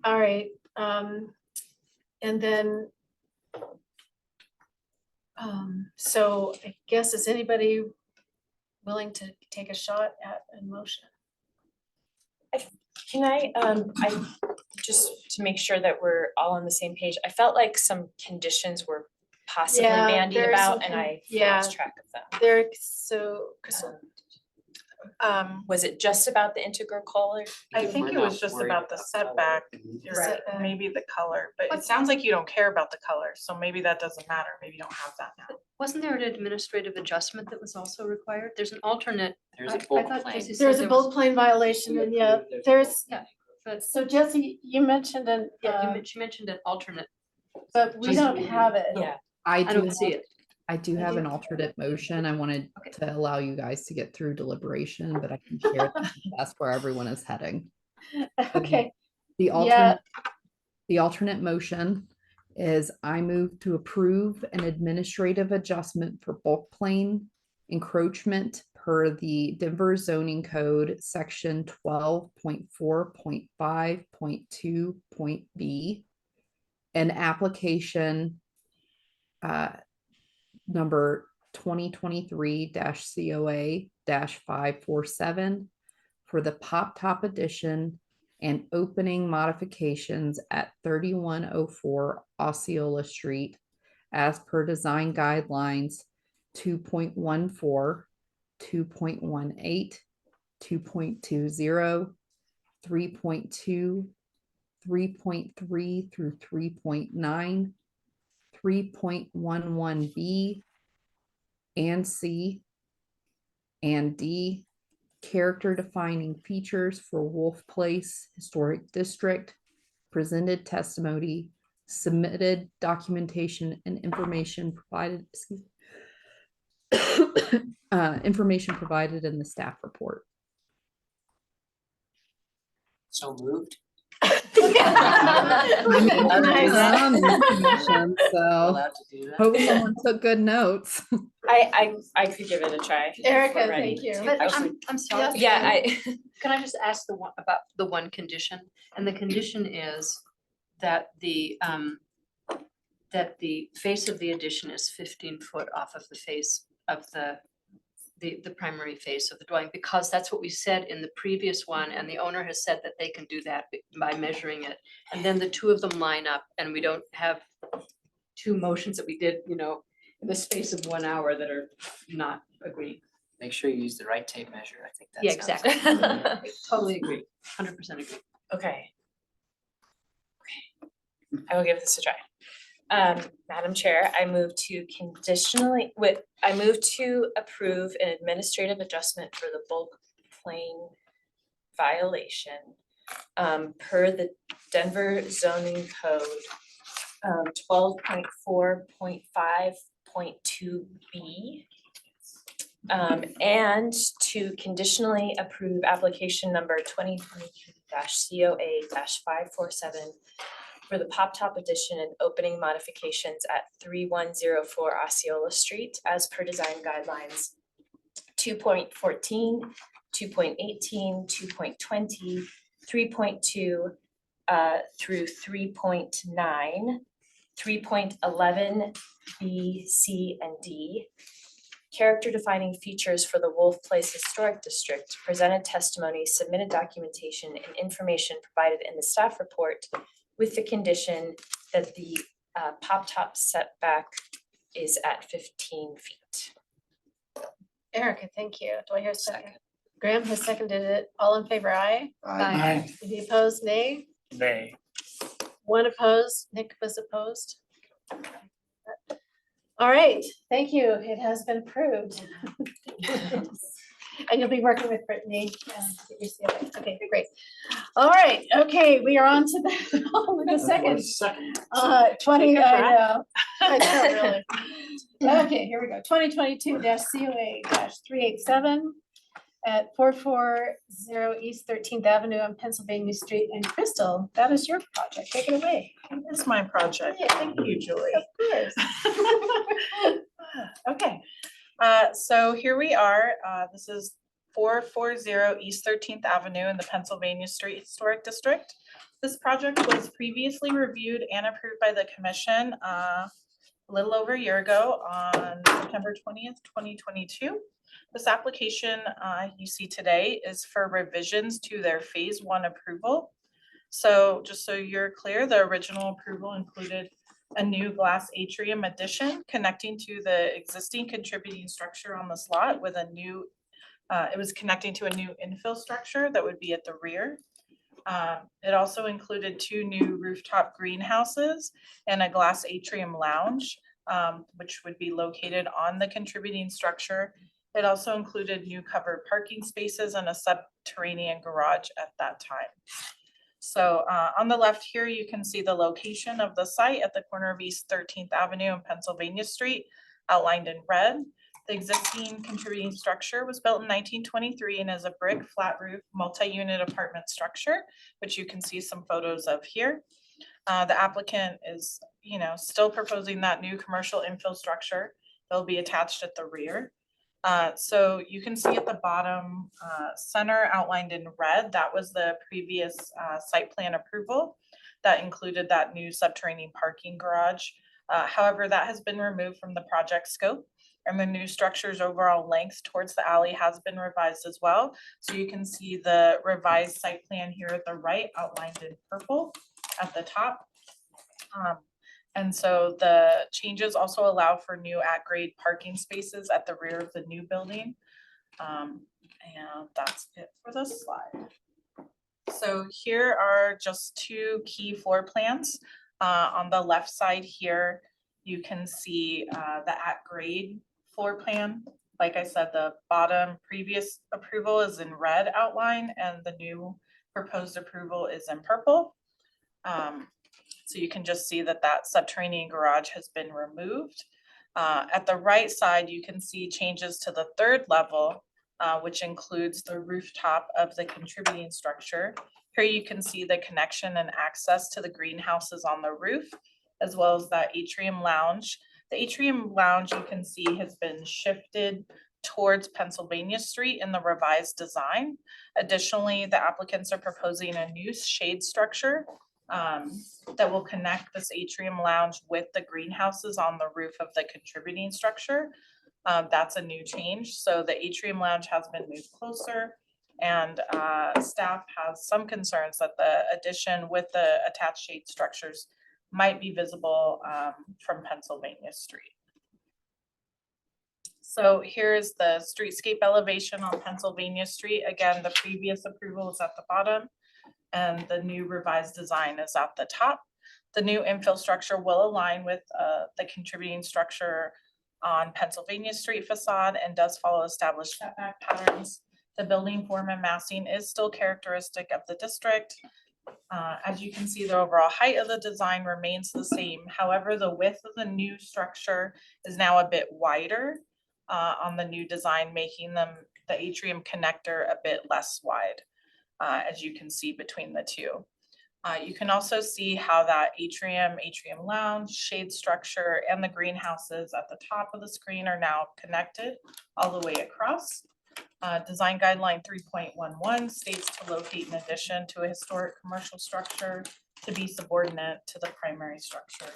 [SPEAKER 1] All right, and then so I guess, is anybody willing to take a shot at a motion?
[SPEAKER 7] Can I just to make sure that we're all on the same page, I felt like some conditions were possibly
[SPEAKER 1] Yeah,
[SPEAKER 7] bandied
[SPEAKER 1] there are some
[SPEAKER 7] about and I
[SPEAKER 1] yeah.
[SPEAKER 7] lost track of them.
[SPEAKER 1] There, so Crystal,
[SPEAKER 7] Was it just about the integral color?
[SPEAKER 8] I think
[SPEAKER 2] We're
[SPEAKER 8] it was
[SPEAKER 2] not
[SPEAKER 8] just
[SPEAKER 2] worried
[SPEAKER 8] about the
[SPEAKER 2] color.
[SPEAKER 8] setback, or
[SPEAKER 6] Right.
[SPEAKER 8] maybe the color, but it sounds like you don't care about the color, so maybe that doesn't matter, maybe you don't have that now.
[SPEAKER 6] Wasn't there an administrative adjustment that was also required? There's an alternate.
[SPEAKER 2] There's
[SPEAKER 6] I
[SPEAKER 2] a bulk
[SPEAKER 6] thought
[SPEAKER 2] claim.
[SPEAKER 6] Jesse said
[SPEAKER 1] There's a
[SPEAKER 6] there was-
[SPEAKER 1] bulk plane violation and yeah, there's,
[SPEAKER 6] But
[SPEAKER 1] so Jesse, you mentioned an,
[SPEAKER 6] she mentioned an alternate.
[SPEAKER 1] but we don't have it.
[SPEAKER 7] Yeah.
[SPEAKER 10] I
[SPEAKER 6] I
[SPEAKER 10] do
[SPEAKER 6] don't see it.
[SPEAKER 10] I do
[SPEAKER 1] I
[SPEAKER 10] have
[SPEAKER 1] do.
[SPEAKER 10] an alternate motion. I wanted
[SPEAKER 6] Okay.
[SPEAKER 10] to allow you guys to get through deliberation, but I can share that's where everyone is heading.
[SPEAKER 1] Okay,
[SPEAKER 10] The
[SPEAKER 1] Yeah.
[SPEAKER 10] alternate motion is I move to approve an administrative adjustment for bulk plane encroachment per the Denver zoning code, section 12.4.5.2.b. An application number 2023-COA-547 for the Pop Top addition and opening modifications at 3104 Osceola Street as per design guidelines 2.14, 2.18, 2.20, 3.2, 3.3 through 3.9, 3.11B and C and D, character defining features for Wolf Place Historic District, presented testimony, submitted documentation and information provided, information provided in the staff report.
[SPEAKER 2] So moved.
[SPEAKER 10] So
[SPEAKER 2] Allowed to do that?
[SPEAKER 10] hope someone took good notes.
[SPEAKER 7] I could give it a try. if
[SPEAKER 1] Erica,
[SPEAKER 7] we're ready
[SPEAKER 1] thank you.
[SPEAKER 7] to.
[SPEAKER 6] But
[SPEAKER 7] Okay.
[SPEAKER 6] I'm sorry.
[SPEAKER 7] Yeah,
[SPEAKER 6] Can I just ask the one about the one condition? And the condition is that the face of the addition is 15 foot off of the face of the primary face of the dwelling, because that's what we said in the previous one, and the owner has said that they can do that by measuring it. And then the two of them line up, and we don't have two motions that we did, in the space of 1 hour that are not agreed.
[SPEAKER 2] Make sure you use the right tape measure. I think
[SPEAKER 6] Yeah,
[SPEAKER 2] that sounds.
[SPEAKER 6] exactly. Totally agree, 100% agree.
[SPEAKER 7] Okay. I will give this a try. Madam Chair, I move to approve an administrative adjustment for the bulk plane violation per the Denver zoning code 12.4.5.2B. And to conditionally approve application number 2023-COA-547 for the Pop Top addition and opening modifications at 3104 Osceola Street as per design guidelines 2.14, 2.18, 2.20, 3.2 through 3.9, 3.11 B, C, and D. Character defining features for the Wolf Place Historic District, presented testimony, submitted documentation, and information provided in the staff report with the condition that the Pop Top setback is at 15 feet.
[SPEAKER 1] Erica, thank you. Do I hear a second? Graham has seconded it. All in favor, aye.
[SPEAKER 4] Aye.
[SPEAKER 1] Any opposed, nay?
[SPEAKER 3] Nay.
[SPEAKER 1] One opposed, Nick was opposed. All right, thank you. It has been approved. And you'll be working with Brittany. To get your COA. Okay, great. All right, okay, we are on to the, with the second. 20,
[SPEAKER 8] Take a
[SPEAKER 1] I
[SPEAKER 8] breath.
[SPEAKER 1] know. I know, really. Okay, here we go. 2022-COA-387 at 440 East 13th Avenue on Pennsylvania Street in Crystal. That is your project. Take it away.
[SPEAKER 8] It's my project.
[SPEAKER 1] Yeah, thank
[SPEAKER 8] Thank you, Julie.
[SPEAKER 1] Of course.
[SPEAKER 8] Okay, so here we are. This is 440 East 13th Avenue in the Pennsylvania Street Historic District. This project was previously reviewed and approved by the commission a little over a year ago on September 20th, 2022. This application you see today is for revisions to their phase 1 approval. So just so you're clear, the original approval included a new glass atrium addition connecting to the existing contributing structure on this lot with a new It was connecting to a new infill structure that would be at the rear. It also included 2 new rooftop greenhouses and a glass atrium lounge, which would be located on the contributing structure. It also included new covered parking spaces and a subterranean garage at that time. So on the left here, you can see the location of the site at the corner of East 13th Avenue and Pennsylvania Street, outlined in red. The existing contributing structure was built in 1923 and is a brick flat roof multi-unit apartment structure, which you can see some photos of here. The applicant is, still proposing that new commercial infill structure. They'll be attached at the rear. So you can see at the bottom center outlined in red, that was the previous site plan approval that included that new subterranean parking garage. However, that has been removed from the project scope, and the new structure's overall length towards the alley has been revised as well. So you can see the revised site plan here at the right, outlined in purple at the top. And so the changes also allow for new at-grade parking spaces at the rear of the new building. And that's it for this slide. So here are just 2 key floor plans. On the left side here, you can see the at-grade floor plan. Like I said, the bottom previous approval is in red outline and the new proposed approval is in purple. So you can just see that that subterranean garage has been removed. At the right side, you can see changes to the 3rd level, which includes the rooftop of the contributing structure. Here you can see the connection and access to the greenhouses on the roof, as well as that atrium lounge. The atrium lounge, you can see, has been shifted towards Pennsylvania Street in the revised design. Additionally, the applicants are proposing a new shade structure that will connect this atrium lounge with the greenhouses on the roof of the contributing structure. That's a new change. So the atrium lounge has been moved closer, and staff has some concerns that the addition with the attached shade structures might be visible from Pennsylvania Street. So here's the streetscape elevation on Pennsylvania Street. Again, the previous approval is at the bottom and the new revised design is at the top. The new infill structure will align with the contributing structure on Pennsylvania Street facade and does follow established setback patterns. The building form and massing is still characteristic of the district. As you can see, the overall height of the design remains the same. However, the width of the new structure is now a bit wider on the new design, making the atrium connector a bit less wide, as you can see between the two. You can also see how that atrium lounge, shade structure, and the greenhouses at the top of the screen are now connected all the way across. Design guideline 3.11 states to locate an addition to a historic commercial structure to be subordinate to the primary structure.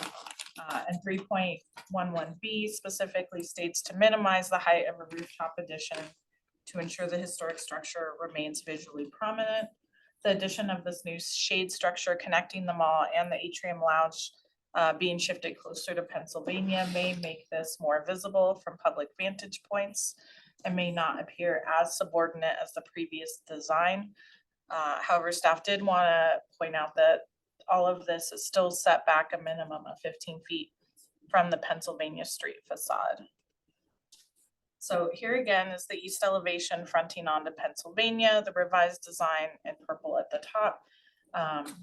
[SPEAKER 8] And 3.11B specifically states to minimize the height of a rooftop addition to ensure the historic structure remains visually prominent. The addition of this new shade structure connecting the mall and the atrium lounge being shifted closer to Pennsylvania may make this more visible from public vantage points and may not appear as subordinate as the previous design. However, staff did want to point out that all of this is still set back a minimum of 15 feet from the Pennsylvania Street facade. So here again is the east elevation fronting onto Pennsylvania, the revised design in purple at the top. Let's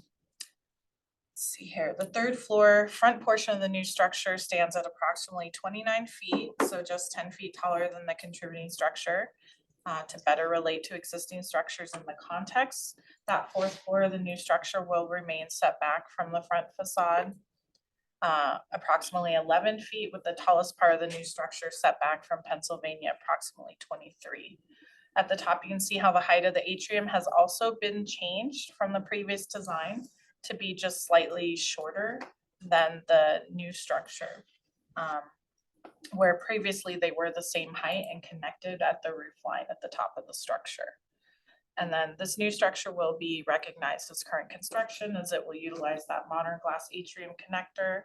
[SPEAKER 8] see here, the 3rd floor front portion of the new structure stands at approximately 29 feet, so just 10 feet taller than the contributing structure. To better relate to existing structures in the context, that 4th floor of the new structure will remain set back from the front facade. Approximately 11 feet, with the tallest part of the new structure set back from Pennsylvania, approximately 23. At the top, you can see how the height of the atrium has also been changed from the previous design to be just slightly shorter than the new structure, where previously they were the same height and connected at the roof line at the top of the structure. And then this new structure will be recognized as current construction, as it will utilize that modern glass atrium connector.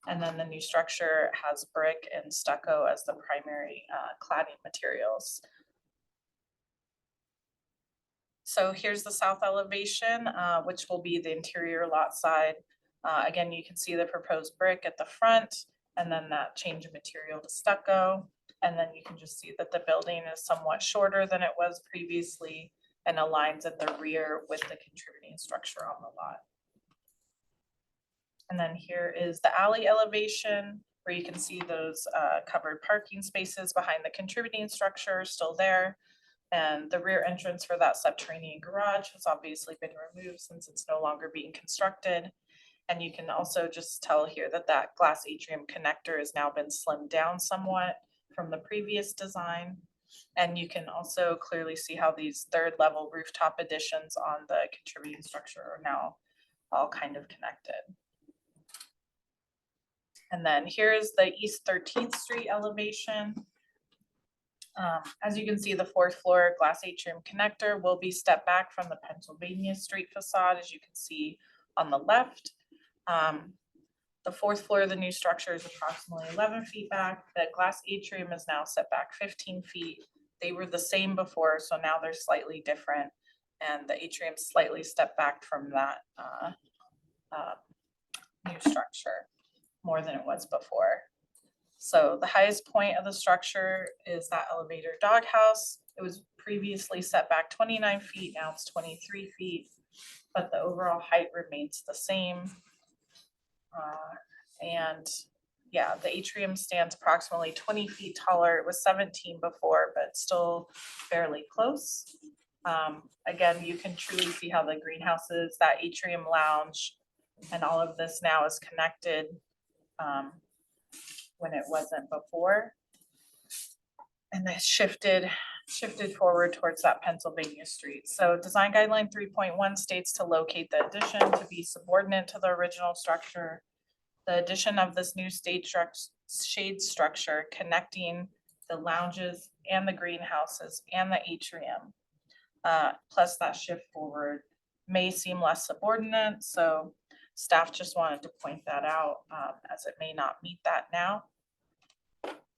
[SPEAKER 8] And then the new structure has brick and stucco as the primary cladding materials. So here's the south elevation, which will be the interior lot side. Again, you can see the proposed brick at the front and then that change of material to stucco. And then you can just see that the building is somewhat shorter than it was previously and aligns at the rear with the contributing structure on the lot. And then here is the alley elevation where you can see those covered parking spaces behind the contributing structure still there. And the rear entrance for that subterranean garage has obviously been removed since it's no longer being constructed. And you can also just tell here that that glass atrium connector has now been slimmed down somewhat from the previous design. And you can also clearly see how these third level rooftop additions on the contributing structure are now all kind of connected. And then here's the East 13th Street elevation. As you can see, the fourth floor glass atrium connector will be stepped back from the Pennsylvania Street facade, as you can see on the left. The fourth floor of the new structure is approximately 11 feet back. The glass atrium is now set back 15 feet. They were the same before, so now they're slightly different. And the atrium slightly stepped back from that new structure more than it was before. So the highest point of the structure is that elevator doghouse. It was previously set back 29 feet, now it's 23 feet, but the overall height remains the same. And yeah, the atrium stands approximately 20 feet taller. It was 17 before, but still fairly close. Again, you can truly see how the greenhouses, that atrium lounge, and all of this now is connected when it wasn't before. And then shifted forward towards that Pennsylvania Street. So design guideline 3.1 states to locate the addition to be subordinate to the original structure. The addition of this new shade structure connecting the lounges and the greenhouses and the atrium, plus that shift forward may seem less subordinate. So staff just wanted to point that out as it may not meet that now.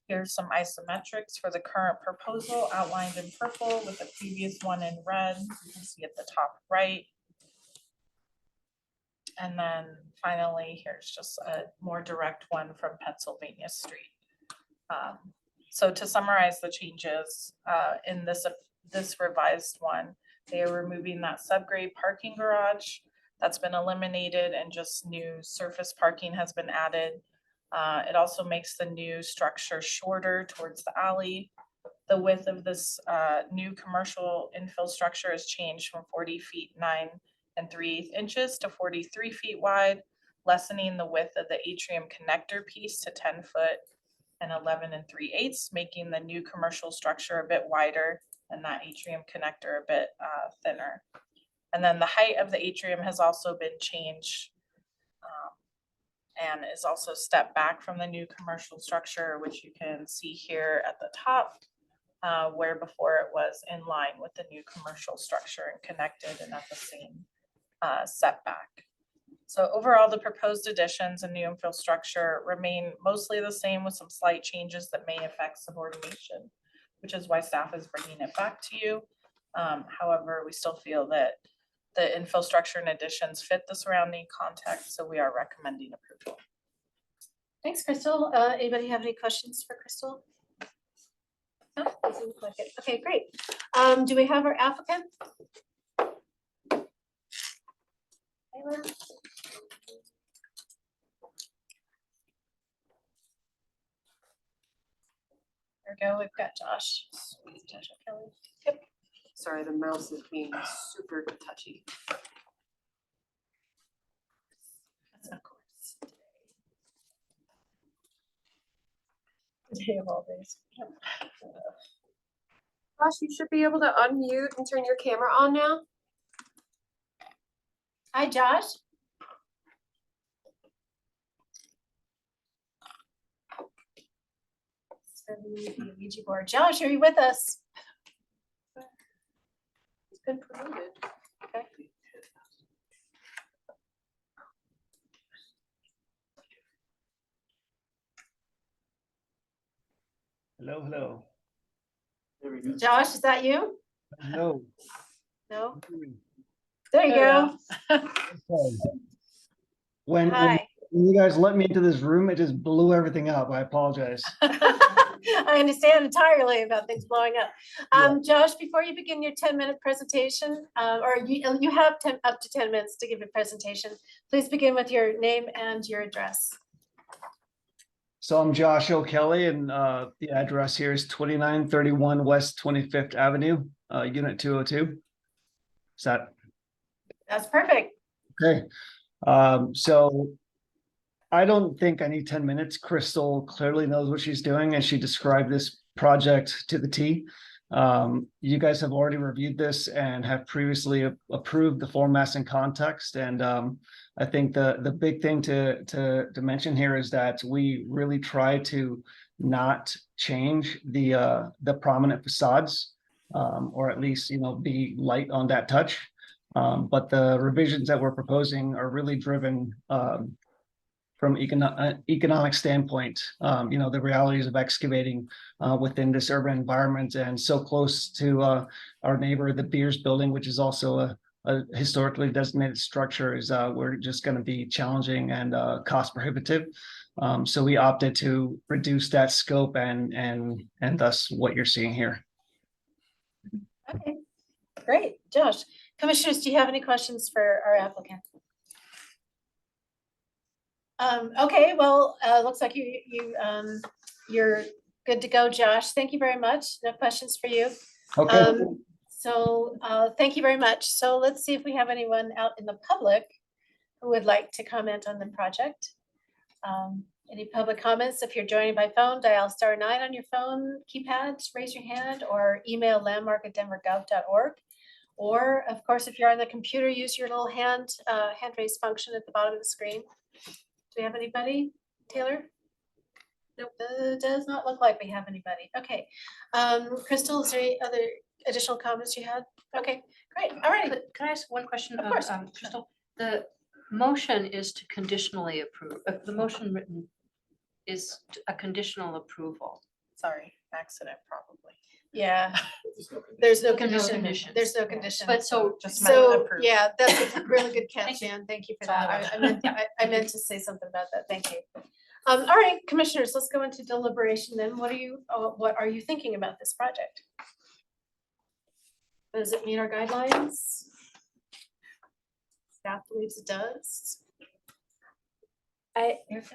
[SPEAKER 8] Here's some isometrics for the current proposal outlined in purple with the previous one in red. You can see at the top right. And then finally, here's just a more direct one from Pennsylvania Street. So to summarize the changes in this revised one, they are removing that subgrade parking garage that's been eliminated and just new surface parking has been added. It also makes the new structure shorter towards the alley. The width of this new commercial infill structure has changed from 40 feet 9 3/8 inches to 43 feet wide, lessening the width of the atrium connector piece to 10 foot and 11 3/8, making the new commercial structure a bit wider and that atrium connector a bit thinner. And then the height of the atrium has also been changed and is also stepped back from the new commercial structure, which you can see here at the top, where before it was in line with the new commercial structure and connected and at the same setback. So overall, the proposed additions and new infill structure remain mostly the same with some slight changes that may affect subordination, which is why staff is bringing it back to you. However, we still feel that the infill structure and additions fit the surrounding context, so we are recommending approval.
[SPEAKER 1] Thanks, Crystal. Anybody have any questions for Crystal? No, doesn't look like it. Okay, great. Do we have our applicant? Taylor? There we go. We've got Josh. Josh Kelly. Yep.
[SPEAKER 14] Sorry, the mouse is being super touchy.
[SPEAKER 1] Of course. Day of all days.
[SPEAKER 14] Josh, you should be able to unmute and turn your camera on now.
[SPEAKER 1] Hi, Josh. The Ouija board. Josh, are you with us?
[SPEAKER 14] He's been promoted.
[SPEAKER 1] Okay.
[SPEAKER 15] Hello, hello.
[SPEAKER 12] There we go.
[SPEAKER 1] Josh, is that you?
[SPEAKER 15] Hello.
[SPEAKER 1] No? There you go.
[SPEAKER 15] When
[SPEAKER 1] Hi.
[SPEAKER 15] you guys let me into this room, it just blew everything up. I apologize.
[SPEAKER 1] I understand entirely about things blowing up. Josh, before you begin your 10-minute presentation, or you have up to 10 minutes to give a presentation, please begin with your name and your address.
[SPEAKER 15] So I'm Josh O'Kelly, and the address here is 2931 West 25th Avenue, Unit 202. Is that
[SPEAKER 1] That's perfect.
[SPEAKER 15] okay? So I don't think I need 10 minutes. Crystal clearly knows what she's doing, and she described this project to the T. You guys have already reviewed this and have previously approved the form, mass, and context. And I think the big thing to mention here is that we really try to not change the prominent facades, or at least, you know, be light on that touch. But the revisions that we're proposing are really driven from economic standpoint, you know, the realities of excavating within this urban environment and so close to our neighbor, the Beers Building, which is also a historically designated structure, is we're just going to be challenging and cost prohibitive. So we opted to reduce that scope and thus what you're seeing here.
[SPEAKER 1] Okay, great. Josh, commissioners, do you have any questions for our applicant? Okay, well, looks like you're good to go, Josh. Thank you very much. No questions for you.
[SPEAKER 15] Okay.
[SPEAKER 1] So thank you very much. So let's see if we have anyone out in the public who would like to comment on the project. Any public comments? If you're joining by phone, dial *9 on your phone keypad, raise your hand, or email landmark@denvergov.org. Or of course, if you're on the computer, use your little hand raise function at the bottom of the screen. Do we have anybody, Taylor? Nope, does not look like we have anybody. Okay. Crystal, is there any other additional comments you had? Okay, great. All right.
[SPEAKER 6] Can I ask one question?
[SPEAKER 1] Of course.
[SPEAKER 6] Crystal, the motion is to conditionally approve, the motion written is a conditional approval.
[SPEAKER 8] Sorry, accident probably.
[SPEAKER 1] Yeah, there's no
[SPEAKER 6] There's no
[SPEAKER 1] condition.
[SPEAKER 6] conditions.
[SPEAKER 1] There's no condition.
[SPEAKER 6] But so,
[SPEAKER 8] Just meant
[SPEAKER 1] So,
[SPEAKER 8] approved.
[SPEAKER 1] yeah, that's a really good catch,
[SPEAKER 6] Thank you.
[SPEAKER 1] Jan. Thank you for
[SPEAKER 6] Sorry
[SPEAKER 1] that.
[SPEAKER 6] about
[SPEAKER 1] I meant to say something about that. Thank you. All right, commissioners, let's go into deliberation then. What are you thinking about this project? Does it meet our guidelines? Staff believes it does.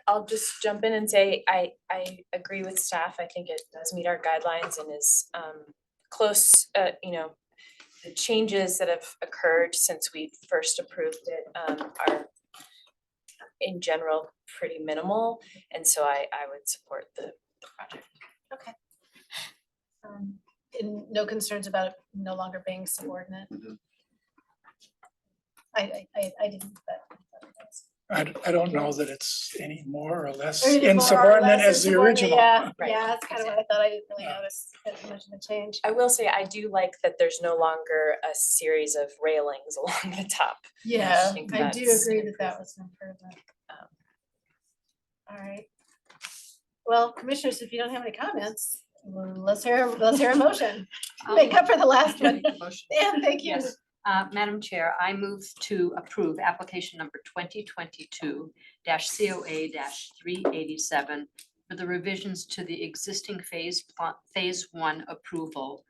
[SPEAKER 7] I'll just jump in and say, I agree with staff. I think it does meet our guidelines and is close, you know, the changes that have occurred since we first approved it are in general pretty minimal. And so I would support the project.
[SPEAKER 1] Okay. And no concerns about it no longer being subordinate? I didn't, but.
[SPEAKER 4] I don't know that it's any more or less
[SPEAKER 1] Or even more or
[SPEAKER 4] insubordinate
[SPEAKER 1] less
[SPEAKER 4] as the
[SPEAKER 1] insubordinate,
[SPEAKER 4] original.
[SPEAKER 1] Yeah,
[SPEAKER 7] Right.
[SPEAKER 1] yeah, that's kind of what I thought. I didn't really notice that much of a change.
[SPEAKER 7] I will say, I do like that there's no longer a series of railings along the top.
[SPEAKER 1] Yeah,
[SPEAKER 7] think
[SPEAKER 1] I do
[SPEAKER 7] that's
[SPEAKER 1] agree
[SPEAKER 7] an
[SPEAKER 1] that that was an improvement. All right. Well, commissioners, if you don't have any comments, let's hear a motion. Make up for the last one. And thank you.
[SPEAKER 6] yes, Madam Chair, I move to approve application number 2022-COA-387 for the revisions to the existing phase 1 approval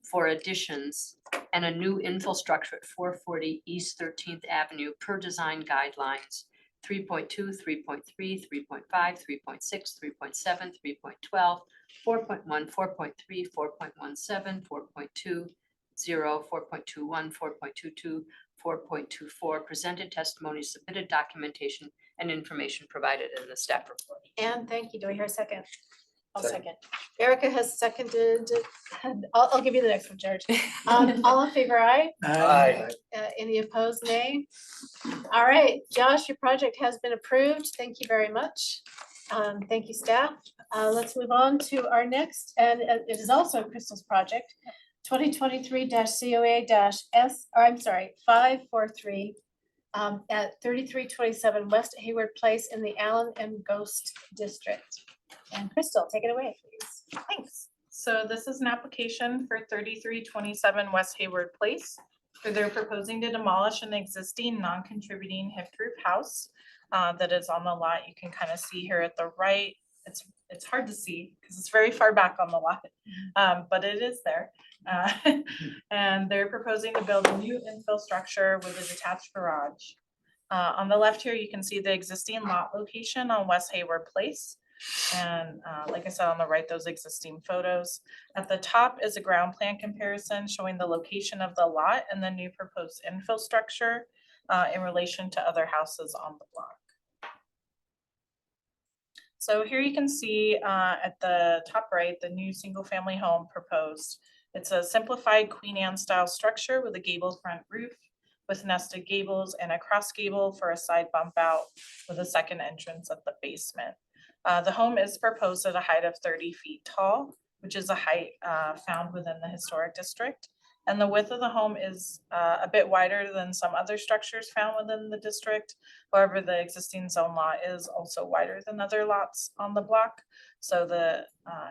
[SPEAKER 6] for additions and a new infrastructure at 440 East 13th Avenue per design guidelines 3.2, 3.3, 3.5, 3.6, 3.7, 3.12, 4.1, 4.3, 4.17, 4.2, 4.21, 4.22, 4.24, presented testimony, submitted documentation, and information provided in the staff report.
[SPEAKER 1] And thank you. Do we hear a second?
[SPEAKER 7] I'll second.
[SPEAKER 1] Erica has seconded. I'll give you the next one, George. All in favor, aye?
[SPEAKER 3] Aye.
[SPEAKER 1] Any opposed, nay? All right, Josh, your project has been approved. Thank you very much. Thank you, staff. Let's move on to our next, and it is also Crystal's project, 543 at 3327 West Hayward Place in the Allen M. Ghost District. And Crystal, take it away, please.
[SPEAKER 8] Thanks. So this is an application for 3327 West Hayward Place. They're proposing to demolish an existing non-contributing hipped roof house that is on the lot. You can kind of see here at the right. It's hard to see because it's very far back on the lot, but it is there. And they're proposing to build a new infill structure with a detached garage. On the left here, you can see the existing lot location on West Hayward Place. And like I said, on the right, those existing photos. At the top is a ground plan comparison showing the location of the lot and the new proposed infill structure in relation to other houses on the block. So here you can see at the top right, the new single-family home proposed. It's a simplified Queen Anne style structure with a gabled front roof with nested gables and a cross gable for a side bump out with a second entrance at the basement. The home is proposed at a height of 30 feet tall, which is a height found within the historic district. And the width of the home is a bit wider than some other structures found within the district. However, the existing zone lot is also wider than other lots on the block. So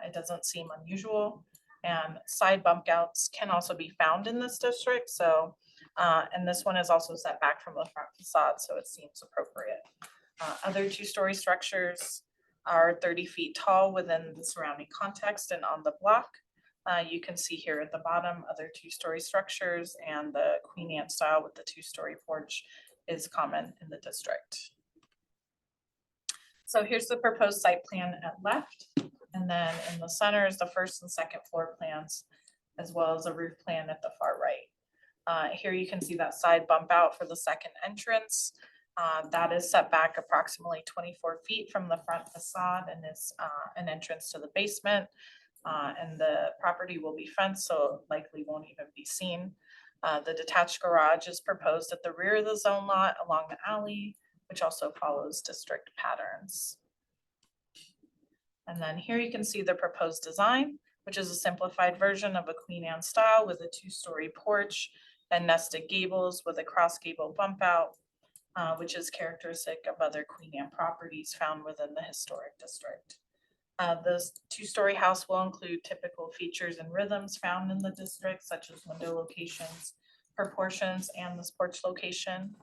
[SPEAKER 8] it doesn't seem unusual. And side bump outs can also be found in this district. So, and this one is also set back from the front facade, so it seems appropriate. Other two-story structures are 30 feet tall within the surrounding context and on the block. You can see here at the bottom, other two-story structures, and the Queen Anne style with the two-story porch is common in the district. So here's the proposed site plan at left, and then in the center is the first and second floor plans, as well as a roof plan at the far right. Here you can see that side bump out for the second entrance. That is set back approximately 24 feet from the front facade and is an entrance to the basement. And the property will be fenced, so likely won't even be seen. The detached garage is proposed at the rear of the zone lot along the alley, which also follows district patterns. And then here you can see the proposed design, which is a simplified version of a Queen Anne style with a two-story porch and nested gables with a cross gable bump out, which is characteristic of other Queen Anne properties found within the historic district. The two-story house will include typical features and rhythms found in the district, such as window locations, proportions, and this porch location.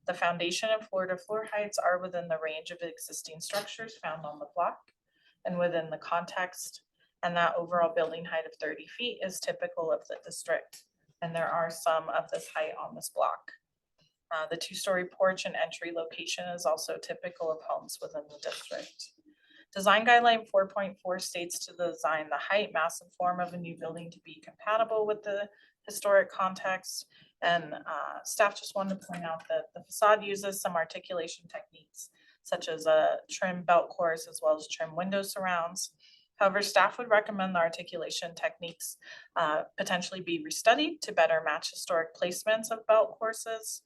[SPEAKER 8] The foundation and floor-to-floor heights are within the range of existing structures found on the block and within the context. And that overall building height of 30 feet is typical of the district. And there are some of this height on this block. The two-story porch and entry location is also typical of homes within the district. Design guideline 4.4 states to design the height, mass, and form of a new building to be compatible with the historic context. And staff just wanted to point out that the facade uses some articulation techniques, such as a trim belt course as well as trim window surrounds. However, staff would recommend the articulation techniques potentially be restudied to better match historic placements of belt courses.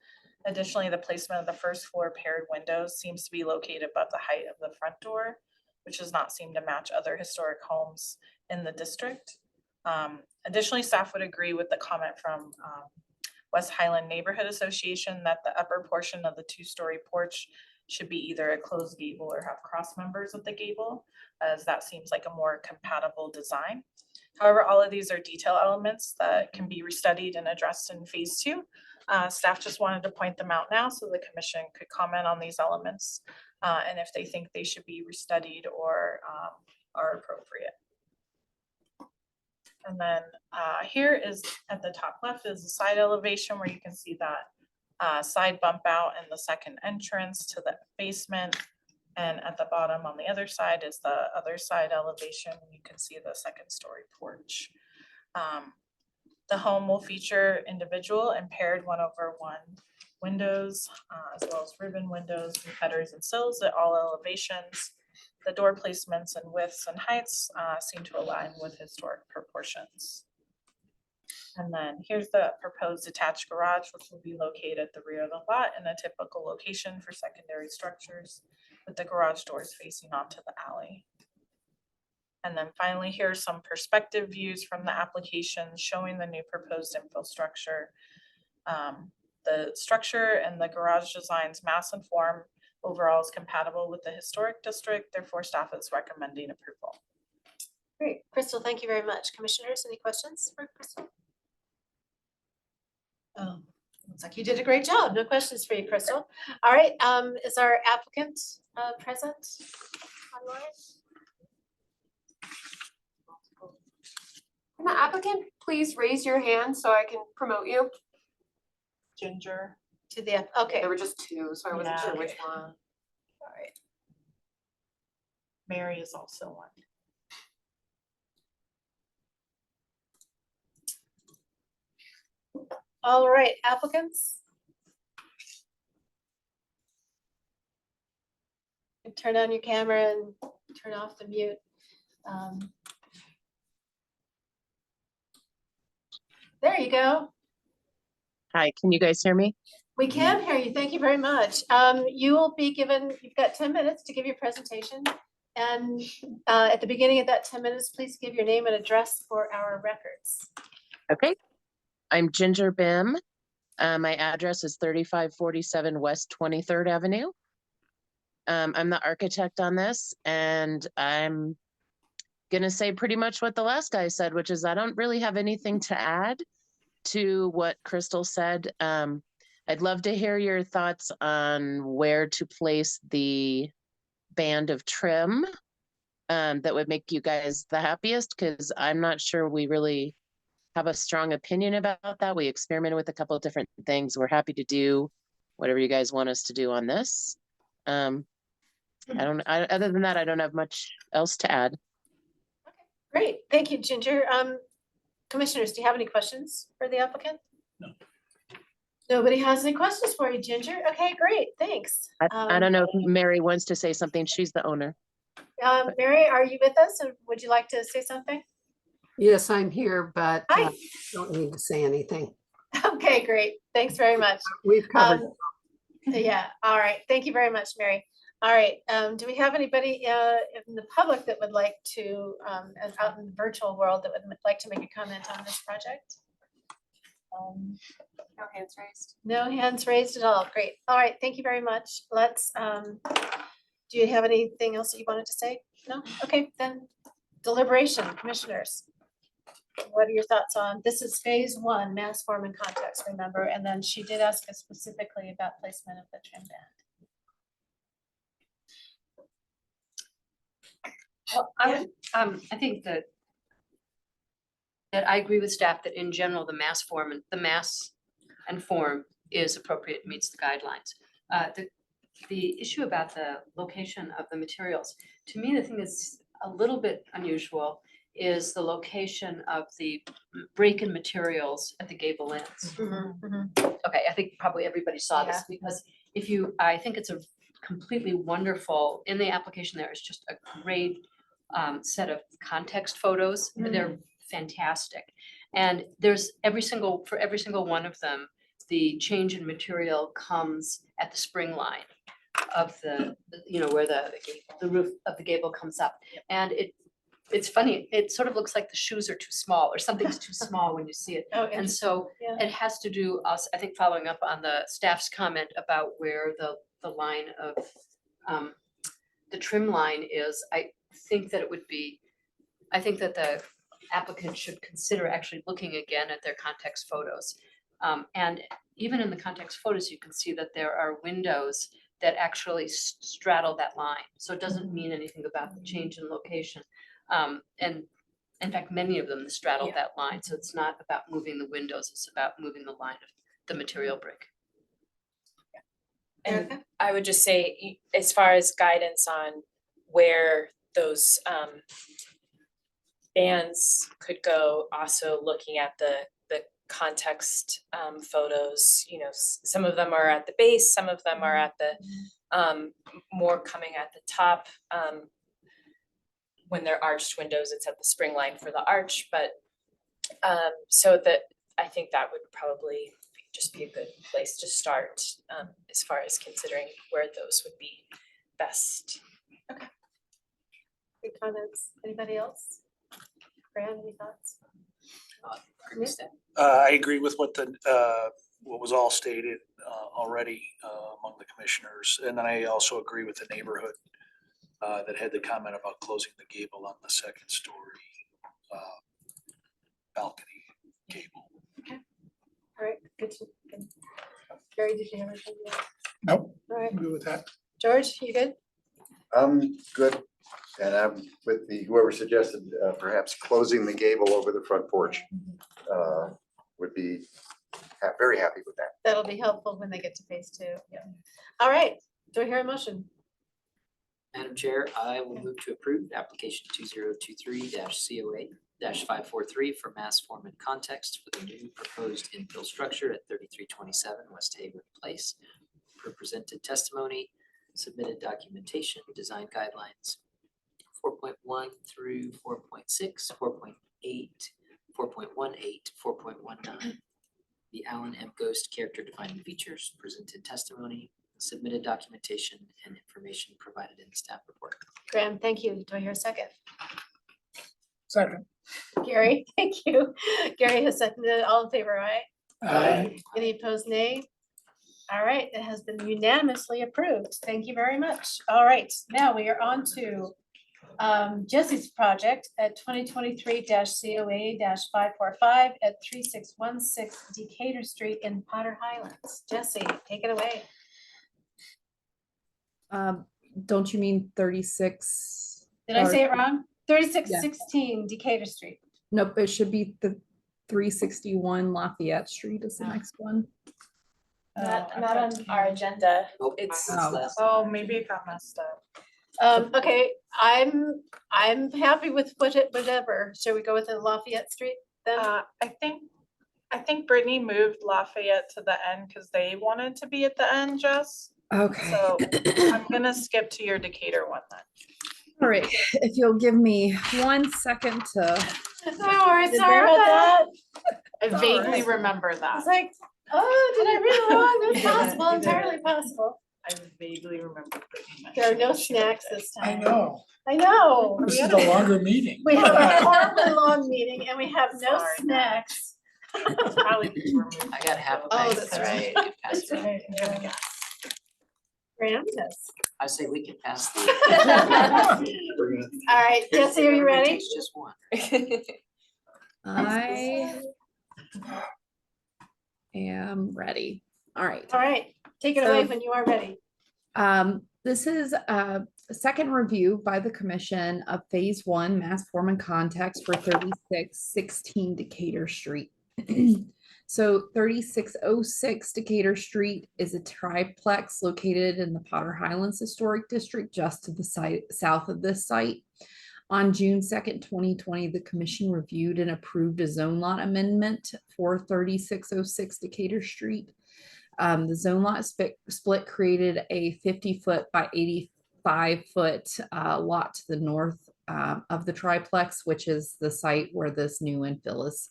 [SPEAKER 8] Additionally, the placement of the first floor paired windows seems to be located above the height of the front door, which does not seem to match other historic homes in the district. Additionally, staff would agree with the comment from West Highland Neighborhood Association that the upper portion of the two-story porch should be either a closed gable or have cross members of the gable, as that seems like a more compatible design. However, all of these are detail elements that can be restudied and addressed in phase 2. Staff just wanted to point them out now so the commission could comment on these elements and if they think they should be restudied or are appropriate. And then here is at the top left is the side elevation where you can see that side bump out and the second entrance to the basement. And at the bottom on the other side is the other side elevation. You can see the second story porch. The home will feature individual and paired 1/1 windows, as well as ribbon windows and headers and sills at all elevations. The door placements and widths and heights seem to align with historic proportions. And then here's the proposed attached garage, which will be located at the rear of the lot in a typical location for secondary structures, with the garage doors facing onto the alley. And then finally, here's some perspective views from the application showing the new proposed infill structure. The structure and the garage designs mass and form overall is compatible with the historic district. Therefore, staff is recommending approval.
[SPEAKER 1] Great. Crystal, thank you very much. Commissioners, any questions for Crystal? Looks like you did a great job. No questions for you, Crystal. All right, is our applicant present online?
[SPEAKER 14] Can the applicant please raise your hand so I can promote you?
[SPEAKER 8] Ginger.
[SPEAKER 1] To the, okay,
[SPEAKER 14] There were just two, so I wasn't
[SPEAKER 8] Yeah.
[SPEAKER 14] sure which
[SPEAKER 1] Okay.
[SPEAKER 14] one.
[SPEAKER 1] all right.
[SPEAKER 8] Mary is also one.
[SPEAKER 1] All right, applicants. You turn on your camera and turn off the mute. There you go.
[SPEAKER 16] Hi, can you guys hear me?
[SPEAKER 1] We can hear you. Thank you very much. You will be given, you've got 10 minutes to give your presentation. And at the beginning of that 10 minutes, please give your name and address for our records.
[SPEAKER 16] Okay. I'm Ginger Bim. My address is 3547 West 23rd Avenue. I'm the architect on this, and I'm gonna say pretty much what the last guy said, which is I don't really have anything to add to what Crystal said. I'd love to hear your thoughts on where to place the band of trim that would make you guys the happiest, because I'm not sure we really have a strong opinion about that. We experimented with a couple of different things. We're happy to do whatever you guys want us to do on this. Other than that, I don't have much else to add.
[SPEAKER 1] Great, thank you, Ginger. Commissioners, do you have any questions for the applicant?
[SPEAKER 3] No.
[SPEAKER 1] Nobody has any questions for you, Ginger? Okay, great, thanks.
[SPEAKER 16] I don't know if Mary wants to say something. She's the owner.
[SPEAKER 1] Mary, are you with us? And would you like to say something?
[SPEAKER 17] Yes, I'm here, but
[SPEAKER 1] Hi.
[SPEAKER 17] don't need to say anything.
[SPEAKER 1] Okay, great. Thanks very much.
[SPEAKER 17] We've covered.
[SPEAKER 1] Yeah, all right. Thank you very much, Mary. All right, do we have anybody in the public that would like to, out in the virtual world, that would like to make a comment on this project?
[SPEAKER 14] No hands raised.
[SPEAKER 1] No hands raised at all. Great. All right, thank you very much. Let's, do you have anything else that you wanted to say? No? Okay, then deliberation, commissioners. What are your thoughts on, this is phase one, mass form and context, remember? And then she did ask us specifically about placement of the trim band.
[SPEAKER 6] Well, I think that I agree with staff that in general, the mass and form is appropriate, meets the guidelines. The issue about the location of the materials, to me, the thing that's a little bit unusual is the location of the break-in materials at the gable ends. Okay, I think probably everybody saw this, because I think it's a completely wonderful, in the application there is just a great set of context photos. They're fantastic. And there's for every single one of them, the change in material comes at the spring line of where the roof of the gable comes up. And it's funny, it sort of looks like the shoes are too small, or something's too small when you see it. And so it has to do, I think, following up on the staff's comment about where the line of the trim line is. I think that the applicant should consider actually looking again at their context photos. And even in the context photos, you can see that there are windows that actually straddle that line. So it doesn't mean anything about the change in location. And in fact, many of them straddle that line. So it's not about moving the windows, it's about moving the line of the material brick.
[SPEAKER 7] And I would just say, as far as guidance on where those bands could go, also looking at the context photos, some of them are at the base, some of them are at the more coming at the top. When they're arched windows, it's at the spring line for the arch, but so that I think that would probably just be a good place to start as far as considering where those would be best.
[SPEAKER 1] Okay. Good comments. Anybody else? Fran, any thoughts?
[SPEAKER 3] I agree with what was all stated already among the commissioners. And then I also agree with the neighborhood that had the comment about closing the gable on the second story balcony gable.
[SPEAKER 1] Okay. All right, good. Gary, did you have anything?
[SPEAKER 4] Nope,
[SPEAKER 1] All right,
[SPEAKER 4] I'm good with that.
[SPEAKER 1] George, you good?
[SPEAKER 5] I'm good. And I'm with whoever suggested perhaps closing the gable over the front porch. Would be very happy with that.
[SPEAKER 1] That'll be helpful when they get to phase 2. Yeah. All right, do I hear a motion?
[SPEAKER 2] Madam Chair, I will move to approve application 2023-COA-543 for mass form and context for the new proposed infill structure at 3327 West Hayward Place. Per presented testimony, submitted documentation, design guidelines 4.1 through 4.6, 4.8, 4.18, 4.19. The Allen M. Ghost character defining features, presented testimony, submitted documentation, and information provided in the staff report.
[SPEAKER 1] Graham, thank you. Do I hear a second?
[SPEAKER 4] Second.
[SPEAKER 1] Gary, thank you. Gary has seconded. All in favor, aye?
[SPEAKER 4] Aye.
[SPEAKER 1] Any opposed, nay? All right, it has been unanimously approved. Thank you very much. All right, now we are on to Jesse's project at 2023-COA-545 at 3616 Decatur Street in Potter Highlands. Jesse, take it away.
[SPEAKER 10] Don't you mean 36?
[SPEAKER 1] Did I say it wrong? 3616 Decatur Street.
[SPEAKER 10] Nope, it should be the 361 Lafayette Street is the next one.
[SPEAKER 7] Not on our agenda.
[SPEAKER 2] Nope,
[SPEAKER 7] It's
[SPEAKER 8] Oh, maybe it got messed up.
[SPEAKER 1] Okay, I'm happy with whatever. Shall we go with the Lafayette Street then?
[SPEAKER 8] I think Brittany moved Lafayette to the end because they wanted to be at the end, Jess.
[SPEAKER 10] Okay.
[SPEAKER 8] So I'm gonna skip to your Decatur one then.
[SPEAKER 10] All right, if you'll give me 1 second to.
[SPEAKER 1] No worries,
[SPEAKER 8] Did
[SPEAKER 1] sorry
[SPEAKER 8] bear
[SPEAKER 1] about
[SPEAKER 8] with
[SPEAKER 1] that.
[SPEAKER 8] I vaguely remember
[SPEAKER 1] I
[SPEAKER 8] that.
[SPEAKER 1] was like, oh, did I read it wrong? That's possible, entirely possible.
[SPEAKER 8] I vaguely remember. Brittany
[SPEAKER 1] There are no
[SPEAKER 8] mentioning
[SPEAKER 1] snacks this
[SPEAKER 4] I
[SPEAKER 1] time.
[SPEAKER 4] know.
[SPEAKER 1] I know.
[SPEAKER 4] This
[SPEAKER 1] We
[SPEAKER 4] is
[SPEAKER 1] have
[SPEAKER 4] a longer meeting.
[SPEAKER 1] we have a horribly long meeting and we have no
[SPEAKER 8] Sorry.
[SPEAKER 1] snacks.
[SPEAKER 8] It's probably because we're moving.
[SPEAKER 2] I got half a
[SPEAKER 1] Oh,
[SPEAKER 2] bag.
[SPEAKER 1] that's
[SPEAKER 2] of
[SPEAKER 1] right.
[SPEAKER 2] pencils. We can pass
[SPEAKER 1] That's
[SPEAKER 2] it.
[SPEAKER 1] right.
[SPEAKER 8] I'm gonna guess.
[SPEAKER 1] Graham, yes.
[SPEAKER 2] I say we can pass the.
[SPEAKER 1] All right, Jesse, are you
[SPEAKER 2] Everybody
[SPEAKER 1] ready?
[SPEAKER 2] takes just one.
[SPEAKER 10] I am ready. All right.
[SPEAKER 1] All right, take it away when you are ready.
[SPEAKER 10] This is a second review by the commission of phase 1 mass form and context for 3616 Decatur Street. So 3606 Decatur Street is a triplex located in the Potter Highlands Historic District, just to the south of this site. On June 2nd, 2020, the commission reviewed and approved a zone lot amendment for 3606 Decatur Street. The zone lot split created a 50-foot by 85-foot lot to the north of the triplex, which is the site where this new infill is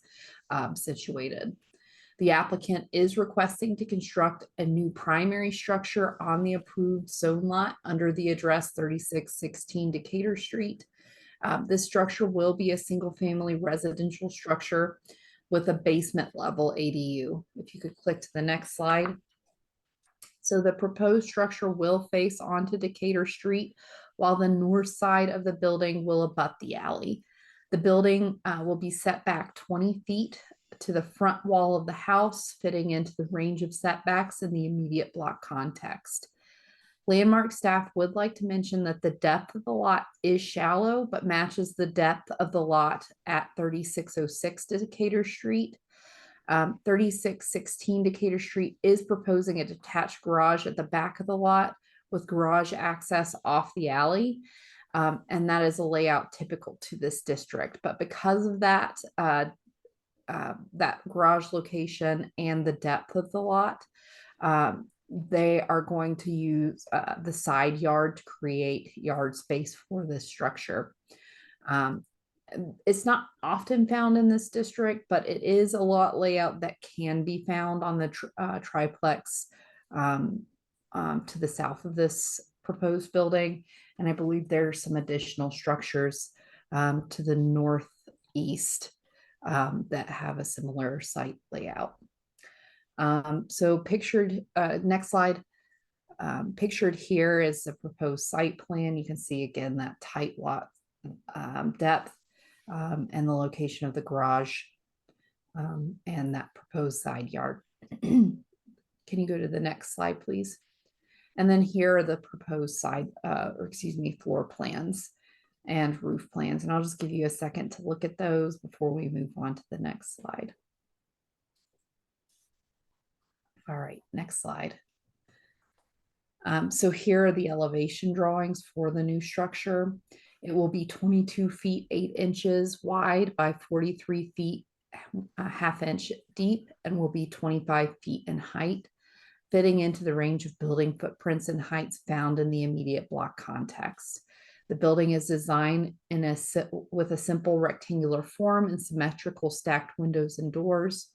[SPEAKER 10] situated. The applicant is requesting to construct a new primary structure on the approved zone lot under the address 3616 Decatur Street. This structure will be a single-family residential structure with a basement level ADU. If you could click to the next slide. So the proposed structure will face onto Decatur Street, while the north side of the building will abut the alley. The building will be set back 20 feet to the front wall of the house, fitting into the range of setbacks in the immediate block context. Landmark staff would like to mention that the depth of the lot is shallow, but matches the depth of the lot at 3606 Decatur Street. 3616 Decatur Street is proposing a detached garage at the back of the lot with garage access off the alley. And that is a layout typical to this district. But because of that, that garage location and the depth of the lot, they are going to use the side yard to create yard space for this structure. It's not often found in this district, but it is a lot layout that can be found on the triplex to the south of this proposed building. And I believe there's some additional structures to the northeast that have a similar site layout. So pictured, next slide, pictured here is the proposed site plan. You can see again that tight lot depth and the location of the garage and that proposed side yard. Can you go to the next slide, please? And then here are the proposed side, or excuse me, floor plans and roof plans. And I'll just give you a second to look at those before we move on to the next slide. All right, next slide. So here are the elevation drawings for the new structure. It will be 22 feet 8 inches wide by 43 feet a ½ inch deep, and will be 25 feet in height, fitting into the range of building footprints and heights found in the immediate block context. The building is designed with a simple rectangular form and symmetrical stacked windows and doors.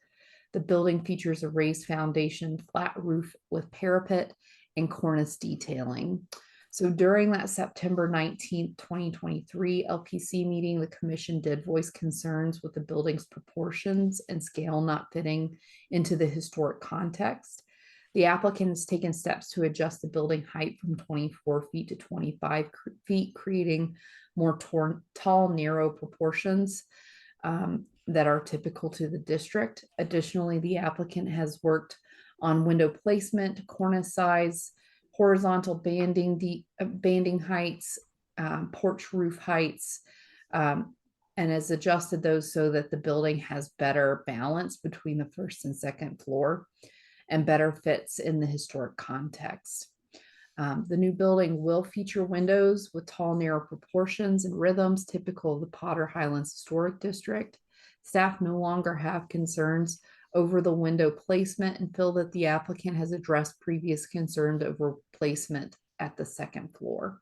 [SPEAKER 10] The building features a raised foundation, flat roof with parapet, and cornice detailing. So during that September 19th, 2023 LPC meeting, the commission did voice concerns with the building's proportions and scale not fitting into the historic context. The applicant has taken steps to adjust the building height from 24 feet to 25 feet, creating more tall, narrow proportions that are typical to the district. Additionally, the applicant has worked on window placement, cornice size, horizontal banding heights, porch roof heights, and has adjusted those so that the building has better balance between the first and second floor and better fits in the historic context. The new building will feature windows with tall, narrow proportions and rhythms typical of the Potter Highlands Historic District. Staff no longer have concerns over the window placement and feel that the applicant has addressed previous concerns over placement at the second floor.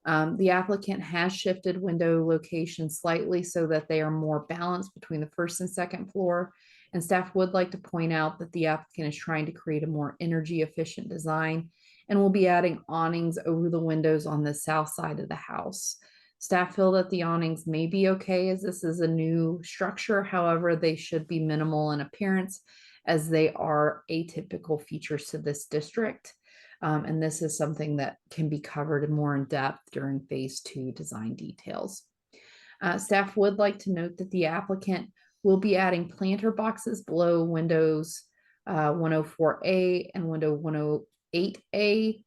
[SPEAKER 10] The applicant has shifted window location slightly so that they are more balanced between the first and second floor. And staff would like to point out that the applicant is trying to create a more energy efficient design and will be adding awnings over the windows on the south side of the house. Staff feel that the awnings may be okay as this is a new structure. However, they should be minimal in appearance as they are atypical features to this district. And this is something that can be covered more in depth during phase 2 design details. Staff would like to note that the applicant will be adding planter boxes below windows 104A and window 108A.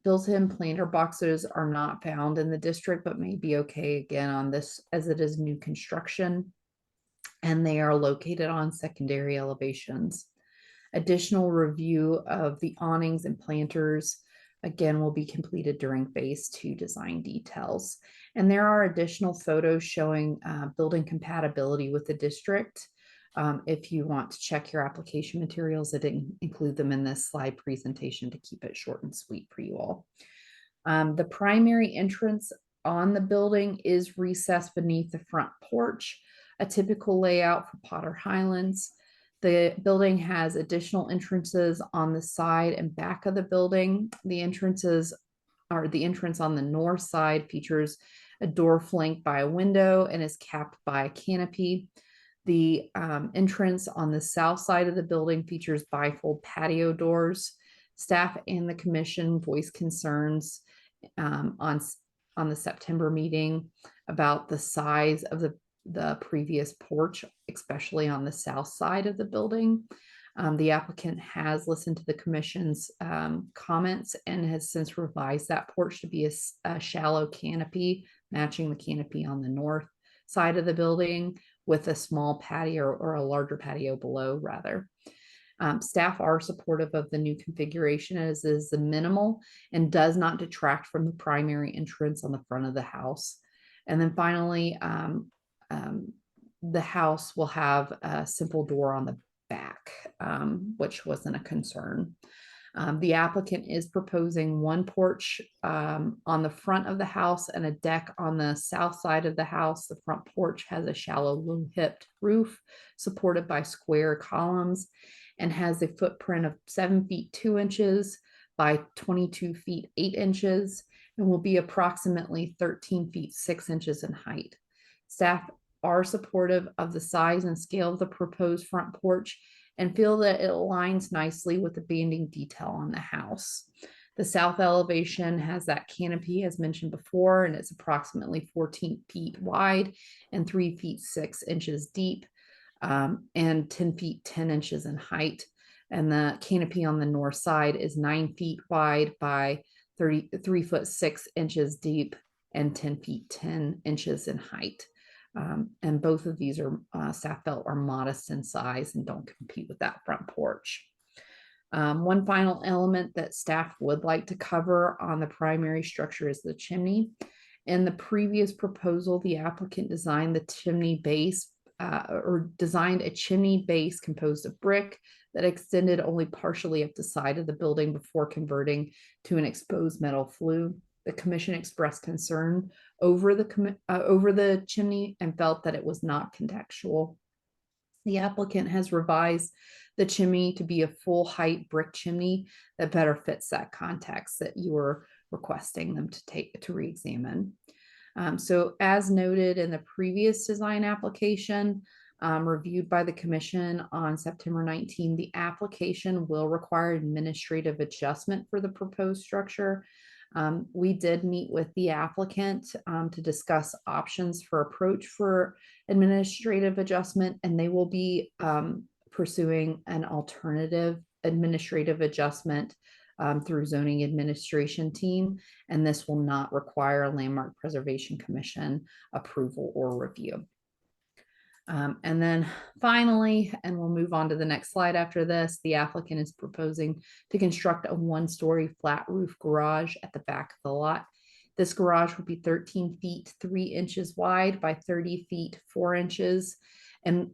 [SPEAKER 10] Built-in planter boxes are not found in the district, but may be okay again on this as it is new construction, and they are located on secondary elevations. Additional review of the awnings and planters again will be completed during phase 2 design details. And there are additional photos showing building compatibility with the district. If you want to check your application materials, I didn't include them in this slide presentation to keep it short and sweet for you all. The primary entrance on the building is recessed beneath the front porch, a typical layout for Potter Highlands. The building has additional entrances on the side and back of the building. The entrance on the north side features a door flanked by a window and is capped by a canopy. The entrance on the south side of the building features bifold patio doors. Staff and the commission voiced concerns on the September meeting about the size of the previous porch, especially on the south side of the building. The applicant has listened to the commission's comments and has since revised that porch to be a shallow canopy, matching the canopy on the north side of the building with a small patio or a larger patio below rather. Staff are supportive of the new configuration as is the minimal and does not detract from the primary entrance on the front of the house. And then finally, the house will have a simple door on the back, which wasn't a concern. The applicant is proposing one porch on the front of the house and a deck on the south side of the house. The front porch has a shallow low-hipped roof supported by square columns and has a footprint of 7 feet 2 inches by 22 feet 8 inches and will be approximately 13 feet 6 inches in height. Staff are supportive of the size and scale of the proposed front porch and feel that it aligns nicely with the banding detail on the house. The south elevation has that canopy as mentioned before, and it's approximately 14 feet wide and 3 feet 6 inches deep and 10 feet 10 inches in height. And the canopy on the north side is 9 feet wide by 33 foot 6 inches deep and 10 feet 10 inches in height. And both of these are staff felt are modest in size and don't compete with that front porch. One final element that staff would like to cover on the primary structure is the chimney. In the previous proposal, the applicant designed the chimney base or designed a chimney base composed of brick that extended only partially up the side of the building before converting to an exposed metal flue. The commission expressed concern over the chimney and felt that it was not contextual. The applicant has revised the chimney to be a full height brick chimney that better fits that context that you were requesting them to re-examine. So as noted in the previous design application reviewed by the commission on September 19, the application will require administrative adjustment for the proposed structure. We did meet with the applicant to discuss options for approach for administrative adjustment, and they will be pursuing an alternative administrative adjustment through zoning administration team, and this will not require a Landmark Preservation Commission approval or review. And then finally, and we'll move on to the next slide after this, the applicant is proposing to construct a 1-story flat roof garage at the back of the lot. This garage will be 13 feet 3 inches wide by 30 feet 4 inches in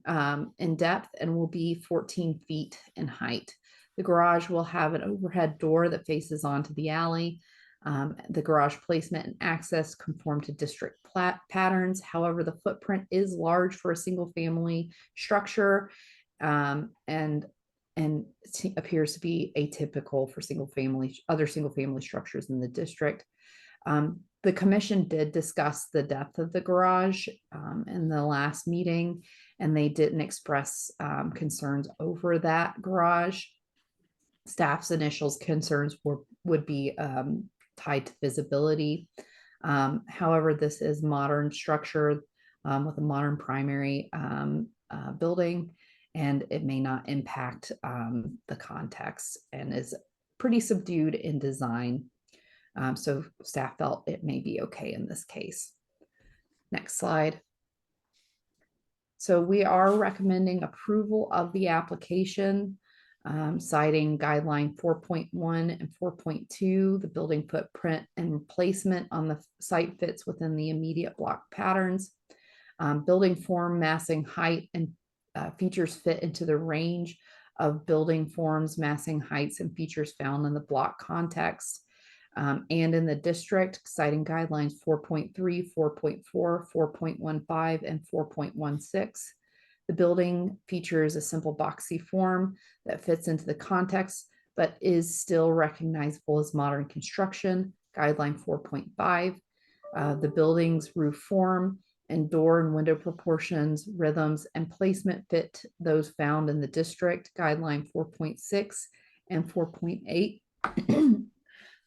[SPEAKER 10] depth and will be 14 feet in height. The garage will have an overhead door that faces onto the alley. The garage placement and access conform to district patterns. However, the footprint is large for a single family structure and appears to be atypical for other single family structures in the district. The commission did discuss the depth of the garage in the last meeting, and they didn't express concerns over that garage. Staff's initial concerns would be tied to visibility. However, this is modern structure with a modern primary building, and it may not impact the context and is pretty subdued in design. So staff felt it may be okay in this case. Next slide. So we are recommending approval of the application. Citing guideline 4.1 and 4.2, the building footprint and placement on the site fits within the immediate block patterns. Building form, massing, height, and features fit into the range of building forms, massing, heights, and features found in the block context. And in the district, citing guidelines 4.3, 4.4, 4.15, and 4.16. The building features a simple boxy form that fits into the context, but is still recognizable as modern construction, guideline 4.5. The building's roof form and door and window proportions, rhythms, and placement fit those found in the district, guideline 4.6 and 4.8.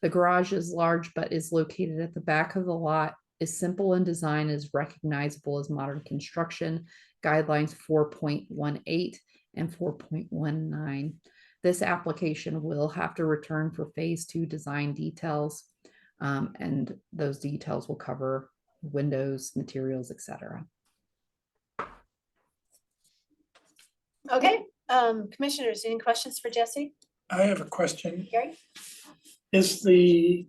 [SPEAKER 10] The garage is large, but is located at the back of the lot, is simple in design, is recognizable as modern construction, guidelines 4.18 and 4.19. This application will have to return for phase 2 design details, and those details will cover windows, materials, etc.
[SPEAKER 1] Okay, commissioners, any questions for Jesse?
[SPEAKER 4] I have a question.
[SPEAKER 1] Gary?
[SPEAKER 4] Is the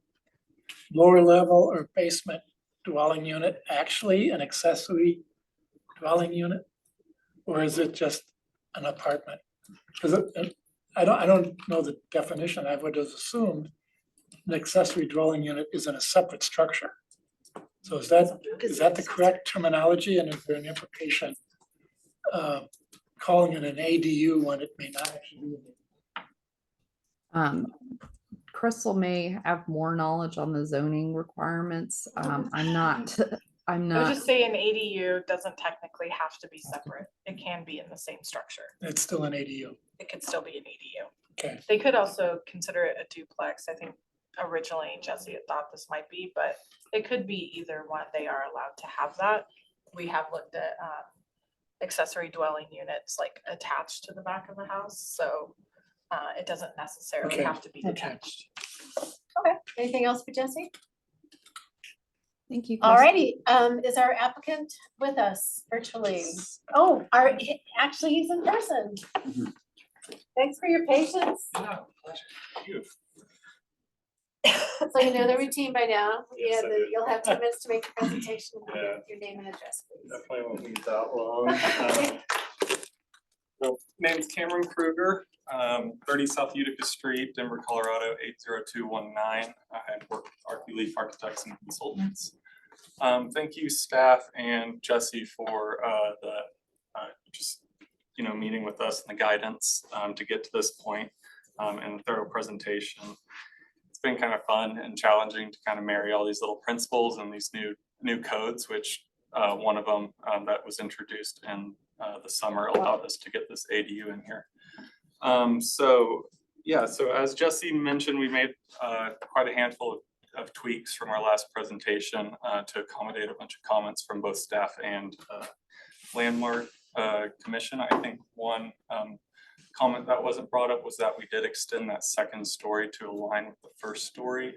[SPEAKER 4] lower level or basement dwelling unit actually an accessory dwelling unit? Or is it just an apartment? Because I don't know the definition. I would have assumed an accessory dwelling unit is in a separate structure. So is that the correct terminology, and is there an implication calling it an ADU when it may not actually be?
[SPEAKER 10] Crystal may have more knowledge on the zoning requirements. I'm not.
[SPEAKER 8] I would just say an ADU doesn't technically have to be separate. It can be in the same structure.
[SPEAKER 4] It's still an ADU.
[SPEAKER 8] It could still be an ADU.
[SPEAKER 4] Okay.
[SPEAKER 8] They could also consider it a duplex. I think originally Jesse had thought this might be, but it could be either one. They are allowed to have that. We have looked at accessory dwelling units like attached to the back of the house. So It doesn't necessarily
[SPEAKER 4] Okay,
[SPEAKER 8] have to be
[SPEAKER 4] okay.
[SPEAKER 8] detached.
[SPEAKER 1] Okay, anything else for Jesse?
[SPEAKER 10] Thank you.
[SPEAKER 1] Alrighty, is our applicant with us virtually? Oh, actually, he's in person. Thanks for your patience. So you know the routine by now.
[SPEAKER 9] Yes, I do.
[SPEAKER 1] You'll have 2 minutes to make your presentation. and
[SPEAKER 9] Yeah.
[SPEAKER 1] Your name and address, please.
[SPEAKER 9] Definitely won't need that long. So, name's Cameron Kruger, 30 South Utica Street, Denver, Colorado, 80219. I work with Archileaf Architects and Consultants. Thank you, staff and Jesse, for the just meeting with us and the guidance to get to this point and a thorough presentation. It's been kind of fun and challenging to kind of marry all these little principles and these new codes, which one of them that was introduced in the summer allowed us to get this ADU in here. So as Jesse mentioned, we made quite a handful of tweaks from our last presentation to accommodate a bunch of comments from both staff and Landmark Commission. I think one comment that wasn't brought up was that we did extend that second story to align with the first story,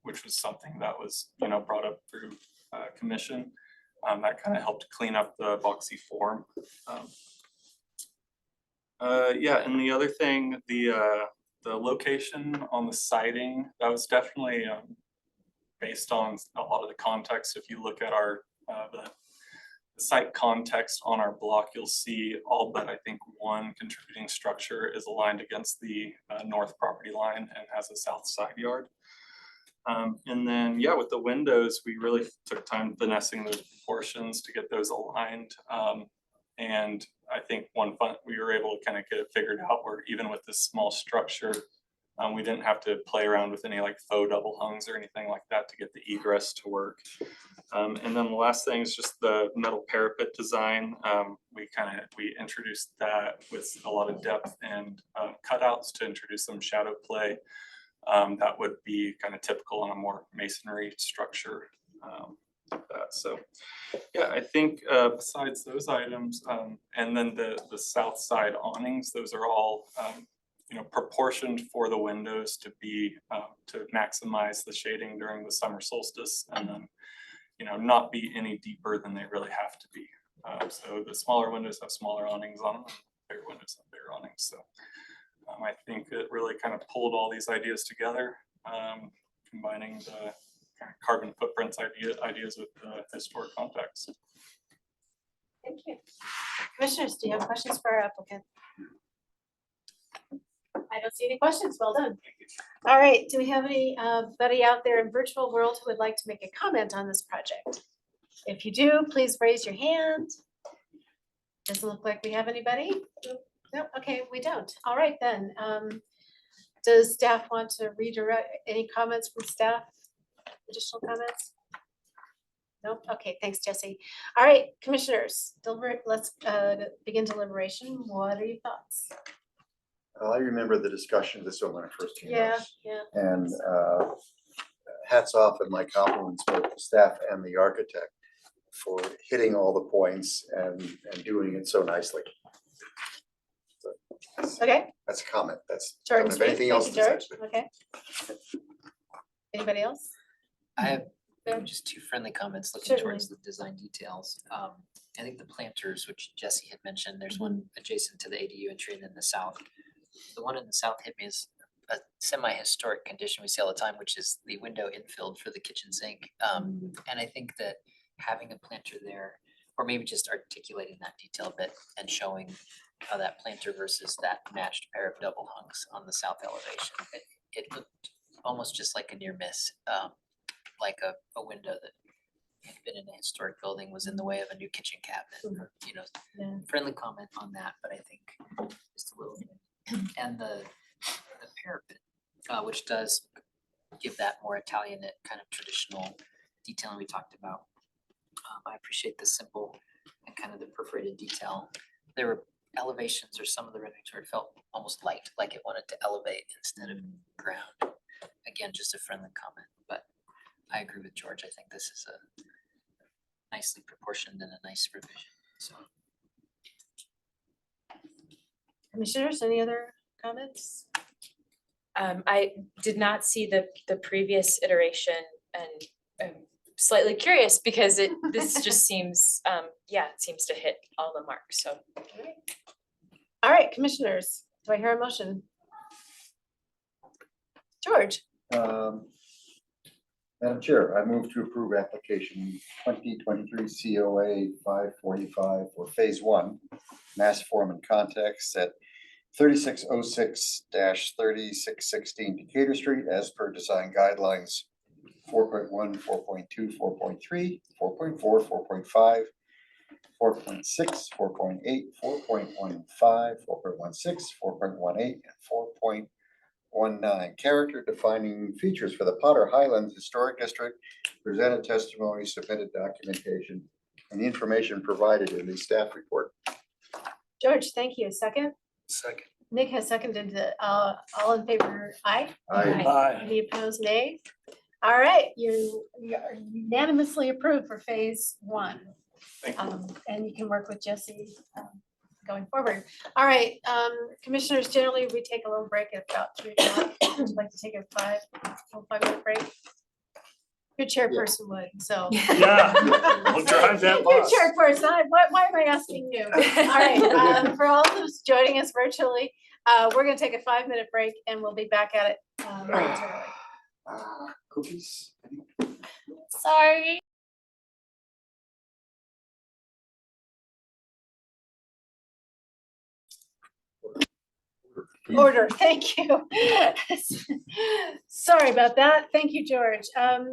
[SPEAKER 9] which was something that was brought up through commission. That kind of helped clean up the boxy form. And the other thing, the location on the siding, that was definitely based on a lot of the context. If you look at our the site context on our block, you'll see all but I think one contributing structure is aligned against the north property line and has a south side yard. And then, with the windows, we really took time finessing those proportions to get those aligned. And I think we were able to kind of get it figured out where even with this small structure, we didn't have to play around with any like faux double hungs or anything like that to get the egress to work. And then the last thing is just the metal parapet design. We introduced that with a lot of depth and cutouts to introduce some shadow play. That would be kind of typical on a more masonry structure. So I think besides those items, and then the south side awnings, those are all proportioned for the windows to be to maximize the shading during the summer solstice, and then not be any deeper than they really have to be. So the smaller windows have smaller awnings on them, and bigger windows have bigger awnings. So I think it really kind of pulled all these ideas together, combining the kind of carbon footprints ideas with the historic context.
[SPEAKER 1] Thank you. Commissioners, do you have questions for our applicant? I don't see any questions. Well done. All right. Do we have anybody out there in virtual world who would like to make a comment on this project? If you do, please raise your hand. Doesn't look like we have anybody. No, okay, we don't. All right then. Does staff want to redirect any comments from staff? Additional comments? Nope. Okay, thanks, Jesse. All right, commissioners, let's begin deliberation. What are your thoughts?
[SPEAKER 5] I remember the discussion of this one when I first came out.
[SPEAKER 1] Yeah.
[SPEAKER 5] And hats off and my compliments both the staff and the architect for hitting all the points and doing it so nicely.
[SPEAKER 1] Okay.
[SPEAKER 5] That's a comment. That's
[SPEAKER 1] George,
[SPEAKER 5] if anything else.
[SPEAKER 1] thank you, George. Okay. Anybody else?
[SPEAKER 2] I have
[SPEAKER 1] Yeah.
[SPEAKER 2] just two friendly comments looking
[SPEAKER 1] Certainly.
[SPEAKER 2] towards the design details. I think the planters, which Jesse had mentioned, there's one adjacent to the ADU entry and then the south. The one in the south hit me as a semi-historic condition we see all the time, which is the window infilled for the kitchen sink. And I think that having a planter there, or maybe just articulating that detail a bit and showing how that planter versus that matched pair of double hunks on the south elevation, it looked almost just like a near miss, like a window that had been in a historic building was in the way of a new kitchen cabinet, or,
[SPEAKER 1] Yeah.
[SPEAKER 2] friendly comment on that, but I think just a little bit. And the parapet, which does give that more Italianate kind of traditional detailing we talked about. I appreciate the simple and kind of the perforated detail. There were elevations or some of the renderings where it felt almost light, like it wanted to elevate instead of ground. Again, just a friendly comment, but I agree with George. I think this is a nicely proportioned and a nice revision, so.
[SPEAKER 1] Commissioners, any other comments?
[SPEAKER 7] I did not see the previous iteration and I'm slightly curious because this just seems, yeah, it seems to hit all the marks, so.
[SPEAKER 1] All right, commissioners, do I hear a motion? George,
[SPEAKER 5] Madam Chair, I move to approve application 2023 COA 545 for phase 1, mass form and context at 3606-3616 Decatur Street as per design guidelines 4.1, 4.2, 4.3, 4.4, 4.5, 4.6, 4.8, 4.15, 4.16, 4.18, and 4.19. Character defining features for the Potter Highlands Historic District, presented testimony, submitted documentation, and the information provided in the staff report.
[SPEAKER 1] George, thank you. Second?
[SPEAKER 3] Second.
[SPEAKER 1] Nick has seconded the, all in favor, aye?
[SPEAKER 3] Aye.
[SPEAKER 1] Any opposed, nay? All right, you are unanimously approved for phase 1.
[SPEAKER 3] Thank you.
[SPEAKER 1] And you can work with Jesse going forward. All right, commissioners, generally we take a little break at about 3 o'clock. Would you like to take a 5-minute break? Your chairperson would, so.
[SPEAKER 3] Yeah, we'll drive that bus.
[SPEAKER 1] Your chairperson, why am I asking you? All right, for all those joining us virtually, we're gonna take a 5-minute break and we'll be back at it momentarily.
[SPEAKER 5] Cookies?
[SPEAKER 1] Sorry. Order, thank you. Sorry about that. Thank you, George.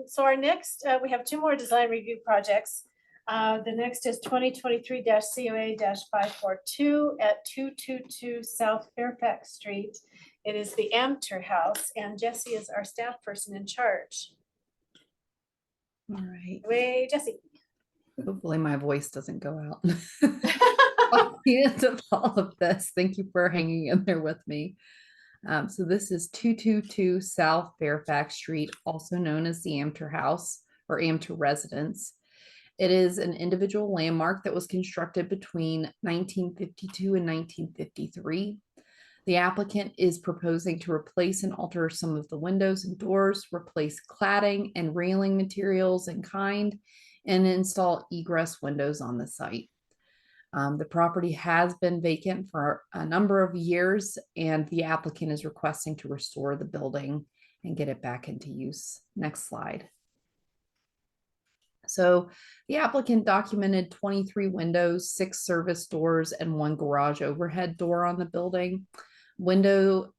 [SPEAKER 1] So our next, we have 2 more design review projects. The next is 2023 COA 542 at 222 South Fairfax Street. It is the Amter House, and Jesse is our staff person in charge.
[SPEAKER 10] All right.
[SPEAKER 1] Wait, Jesse.
[SPEAKER 10] Hopefully my voice doesn't go out. At the end of all of this, thank you for hanging in there with me. So this is 222 South Fairfax Street, also known as the Amter House or Amter Residence. It is an individual landmark that was constructed between 1952 and 1953. The applicant is proposing to replace and alter some of the windows and doors, replace cladding and railing materials in kind, and install egress windows on the site. The property has been vacant for a number of years, and the applicant is requesting to restore the building and get it back into use. Next slide. So the applicant documented 23 windows, 6 service doors, and 1 garage overhead door on the building. Windows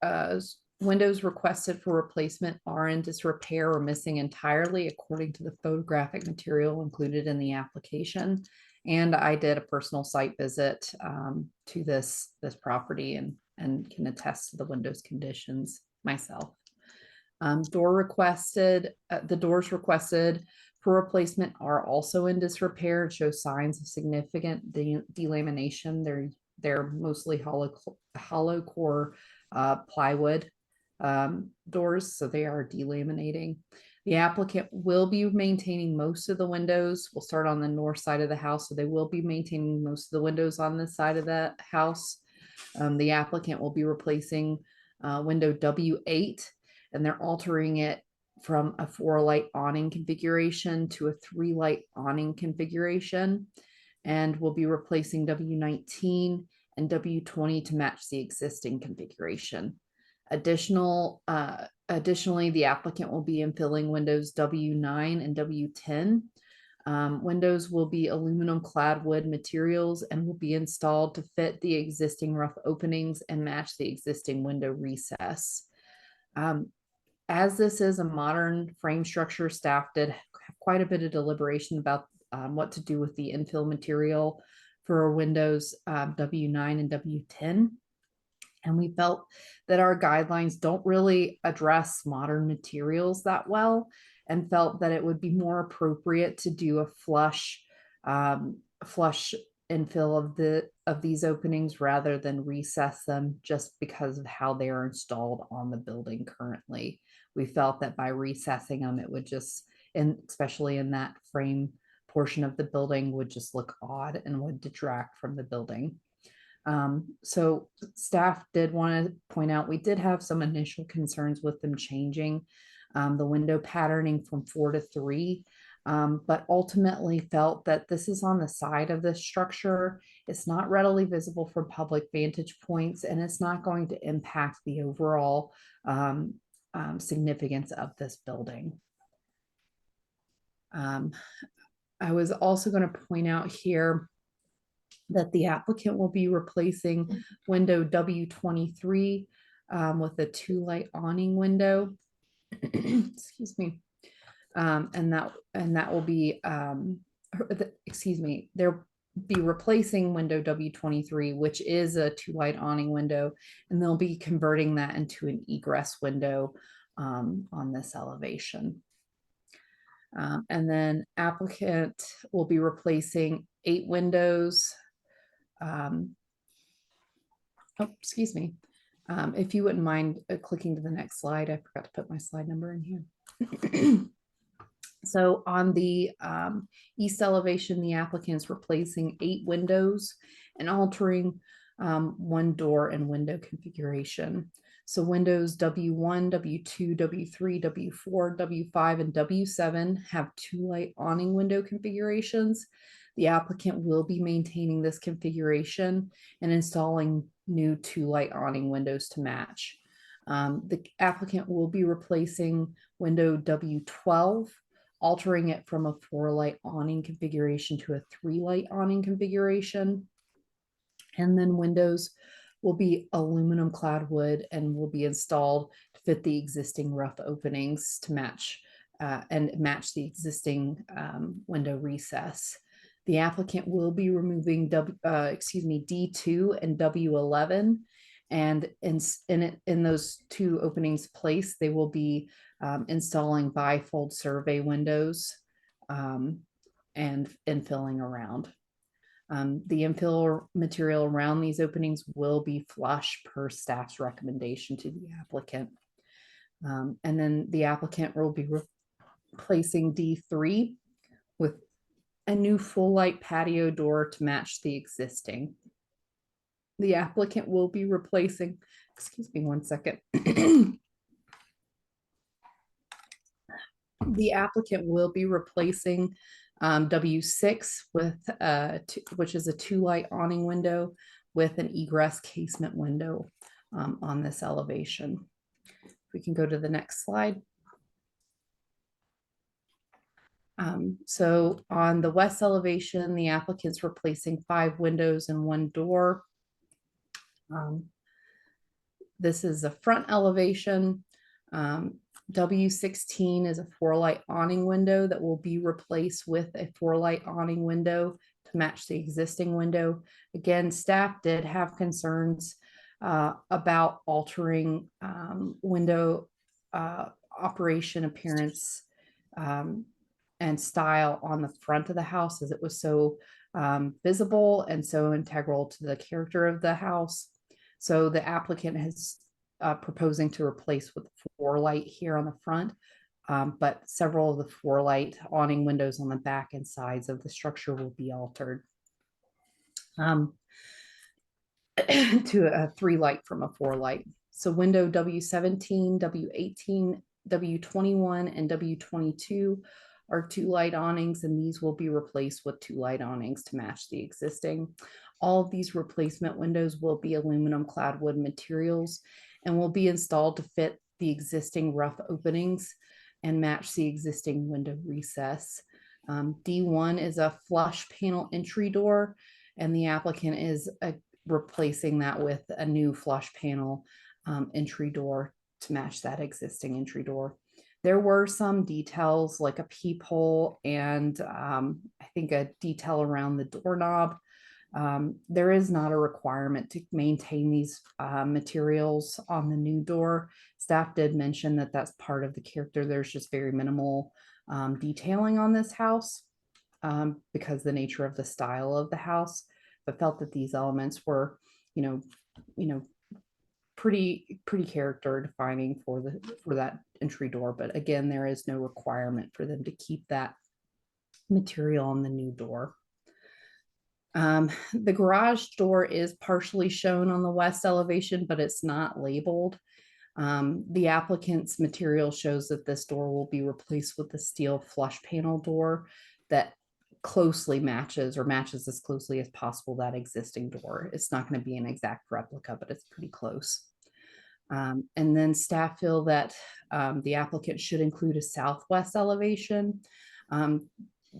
[SPEAKER 10] requested for replacement are in disrepair or missing entirely, according to the photographic material included in the application. And I did a personal site visit to this property and can attest to the windows conditions myself. The doors requested for replacement are also in disrepair and show signs of significant delamination. They're mostly hollow core plywood doors, so they are delaminating. The applicant will be maintaining most of the windows. We'll start on the north side of the house, so they will be maintaining most of the windows on this side of the house. The applicant will be replacing window W8, and they're altering it from a 4-light awning configuration to a 3-light awning configuration, and we'll be replacing W19 and W20 to match the existing configuration. Additionally, the applicant will be infilling windows W9 and W10. Windows will be aluminum clad wood materials and will be installed to fit the existing rough openings and match the existing window recess. As this is a modern frame structure, staff did have quite a bit of deliberation about what to do with the infill material for windows W9 and W10. And we felt that our guidelines don't really address modern materials that well, and felt that it would be more appropriate to do a flush infill of these openings rather than recess them, just because of how they are installed on the building currently. We felt that by recessing them, it would just, and especially in that frame portion of the building, would just look odd and would detract from the building. So staff did want to point out, we did have some initial concerns with them changing the window patterning from 4 to 3. But ultimately felt that this is on the side of the structure. It's not readily visible from public vantage points, and it's not going to impact the overall significance of this building. I was also going to point out here that the applicant will be replacing window W23 with a 2-light awning window. Excuse me. And that will be, excuse me, they'll be replacing window W23, which is a 2-light awning window, and they'll be converting that into an egress window on this elevation. And then applicant will be replacing 8 windows. Oh, excuse me. If you wouldn't mind clicking to the next slide, I forgot to put my slide number in here. So on the east elevation, the applicant's replacing 8 windows and altering 1 door and window configuration. So windows W1, W2, W3, W4, W5, and W7 have 2-light awning window configurations. The applicant will be maintaining this configuration and installing new 2-light awning windows to match. The applicant will be replacing window W12, altering it from a 4-light awning configuration to a 3-light awning configuration. And then windows will be aluminum clad wood and will be installed to fit the existing rough openings to match the existing window recess. The applicant will be removing D2 and W11, and in those 2 openings place, they will be installing bifold survey windows and infilling around. The infill material around these openings will be flush per staff's recommendation to the applicant. And then the applicant will be replacing D3 with a new full light patio door to match the existing. The applicant will be replacing, excuse me one second. The applicant will be replacing W6 with which is a 2-light awning window with an egress casement window on this elevation. If we can go to the next slide. So on the west elevation, the applicant's replacing 5 windows and 1 door. This is a front elevation. W16 is a 4-light awning window that will be replaced with a 4-light awning window to match the existing window. Again, staff did have concerns about altering window operation appearance and style on the front of the house, as it was so visible and so integral to the character of the house. So the applicant is proposing to replace with 4-light here on the front, but several of the 4-light awning windows on the back and sides of the structure will be altered to a 3-light from a 4-light. So window W17, W18, W21, and W22 are 2-light awnings, and these will be replaced with 2-light awnings to match the existing. All of these replacement windows will be aluminum clad wood materials and will be installed to fit the existing rough openings and match the existing window recess. D1 is a flush panel entry door, and the applicant is replacing that with a new flush panel entry door to match that existing entry door. There were some details like a peephole and I think a detail around the doorknob. There is not a requirement to maintain these materials on the new door. Staff did mention that that's part of the character. There's just very minimal detailing on this house because the nature of the style of the house, but felt that these elements were, pretty character defining for that entry door. But again, there is no requirement for them to keep that material on the new door. The garage door is partially shown on the west elevation, but it's not labeled. The applicant's material shows that this door will be replaced with a steel flush panel door that closely matches as closely as possible that existing door. It's not going to be an exact replica, but it's pretty close. And then staff feel that the applicant should include a southwest elevation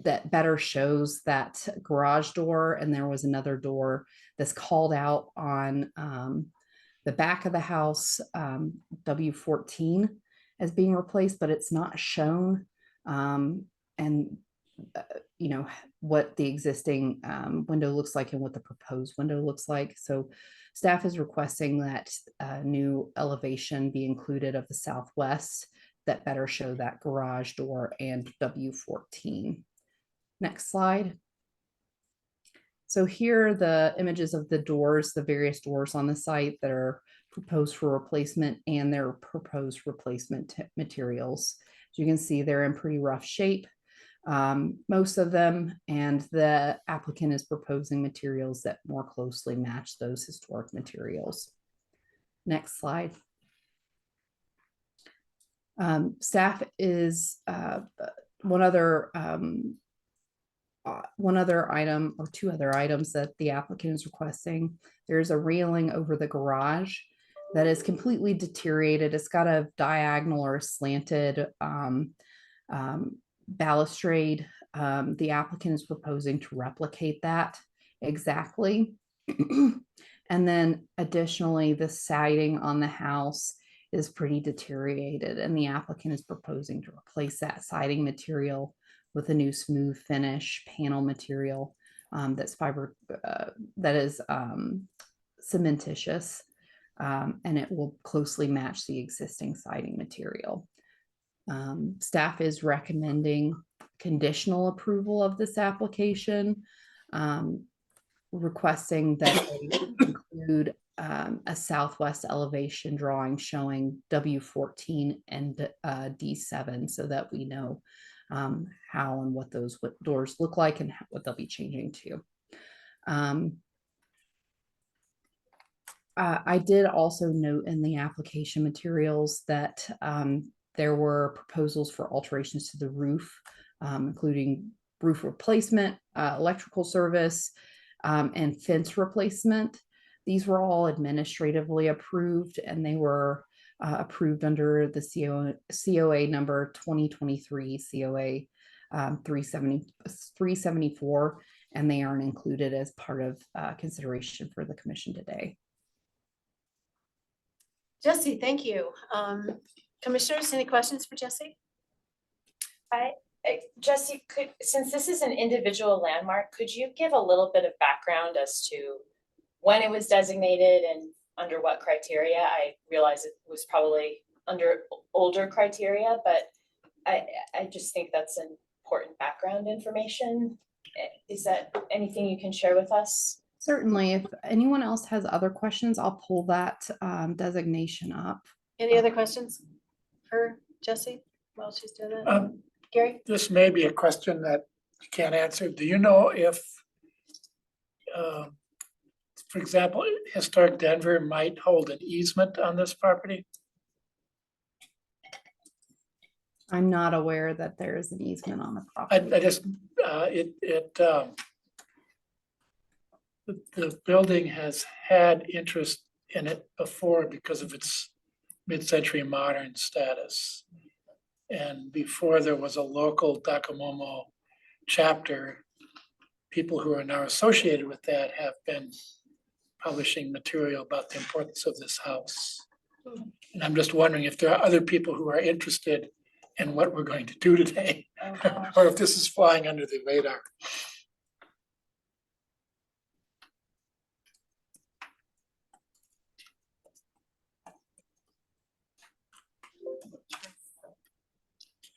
[SPEAKER 10] that better shows that garage door. And there was another door that's called out on the back of the house, W14, as being replaced, but it's not shown. You know, what the existing window looks like and what the proposed window looks like. So staff is requesting that new elevation be included of the southwest that better show that garage door and W14. Next slide. So here are the images of the doors, the various doors on the site that are proposed for replacement and their proposed replacement materials. As you can see, they're in pretty rough shape, most of them, and the applicant is proposing materials that more closely match those historic materials. Next slide. Staff is one other item or two other items that the applicant is requesting. There's a railing over the garage that is completely deteriorated. It's got a diagonal or slanted balustrade. The applicant is proposing to replicate that exactly. And then additionally, the siding on the house is pretty deteriorated, and the applicant is proposing to replace that siding material with a new smooth finish panel material that's that is cementitious, and it will closely match the existing siding material. Staff is recommending conditional approval of this application, requesting that they include a southwest elevation drawing showing W14 and D7 so that we know how and what those doors look like and what they'll be changing to. I did also note in the application materials that there were proposals for alterations to the roof, including roof replacement, electrical service, and fence replacement. These were all administratively approved, and they were approved under the COA number 2023 COA 374, and they aren't included as part of consideration for the commission today.
[SPEAKER 1] Jesse, thank you. Commissioners, any questions for Jesse?
[SPEAKER 7] Jesse, since this is an individual landmark, could you give a little bit of background as to when it was designated and under what criteria? I realize it was probably under older criteria, but I just think that's important background information. Is that anything you can share with us?
[SPEAKER 10] Certainly. If anyone else has other questions, I'll pull that designation up.
[SPEAKER 1] Any other questions for Jesse while she's doing that? Gary?
[SPEAKER 4] This may be a question that you can't answer. Do you know if, for example, Historic Denver might hold an easement on this property?
[SPEAKER 10] I'm not aware that there is an easement on the property.
[SPEAKER 4] I just, the building has had interest in it before because of its mid-century modern status. And before there was a local Dakamomo chapter, people who are now associated with that have been publishing material about the importance of this house. And I'm just wondering if there are other people who are interested in what we're going to do today, or if this is flying under the radar.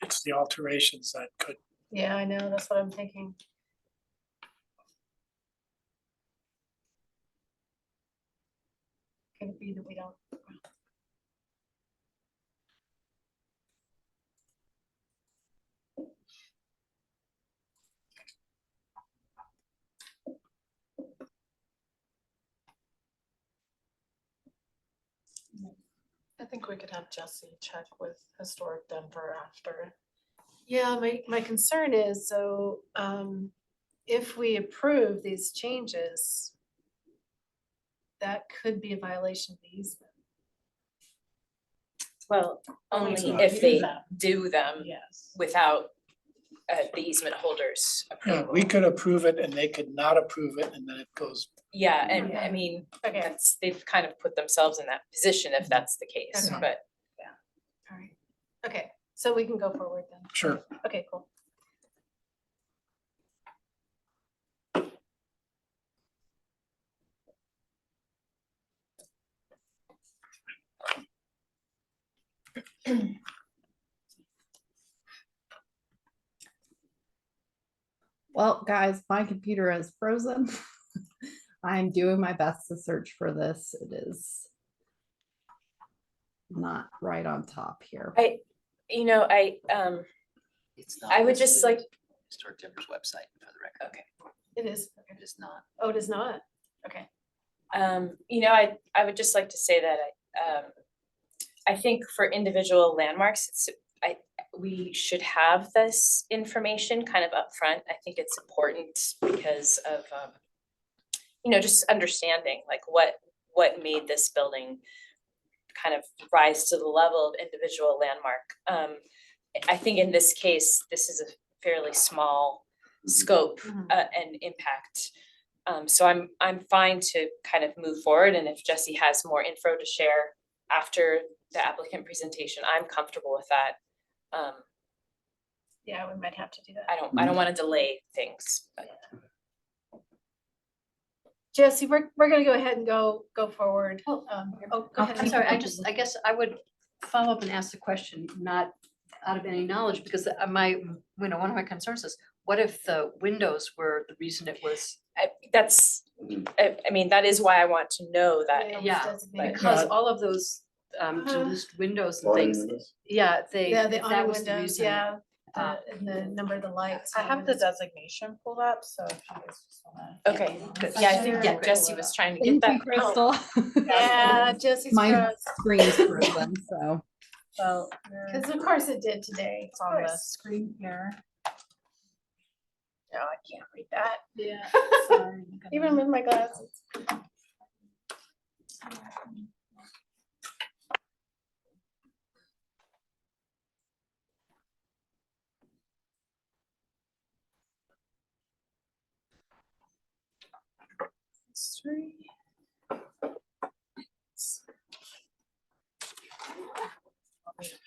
[SPEAKER 4] It's the alterations that could.
[SPEAKER 1] Yeah, I know. That's what I'm thinking. Could it be that we don't?
[SPEAKER 8] think we could have Jesse check with Historic Denver after.
[SPEAKER 1] Yeah, my concern is, so, if we approve these changes, that could be a violation of the easement.
[SPEAKER 7] Well,
[SPEAKER 1] Only
[SPEAKER 7] only
[SPEAKER 1] if
[SPEAKER 7] if
[SPEAKER 1] you
[SPEAKER 7] they
[SPEAKER 1] do them.
[SPEAKER 7] do them
[SPEAKER 1] Yes.
[SPEAKER 7] without the easement holders
[SPEAKER 4] Yeah,
[SPEAKER 7] approval.
[SPEAKER 4] we could approve it and they could not approve it and then it goes.
[SPEAKER 7] Yeah, and I
[SPEAKER 1] Okay.
[SPEAKER 7] mean,
[SPEAKER 1] Okay.
[SPEAKER 7] that's, they've kind of put themselves in that position if that's the case,
[SPEAKER 1] Okay.
[SPEAKER 7] but
[SPEAKER 1] All right. Okay, so we can go forward then.
[SPEAKER 4] Sure.
[SPEAKER 1] Okay, cool.
[SPEAKER 10] Well, guys, my computer is frozen. I'm doing my best to search for this. It is not right on top here.
[SPEAKER 7] you know,
[SPEAKER 2] It's not.
[SPEAKER 7] I would just
[SPEAKER 2] listed.
[SPEAKER 7] like,
[SPEAKER 2] Historic Denver's website for the record.
[SPEAKER 7] okay.
[SPEAKER 1] It is.
[SPEAKER 2] It is not.
[SPEAKER 1] Oh, it is not? Okay.
[SPEAKER 7] You know, I would just like to say that I think for individual landmarks, we should have this information kind of upfront. I think it's important because of, you know, just understanding like what made this building kind of rise to the level of individual landmark. I think in this case, this is a fairly small scope and impact. So I'm fine to kind of move forward, and if Jesse has more info to share after the applicant presentation, I'm comfortable with that.
[SPEAKER 1] Yeah, we might have to do that.
[SPEAKER 7] I don't want to delay things, but
[SPEAKER 1] Jesse, we're gonna go ahead and go forward. Go ahead.
[SPEAKER 6] I'm sorry, I guess I would follow up and ask the question, not out of any knowledge, because one of my concerns is, what if the windows were the reason it was?
[SPEAKER 7] I mean, that is why I want to know that.
[SPEAKER 6] Yeah,
[SPEAKER 7] but-
[SPEAKER 6] because all of those reduced windows and
[SPEAKER 5] Awning
[SPEAKER 6] things,
[SPEAKER 5] windows?
[SPEAKER 6] yeah,
[SPEAKER 1] Yeah, the
[SPEAKER 6] that
[SPEAKER 1] awning
[SPEAKER 6] was the
[SPEAKER 1] windows,
[SPEAKER 6] reason.
[SPEAKER 1] yeah, and the number of the lights.
[SPEAKER 8] I have the designation pulled up, so if you guys just wanna.
[SPEAKER 7] Okay, good. Yeah, I think
[SPEAKER 1] Sure.
[SPEAKER 7] Jesse was trying to
[SPEAKER 10] Thank
[SPEAKER 7] get
[SPEAKER 10] you,
[SPEAKER 7] that.
[SPEAKER 10] Crystal.
[SPEAKER 1] Yeah, Jesse's
[SPEAKER 10] My
[SPEAKER 1] froze.
[SPEAKER 10] screen's frozen, so.
[SPEAKER 8] Well,
[SPEAKER 1] Because of course it did today.
[SPEAKER 8] it's on the screen here.
[SPEAKER 1] No, I can't read that.
[SPEAKER 8] Yeah.
[SPEAKER 1] Even with my glasses.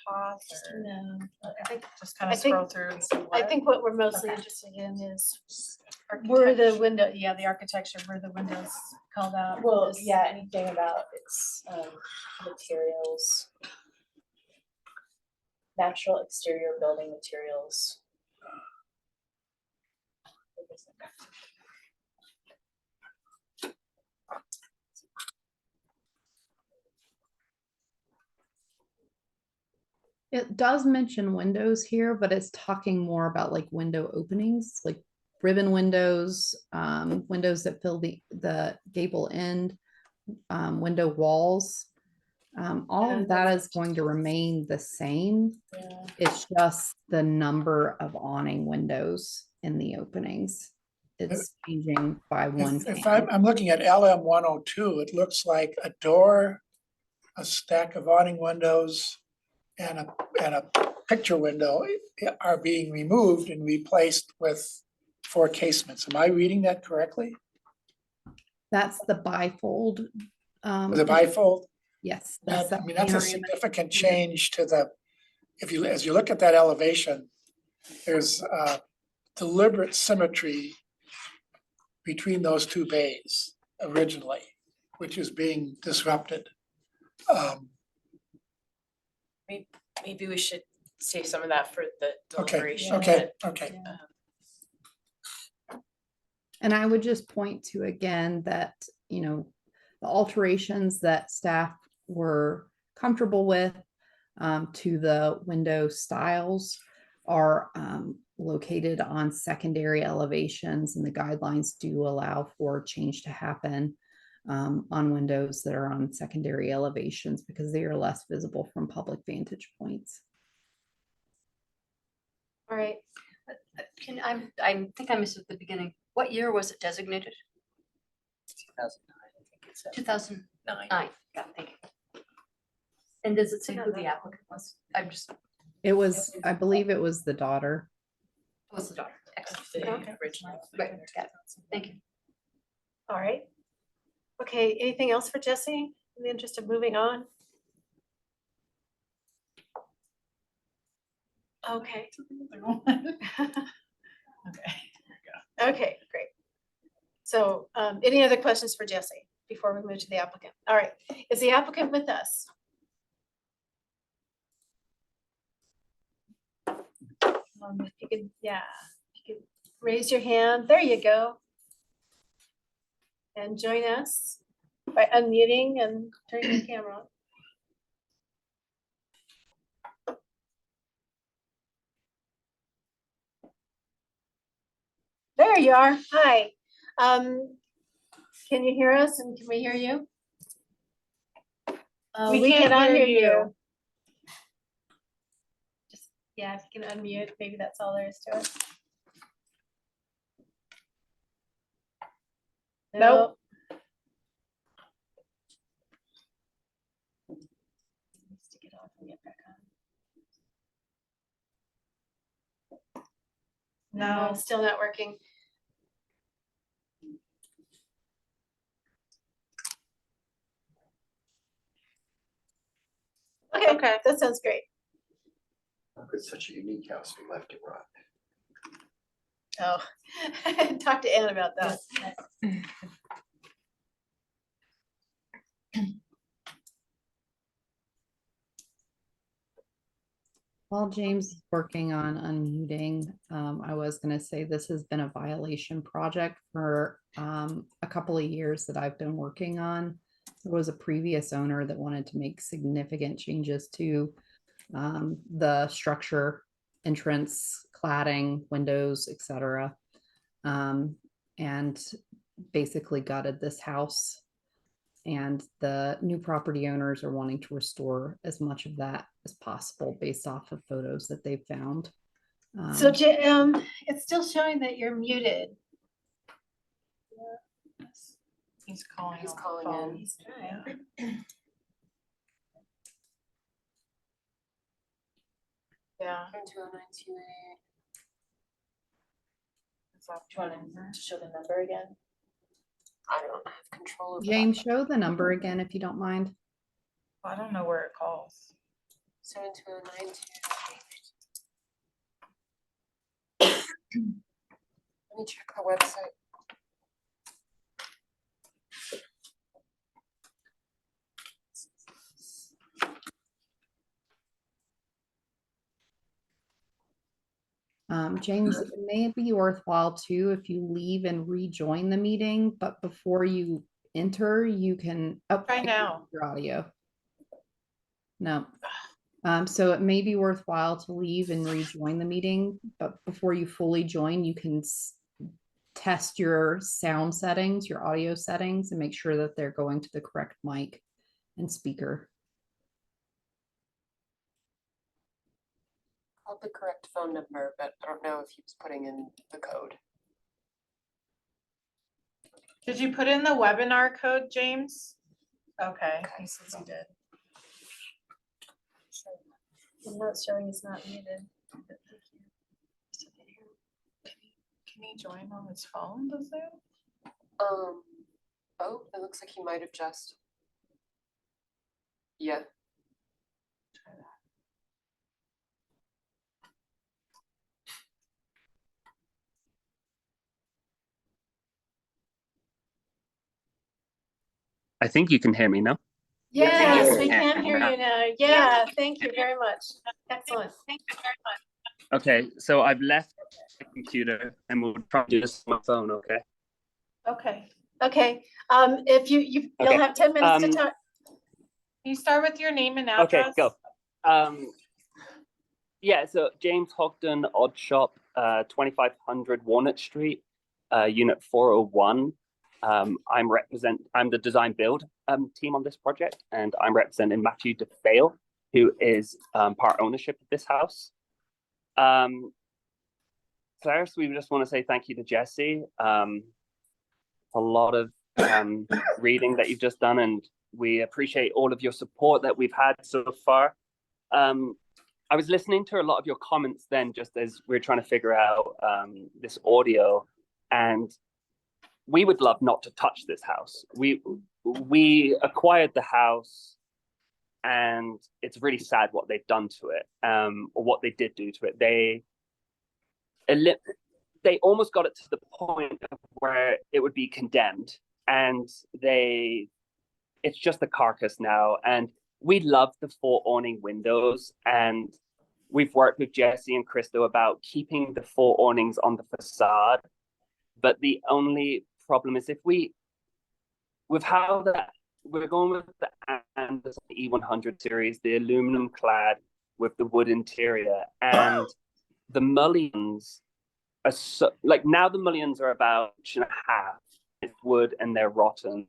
[SPEAKER 8] Pause or
[SPEAKER 1] No,
[SPEAKER 8] I think just kind
[SPEAKER 1] I
[SPEAKER 8] of
[SPEAKER 1] think-
[SPEAKER 8] scroll through and see
[SPEAKER 1] I
[SPEAKER 8] what.
[SPEAKER 1] think what we're mostly interested in is were the window, yeah, the architecture, were the windows called out?
[SPEAKER 7] Well,
[SPEAKER 1] This-
[SPEAKER 7] yeah, anything about its materials. Natural exterior building materials.
[SPEAKER 10] It does mention windows here, but it's talking more about like window openings, like ribbon windows, windows that fill the gable end, window walls. All
[SPEAKER 1] Yeah,
[SPEAKER 10] of that is going to remain the same.
[SPEAKER 1] Yeah.
[SPEAKER 10] It's just the number of awning windows in the openings. It's changing by one.
[SPEAKER 4] If
[SPEAKER 10] pane.
[SPEAKER 4] I'm looking at LM 102, it looks like a door, a stack of awning windows, and a picture window are being removed and replaced with 4 casements. Am I reading that correctly?
[SPEAKER 10] That's the bifold.
[SPEAKER 4] The bifold?
[SPEAKER 10] Yes.
[SPEAKER 4] That,
[SPEAKER 10] that's
[SPEAKER 4] I mean, that's a
[SPEAKER 10] panoramic.
[SPEAKER 4] significant change to the, as you look at that elevation, there's deliberate symmetry between those 2 bays originally, which is being disrupted.
[SPEAKER 7] Maybe we should save some of that for the
[SPEAKER 4] Okay,
[SPEAKER 7] deliberation.
[SPEAKER 4] okay,
[SPEAKER 7] but,
[SPEAKER 4] okay.
[SPEAKER 10] And I would just point to again that, you know, the alterations that staff were comfortable with to the window styles are located on secondary elevations, and the guidelines do allow for change to happen on windows that are on secondary elevations because they are less visible from public vantage points.
[SPEAKER 1] All right.
[SPEAKER 6] I think I missed it at the beginning. What year was it designated?
[SPEAKER 2] 2009, I think it said.
[SPEAKER 6] 2009.
[SPEAKER 2] 9.
[SPEAKER 6] Yeah, thank you. And does it say who the applicant was? I'm just,
[SPEAKER 10] It was, I believe it was the daughter.
[SPEAKER 6] was the daughter? Excellent.
[SPEAKER 7] The
[SPEAKER 6] Okay.
[SPEAKER 7] original.
[SPEAKER 6] Right, got it. Thank you.
[SPEAKER 1] All right. Okay, anything else for Jesse in the interest of moving on? Okay. Okay, great. So any other questions for Jesse before we move to the applicant? All right, is the applicant with us? If you could, yeah, if you could raise your hand, there you go. And join us by unmuting and turning your camera on. There you are. Hi. Can you hear us and can we hear you? We cannot hear you. Just, yeah, if you can unmute, maybe that's all there is to it. Nope. Needs to get off and get back on. No, still not working. Okay, that sounds great.
[SPEAKER 5] It's such a unique house, we left it run.
[SPEAKER 1] Oh, talk to Ann about that.
[SPEAKER 10] While James is working on unmuting, I was gonna say this has been a violation project for a couple of years that I've been working on. There was a previous owner that wanted to make significant changes to the structure, entrance, cladding, windows, etc. And basically gutted this house. And the new property owners are wanting to restore as much of that as possible based off of photos that they've found.
[SPEAKER 1] So it's still showing that you're muted.
[SPEAKER 8] He's calling.
[SPEAKER 17] He's
[SPEAKER 8] on the
[SPEAKER 17] calling
[SPEAKER 8] phone.
[SPEAKER 17] in.
[SPEAKER 1] He's trying.
[SPEAKER 8] Yeah.
[SPEAKER 7] Do you want to show the number again?
[SPEAKER 17] I don't have control over that.
[SPEAKER 10] James, show the number again if you don't mind.
[SPEAKER 8] I don't know where it calls.
[SPEAKER 17] 72092. Let me check the website.
[SPEAKER 10] James, it may be worthwhile too if you leave and rejoin the meeting, but before you enter, you can
[SPEAKER 8] Try now.
[SPEAKER 10] your audio. No. So it may be worthwhile to leave and rejoin the meeting, but before you fully join, you can test your sound settings, your audio settings, and make sure that they're going to the correct mic and speaker.
[SPEAKER 17] Called the correct phone number, but I don't know if he was putting in the code.
[SPEAKER 8] Did you put in the webinar code, James? Okay, he says he did.
[SPEAKER 1] I'm not showing he's not muted.
[SPEAKER 8] Can he join on his phone, does it?
[SPEAKER 17] Oh, it looks like he might have just. Yeah.
[SPEAKER 18] I think you can hear me now.
[SPEAKER 1] Yes, we can hear you now. Yeah, thank you very much. Excellent. Thank you very much.
[SPEAKER 18] Okay, so I've left the computer and we'll try to do this on my phone, okay?
[SPEAKER 1] Okay. If you'll
[SPEAKER 18] Okay,
[SPEAKER 1] have 10 minutes to talk.
[SPEAKER 8] Can you start with your name and
[SPEAKER 18] Okay,
[SPEAKER 8] address?
[SPEAKER 18] go. Yeah, so James Hogden, Odd Shop, 2500 Walnut Street, Unit 401. I'm the design build team on this project, and I'm representing Matthew DeFale, who is part ownership of this house. First, we just want to say thank you to Jesse. A lot of reading that you've just done, and we appreciate all of your support that we've had so far. I was listening to a lot of your comments then, just as we we're trying to figure out this audio, and we would love not to touch this house. We acquired the house, and it's really sad what they've done to it, or what they did do to it. They almost got it to the point of where it would be condemned, and it's just a carcass now. And we love the 4 awning windows, and we've worked with Jesse and Christo about keeping the 4 awnings on the facade. But the only problem is with how that we're going with the Anderson E100 series, the aluminum clad with the wood interior, and the mullions are now the mullions are about 1.5 inches wood, and they're rotten.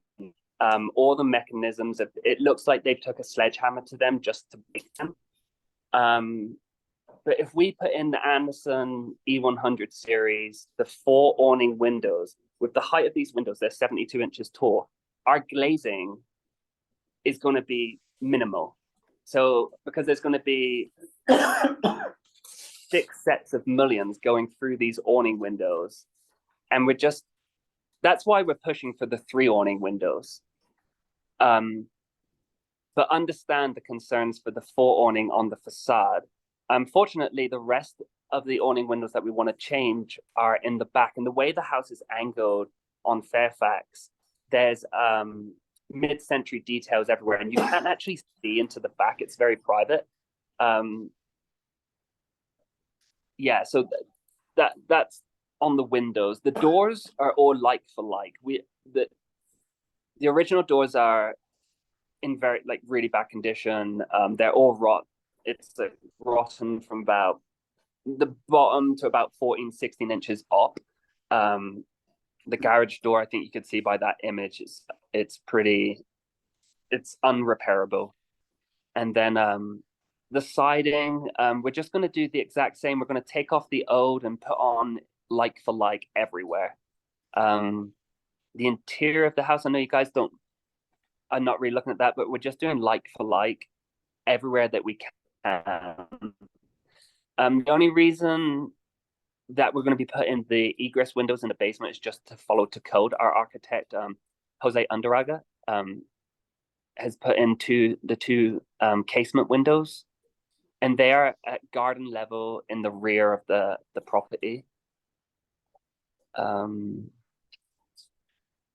[SPEAKER 18] All the mechanisms it looks like they've took a sledgehammer to them just to break them. But if we put in the Anderson E100 series, the 4 awning windows, with the height of these windows, they're 72 inches tall, our glazing is going to be minimal. So because there's going to be 6 sets of mullions going through these awning windows, and that's why we're pushing for the 3 awning windows. But understand the concerns for the 4 awning on the facade. Unfortunately, the rest of the awning windows that we want to change are in the back. And the way the house is angled on Fairfax, there's mid-century details everywhere, and you can't actually see into the back. It's very private. Yeah, so that's on the windows. The doors are all like for like. The original doors are in really bad condition. They're all rot. It's rotten from about the bottom to about 14, 16 inches up. The garage door, I think you could see by that image, it's unrepairable. And then the siding, we're just going to do the exact same. We're going to take off the old and put on like for like everywhere. The interior of the house, I know you guys are not really looking at that, but we're just doing like for like everywhere that we can. The only reason that we're going to be putting the egress windows in the basement is just to follow to code. Our architect, Jose Underaga, has put into the 2 casement windows, and they are at garden level in the rear of the property.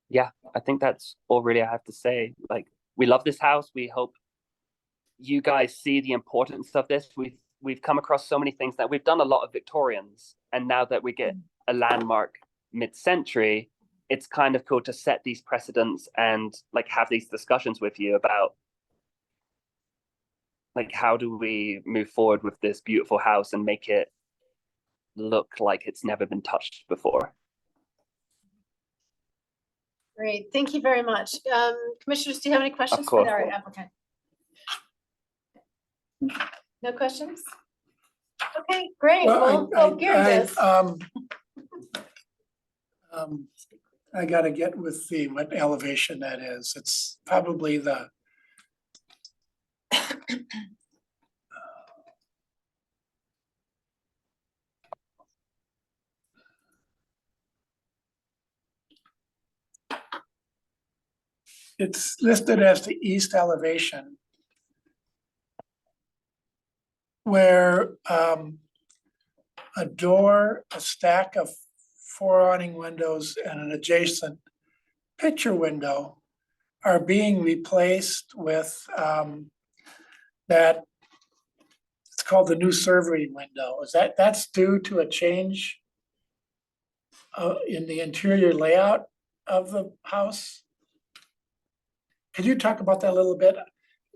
[SPEAKER 18] Yeah, I think that's all really I have to say. Like, we love this house. We hope you guys see the importance of this. We've come across so many things that we've done a lot of Victorians, and now that we get a landmark mid-century, it's kind of cool to set these precedents and like have these discussions with you about like how do we move forward with this beautiful house and make it look like it's never been touched before.
[SPEAKER 1] Great, thank you very much. Commissioners, do you have any questions for our applicant? No questions? Okay, great. We'll gear this.
[SPEAKER 4] I gotta get with what elevation that is. It's probably the it's listed as the east elevation, where a door, a stack of 4 awning windows, and an adjacent picture window are being replaced with that, it's called the new survey window. That's due to a change in the interior layout of the house? Could you talk about that a little bit?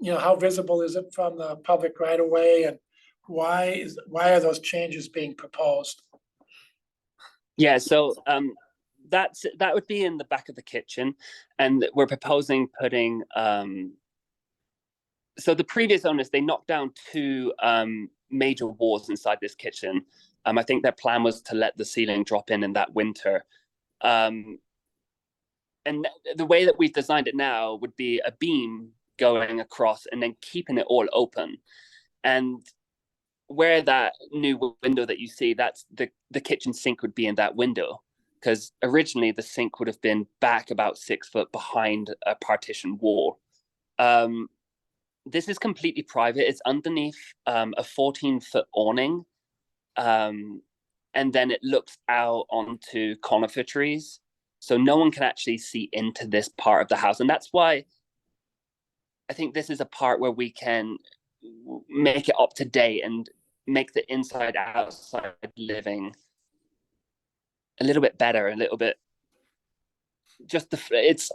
[SPEAKER 4] You know, how visible is it from the public right of way, and why are those changes being proposed?
[SPEAKER 18] Yeah, so that would be in the back of the kitchen, and we're proposing putting so the previous owners, they knocked down two major walls inside this kitchen. I think their plan was to let the ceiling drop in that winter. And the way that we've designed it now would be a beam going across and then keeping it all open. And where that new window that you see, that's the kitchen sink would be in that window. Because originally the sink would have been back about 6 foot behind a partition wall. This is completely private. It's underneath a 14-foot awning. And then it looks out onto conifer trees. So no one can actually see into this part of the house. And that's why I think this is a part where we can make it up to date and make the inside outside living a little bit better, a little bit just it's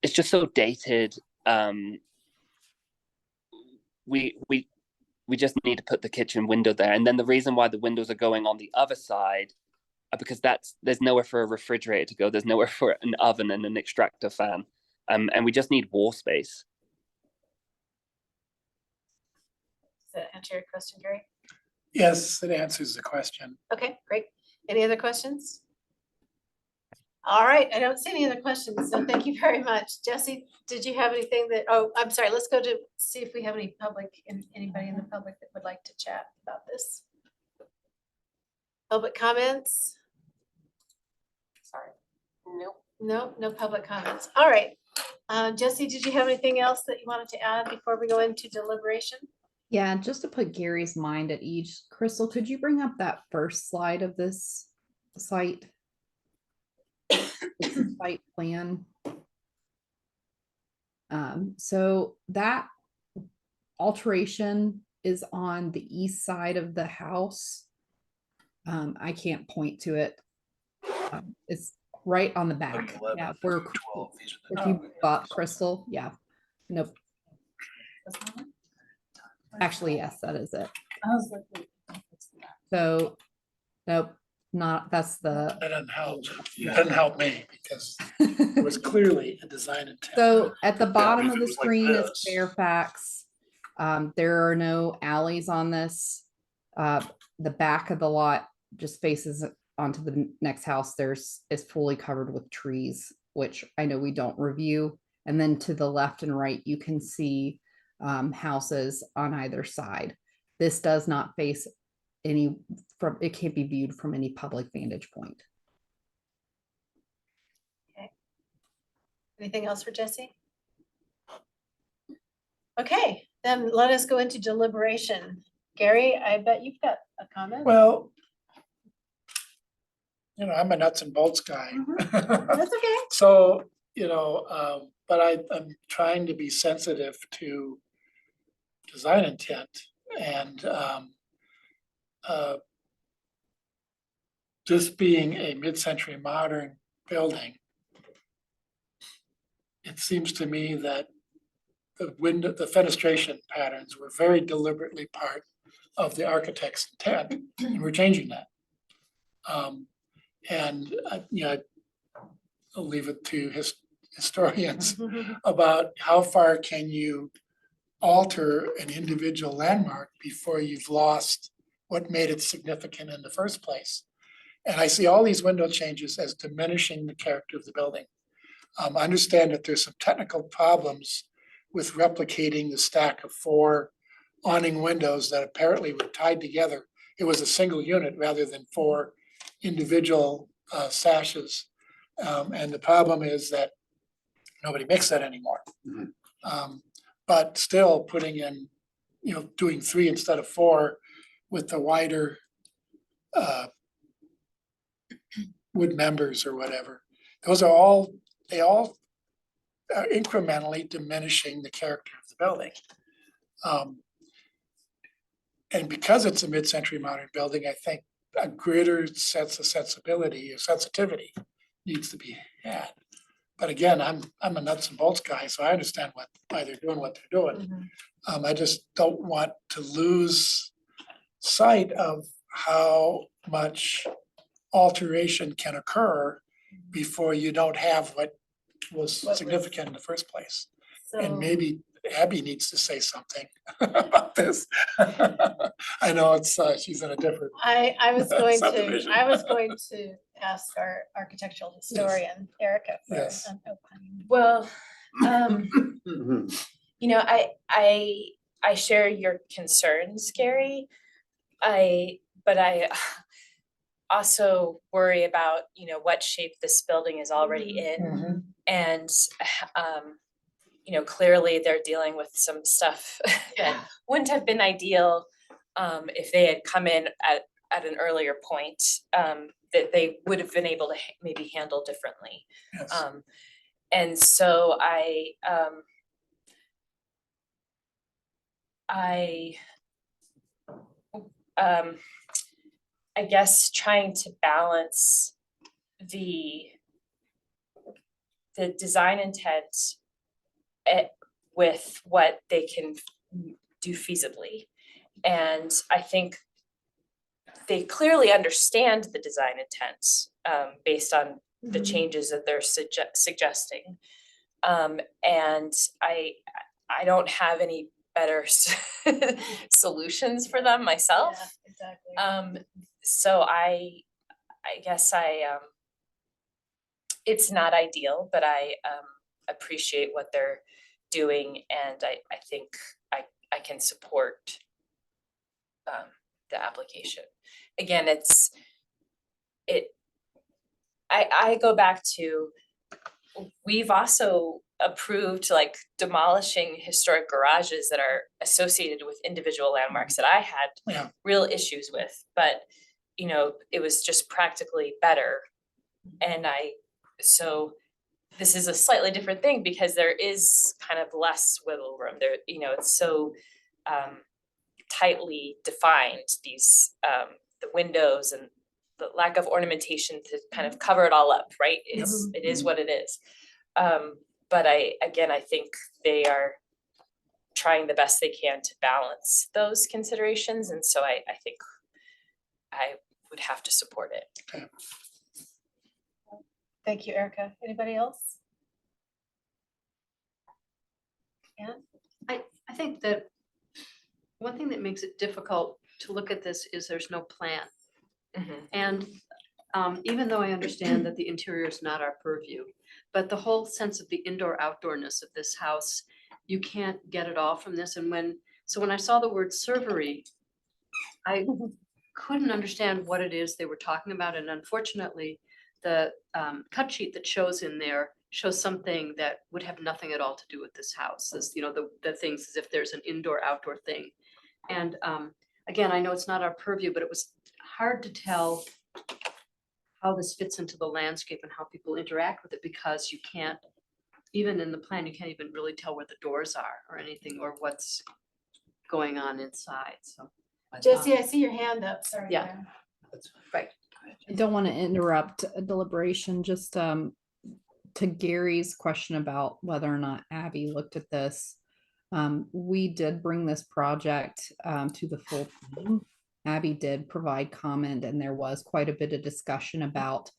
[SPEAKER 18] just so dated. We just need to put the kitchen window there. And then the reason why the windows are going on the other side because there's nowhere for a refrigerator to go. There's nowhere for an oven and an extractor fan. And we just need wall space.
[SPEAKER 1] Does that answer your question, Gary?
[SPEAKER 4] Yes, it answers the question.
[SPEAKER 1] Okay, great. Any other questions? All right, I don't see any other questions, so thank you very much. Jesse, did you have anything that, oh, I'm sorry, let's go to see if we have any anybody in the public that would like to chat about this. Public comments?
[SPEAKER 17] Sorry. Nope.
[SPEAKER 1] No public comments. All right. Jesse, did you have anything else that you wanted to add before we go into deliberation?
[SPEAKER 10] Yeah, just to put Gary's mind at ease, Crystal, could you bring up that first slide of this site? Site plan. So that alteration is on the east side of the house. I can't point to it. It's right on the back. Yeah, where if you bought Crystal, yeah. Nope. Actually, yes, that is it. So, nope, not, that's the.
[SPEAKER 4] That doesn't help. It doesn't help me because it was clearly a design intent.
[SPEAKER 10] So at the bottom
[SPEAKER 4] if
[SPEAKER 10] of
[SPEAKER 4] it
[SPEAKER 10] the
[SPEAKER 4] was like
[SPEAKER 10] screen is
[SPEAKER 4] this.
[SPEAKER 10] Fairfax. There are no alleys on this. The back of the lot just faces onto the next house. Is fully covered with trees, which I know we don't review. And then to the left and right, you can see houses on either side. This does not face it can't be viewed from any public vantage point.
[SPEAKER 1] Okay. Anything else for Jesse? Okay, then let us go into deliberation. Gary, I bet you've got a comment.
[SPEAKER 4] Well, I'm a nuts and bolts guy.
[SPEAKER 1] That's okay.
[SPEAKER 4] So, but I'm trying to be sensitive to design intent and this being a mid-century modern building, it seems to me that the fenestration patterns were very deliberately part of the architect's intent, and we're changing that. And I'll leave it to historians about how far can you alter an individual landmark before you've lost what made it significant in the first place. And I see all these window changes as diminishing the character of the building. I understand that there's some technical problems with replicating the stack of 4 awning windows that apparently were tied together. It was a single unit rather than 4 individual sashes. And the problem is that nobody makes that anymore. But still putting in, doing 3 instead of 4 with the wider wood members or whatever. They all are incrementally diminishing the character of the building. And because it's a mid-century modern building, I think a greater sense of sensibility or sensitivity needs to be had. But again, I'm a nuts and bolts guy, so I understand why they're doing what they're doing. I just don't want to lose sight of how much alteration can occur before you don't have what was
[SPEAKER 1] What was-
[SPEAKER 4] significant in the first place.
[SPEAKER 1] So.
[SPEAKER 4] And maybe Abby needs to say something about this. I know it's, she's in a different,
[SPEAKER 1] I was going to,
[SPEAKER 4] Subdivision.
[SPEAKER 1] I was going to ask our architectural historian, Erica, for
[SPEAKER 4] Yes.
[SPEAKER 1] an opinion.
[SPEAKER 7] Well, you know, I share your concerns, Gary. But I also worry about, you know, what shape this building is already in. And, you know, clearly they're dealing with some stuff that wouldn't have been ideal if they had come in at an earlier point, that they would have been able to maybe handle differently.
[SPEAKER 4] yes.
[SPEAKER 7] And so I guess trying to balance the design intent with what they can do feasibly. And I think they clearly understand the design intent based on the changes that they're suggesting. And I don't have any better solutions for them myself.
[SPEAKER 1] Yeah, exactly.
[SPEAKER 7] So I guess it's not ideal, but I appreciate what they're doing, and I think I can support the application. Again, I go back to, we've also approved like demolishing historic garages that are associated with individual landmarks that I had
[SPEAKER 4] Yeah.
[SPEAKER 7] real issues with, but you know, it was just practically better. And so this is a slightly different thing because there is kind of less wiggle room there, you know, it's so tightly defined, these the windows and the lack of ornamentation to kind of cover it all up, right? It is what it is. But I think they are trying the best they can to balance those considerations, and so I think I would have to support it.
[SPEAKER 1] Thank you, Erica. Anybody else? Anne?
[SPEAKER 6] I think that one thing that makes it difficult to look at this is there's no plan. And even though I understand that the interior is not our purview, but the whole sense of the indoor outdoorness of this house, you can't get it all from this. And when I saw the word servery, I couldn't understand what it is they were talking about. And unfortunately, the cut sheet that shows in there shows something that would have nothing at all to do with this house. As you know, the things as if there's an indoor outdoor thing. And again, I know it's not our purview, but it was hard to tell how this fits into the landscape and how people interact with it, because you can't, even in the plan, you can't even really tell where the doors are or anything, or what's going on inside, so.
[SPEAKER 1] Jesse, I see your hand up, sorry.
[SPEAKER 6] Yeah.
[SPEAKER 1] Karen.
[SPEAKER 6] Right.
[SPEAKER 10] I don't want to interrupt a deliberation, just to Gary's question about whether or not Abby looked at this. We did bring this project to the full team. Abby did provide comment, and there was quite a bit of discussion about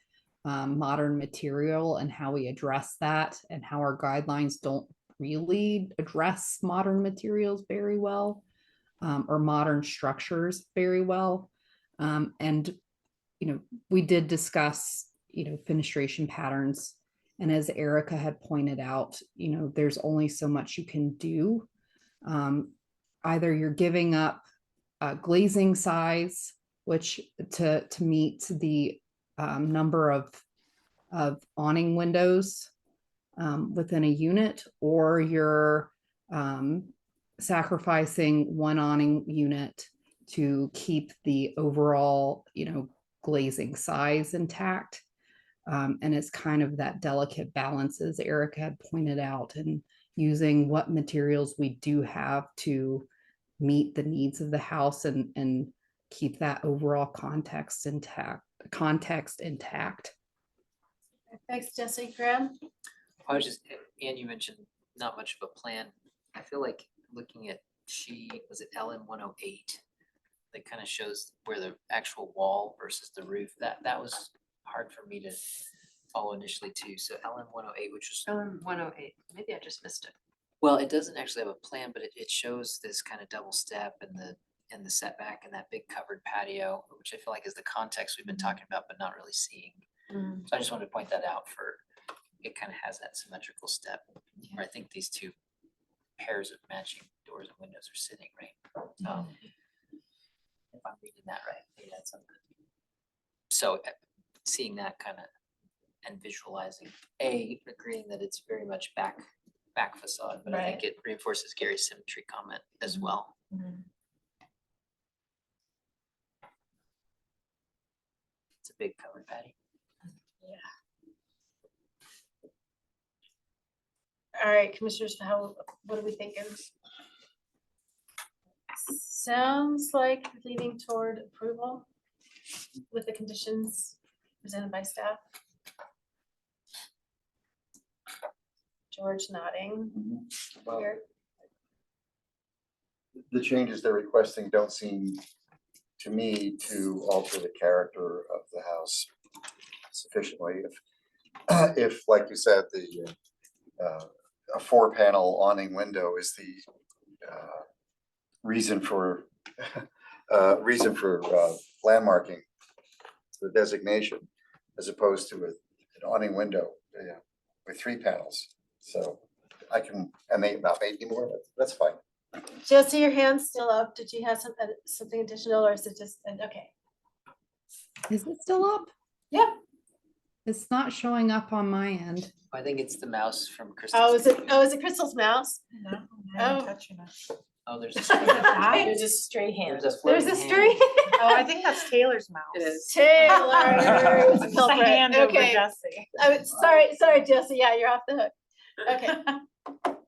[SPEAKER 10] modern material and how we address that, and how our guidelines don't really address modern materials very well, or modern structures very well. And you know, we did discuss, you know, fenestration patterns. And as Erica had pointed out, you know, there's only so much you can do. Either you're giving up glazing size, which to meet the number of awning windows within a unit, or you're sacrificing one awning unit to keep the overall, you know, glazing size intact. And it's kind of that delicate balance, as Erica had pointed out, and using what materials we do have to meet the needs of the house and keep that overall context intact.
[SPEAKER 1] Thanks, Jesse. Graham?
[SPEAKER 2] I was just, Anne, you mentioned not much of a plan. I feel like looking at was it LN 108? That kind of shows where the actual wall versus the roof, that was hard for me to follow initially too. So LM 108, which was,
[SPEAKER 6] 108, maybe I just missed it.
[SPEAKER 2] well, it doesn't actually have a plan, but it shows this kind of double step and the setback and that big covered patio, which I feel like is the context we've been talking about, but not really seeing.
[SPEAKER 1] Mm.
[SPEAKER 2] So I just wanted to point that out for, it kind of has that symmetrical step where I think these two pairs of matching doors and windows are sitting, right? If I'm reading that right, maybe that's something. So seeing that kind of and visualizing, agreeing that it's very much back facade, but I think it reinforces Gary's symmetry comment as well. It's a big covered patio.
[SPEAKER 1] All right, commissioners, what are we thinking? Sounds like leaning toward approval with the conditions presented by staff. George nodding.
[SPEAKER 5] Well,
[SPEAKER 1] Here.
[SPEAKER 5] the changes they're requesting don't seem to me to alter the character of the house sufficiently. If, like you said, a 4-panel awning window is the reason for landmarking, the designation, as opposed to an awning window with 3 panels. So I can, and they not made any more, that's fine.
[SPEAKER 1] Jesse, your hand's still up. Did you have something additional, or is it just, okay?
[SPEAKER 10] Is it still up?
[SPEAKER 1] Yeah.
[SPEAKER 10] It's not showing up on my end.
[SPEAKER 2] I think it's the mouse from Crystal.
[SPEAKER 1] Oh, is it Crystal's mouse?
[SPEAKER 8] No,
[SPEAKER 1] Oh.
[SPEAKER 8] I'm touching it.
[SPEAKER 2] Oh, there's a
[SPEAKER 7] There's a stray hand.
[SPEAKER 1] There's a
[SPEAKER 2] floating
[SPEAKER 1] stray.
[SPEAKER 8] Oh, I think that's Taylor's mouse.
[SPEAKER 7] It is.
[SPEAKER 1] Taylor. is the
[SPEAKER 8] It's a
[SPEAKER 1] culprit.
[SPEAKER 8] hand over
[SPEAKER 1] Okay.
[SPEAKER 8] Jesse.
[SPEAKER 1] Sorry, Jesse. Yeah, you're off the hook. Okay.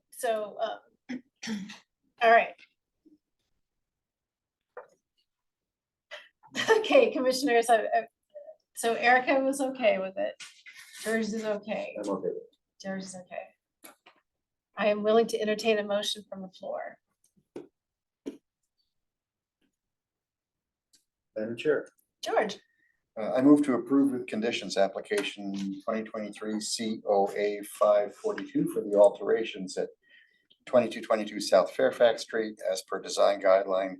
[SPEAKER 1] So, all right. Okay, commissioners, so Erica was okay with it. George is okay.
[SPEAKER 5] I'm okay with it.
[SPEAKER 1] George is okay. I am willing to entertain a motion from the floor.
[SPEAKER 5] Madam Chair.
[SPEAKER 1] George,
[SPEAKER 5] I move to approve with conditions application 2023 COA 542 for the alterations at 2222 South Fairfax Street as per design guideline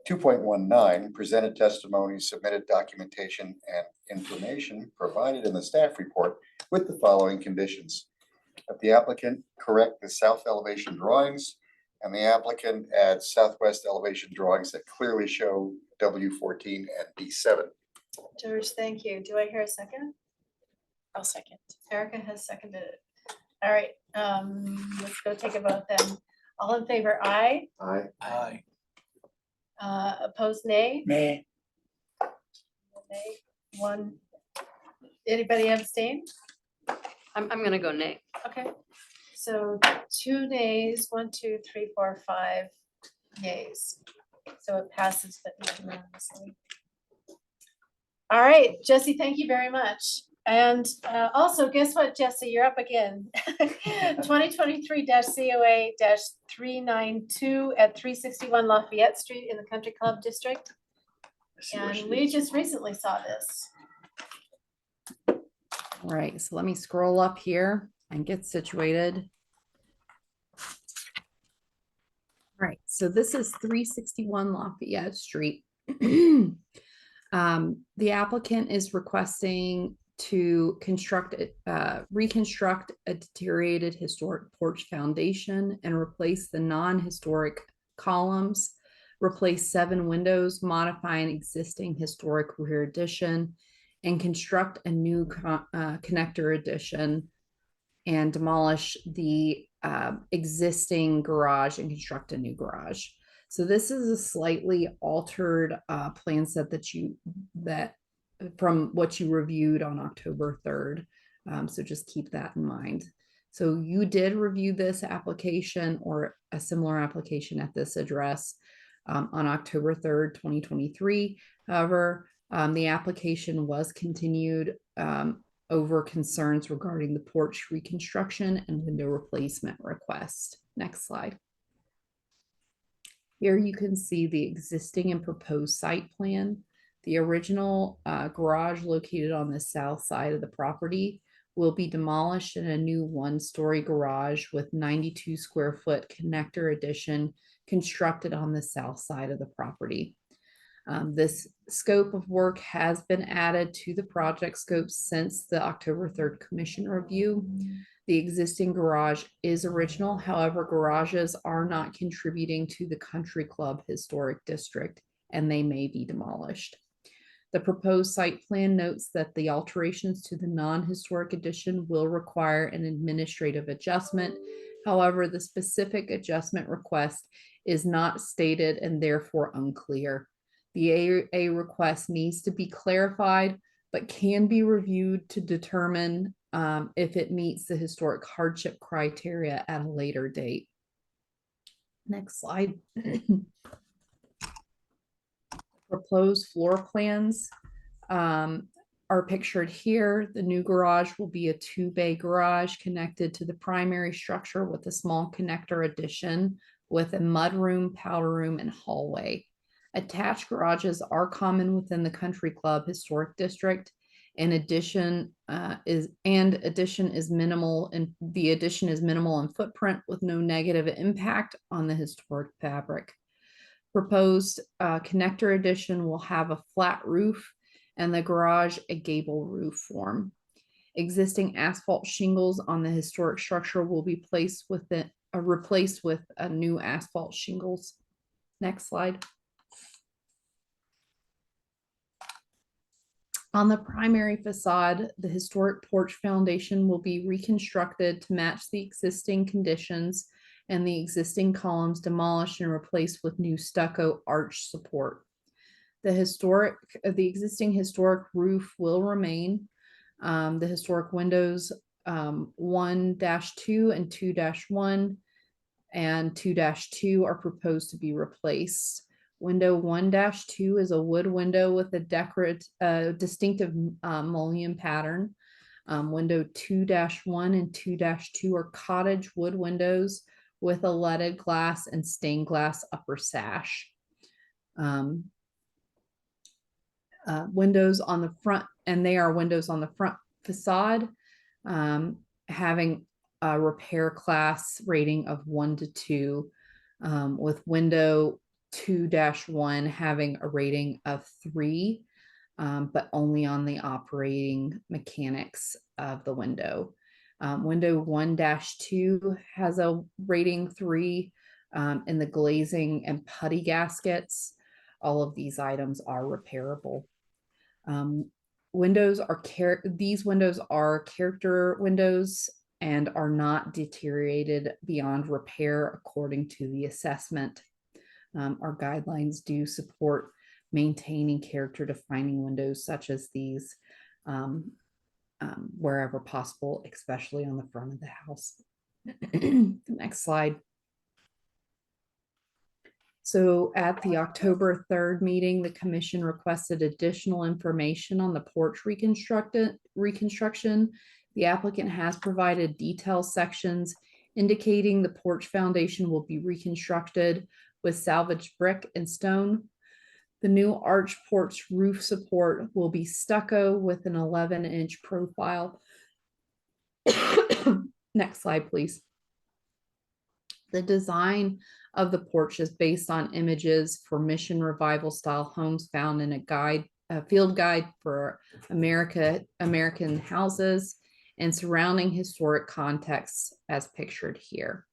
[SPEAKER 5] 2.19, presented testimony, submitted documentation, and information provided in the staff report with the following conditions. That the applicant correct the south elevation drawings, and the applicant add southwest elevation drawings that clearly show W14 and B7.
[SPEAKER 1] George, thank you. Do I hear a second?
[SPEAKER 7] I'll second.
[SPEAKER 1] Erica has seconded it. All right, let's go take a vote then. All in favor, aye.
[SPEAKER 5] Aye.
[SPEAKER 1] Opposed, nay?
[SPEAKER 4] Nay.
[SPEAKER 1] Nay. One. Anybody abstain?
[SPEAKER 6] I'm gonna go nay.
[SPEAKER 1] Okay, so 2 nays, 1, 2, 3, 4, 5 nays. So it passes, but not unanimously. All right, Jesse, thank you very much. And also, guess what, Jesse, you're up again. 2023 COA 392 at 361 Lafayette Street in the Country Club District. And we just recently saw this.
[SPEAKER 10] All right, so let me scroll up here and get situated. All right, so this is 361 Lafayette Street. The applicant is requesting to reconstruct a deteriorated historic porch foundation and replace the non-historic columns, replace 7 windows, modify an existing historic rear addition, and construct a new connector addition, and demolish the existing garage and construct a new garage. So this is a slightly altered plan set that from what you reviewed on October 3rd. So just keep that in mind. So you did review this application or a similar application at this address on October 3rd, 2023. However, the application was continued over concerns regarding the porch reconstruction and window replacement request. Next slide. Here you can see the existing and proposed site plan. The original garage located on the south side of the property will be demolished and a new one-story garage with 92 square foot connector addition constructed on the south side of the property. This scope of work has been added to the project scope since the October 3rd commission review. The existing garage is original, however, garages are not contributing to the Country Club Historic District, and they may be demolished. The proposed site plan notes that the alterations to the non-historic addition will require an administrative adjustment. However, the specific adjustment request is not stated and therefore unclear. The AA request needs to be clarified, but can be reviewed to determine if it meets the historic hardship criteria at a later date. Next slide. Proposed floor plans are pictured here. The new garage will be a 2-bay garage connected to the primary structure with a small connector addition with a mudroom, powder room, and hallway. Attached garages are common within the Country Club Historic District. Addition is minimal, and the addition is minimal in footprint with no negative impact on the historic fabric. Proposed connector addition will have a flat roof and the garage a gable roof form. Existing asphalt shingles on the historic structure will be replaced with a new asphalt shingles. Next slide. On the primary facade, the historic porch foundation will be reconstructed to match the existing conditions and the existing columns demolished and replaced with new stucco arch support. The existing historic roof will remain. The historic windows 1-2 and 2-1 and 2-2 are proposed to be replaced. Window 1-2 is a wood window with a distinctive mullion pattern. Window 2-1 and 2-2 are cottage wood windows with a leaded glass and stained glass upper sash. Windows on the front, and they are windows on the front facade, having a repair class rating of 1 to 2, with window 2-1 having a rating of 3, but only on the operating mechanics of the window. Window 1-2 has a rating 3 in the glazing and putty gaskets. All of these items are repairable. These windows are character windows and are not deteriorated beyond repair according to the assessment. Our guidelines do support maintaining character defining windows such as these wherever possible, especially on the front of the house. Next slide. So at the October 3rd meeting, the commission requested additional information on the porch reconstruction. The applicant has provided detailed sections indicating the porch foundation will be reconstructed with salvaged brick and stone. The new arch porch roof support will be stucco with an 11-inch profile. Next slide, please. The design of the porch is based on images for Mission Revival style homes found in a field guide for American houses and surrounding historic contexts as pictured here.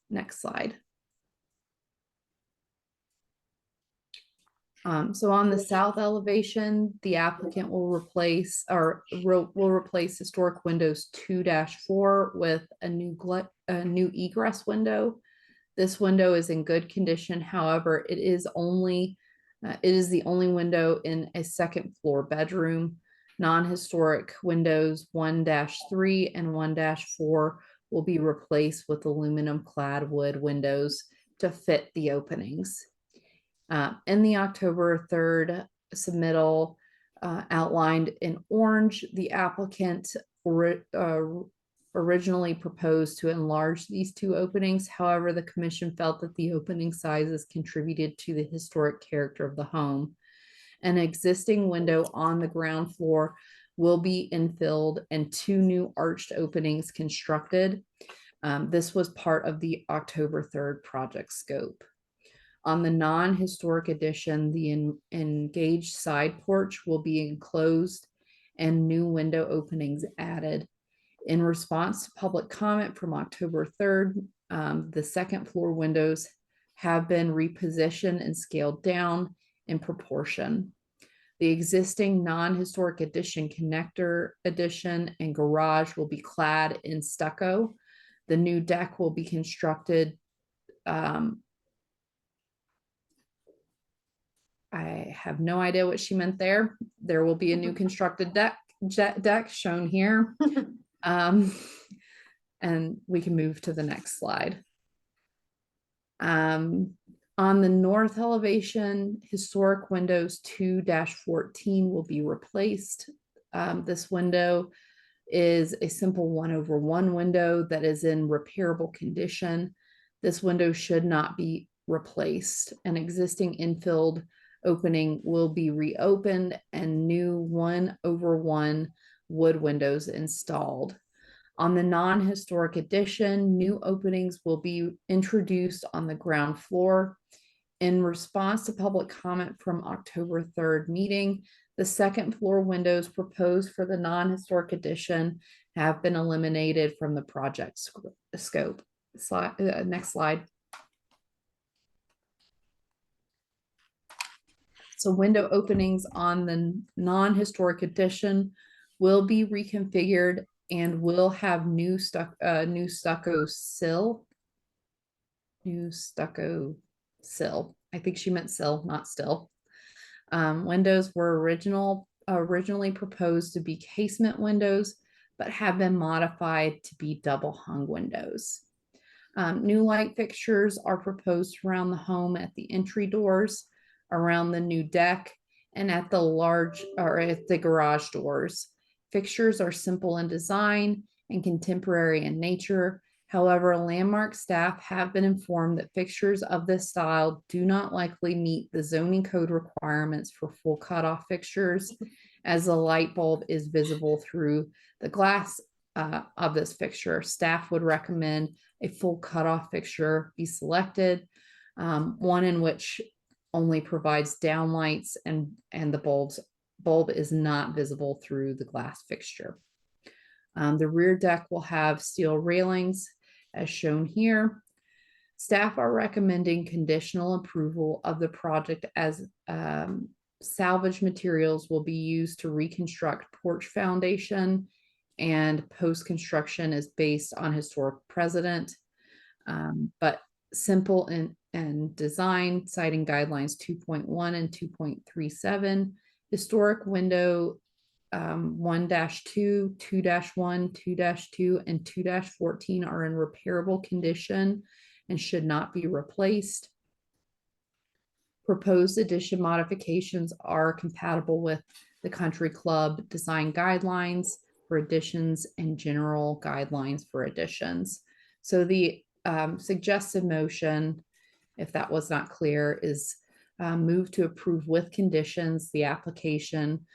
[SPEAKER 10] Next slide. So on the south elevation, the applicant will replace historic windows 2-4 with a new egress window. This window is in good condition. However, it is the only window in a second floor bedroom. Non-historic windows 1-3 and 1-4 will be replaced with aluminum clad wood windows to fit the openings. In the October 3rd submittal outlined in orange, the applicant originally proposed to enlarge these two openings. However, the commission felt that the opening sizes contributed to the historic character of the home. An existing window on the ground floor will be infilled and 2 new arched openings constructed. This was part of the October 3rd project scope. On the non-historic addition, the engaged side porch will be enclosed and new window openings added. In response to public comment from October 3rd, the second floor windows have been repositioned and scaled down in proportion. The existing non-historic addition connector addition and garage will be clad in stucco. The new deck will be constructed. I have no idea what she meant there. There will be a new constructed deck shown here. And we can move to the next slide. On the north elevation, historic windows 2-14 will be replaced. This window is a simple 1/1 window that is in repairable condition. This window should not be replaced. An existing infilled opening will be reopened and new 1/1 wood windows installed. On the non-historic addition, new openings will be introduced on the ground floor. In response to public comment from October 3rd meeting, the second floor windows proposed for the non-historic addition have been eliminated from the project scope. Next slide. So window openings on the non-historic addition will be reconfigured and will have new stucco sill. I think she meant sill, not still. Windows were originally proposed to be casement windows, but have been modified to be double hung windows. New light fixtures are proposed around the home at the entry doors, around the new deck, and at the garage doors. Fixtures are simple in design and contemporary in nature. However, Landmark staff have been informed that fixtures of this style do not likely meet the zoning code requirements for full cutoff fixtures, as the light bulb is visible through the glass of this fixture. Staff would recommend a full cutoff fixture be selected, one in which only provides downlights and the bulb is not visible through the glass fixture. The rear deck will have steel railings as shown here. Staff are recommending conditional approval of the project as salvage materials will be used to reconstruct porch foundation, and post-construction is based on historic precedent, but simple in design, citing guidelines 2.1 and 2.37. Historic window 1-2, 2-1, 2-2, and 2-14 are in repairable condition and should not be replaced. Proposed addition modifications are compatible with the Country Club design guidelines for additions and general guidelines for additions. So the suggested motion, if that was not clear, is move to approve with conditions the application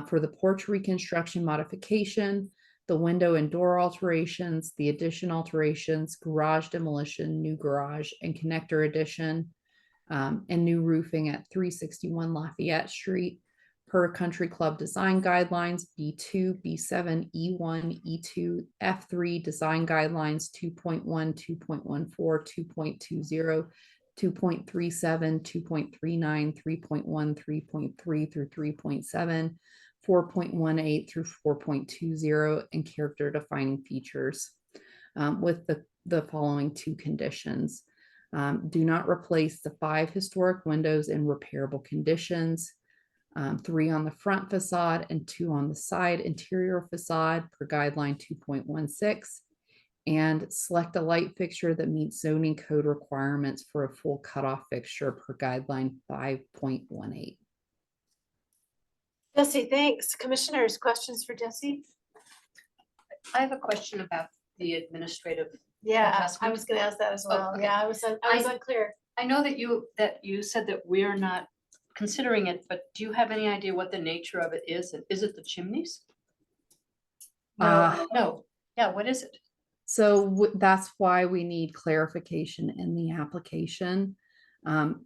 [SPEAKER 10] for the porch reconstruction modification, the window and door alterations, the addition alterations, garage demolition, new garage and connector addition, and new roofing at 361 Lafayette Street per Country Club design guidelines B2, B7, E1, E2, F3 design guidelines 2.1, 2.14, 2.20, 2.37, 2.39, 3.1, 3.3 through 3.7, 4.18 through 4.20, and character defining features with the following 2 conditions. Do not replace the 5 historic windows in repairable conditions, 3 on the front facade and 2 on the side interior facade per guideline 2.16. And select a light fixture that meets zoning code requirements for a full cutoff fixture per guideline 5.18.
[SPEAKER 1] Jesse, thanks. Commissioners, questions for Jesse?
[SPEAKER 6] I have a question about the administrative.
[SPEAKER 1] Yeah, I
[SPEAKER 6] adjustment.
[SPEAKER 1] was gonna ask that as well.
[SPEAKER 6] okay.
[SPEAKER 1] Yeah, I was unclear.
[SPEAKER 6] I know that you said that we're not considering it, but do you have any idea what the nature of it is? And is it the chimneys? No, yeah, what is it?
[SPEAKER 10] So that's why we need clarification in the application.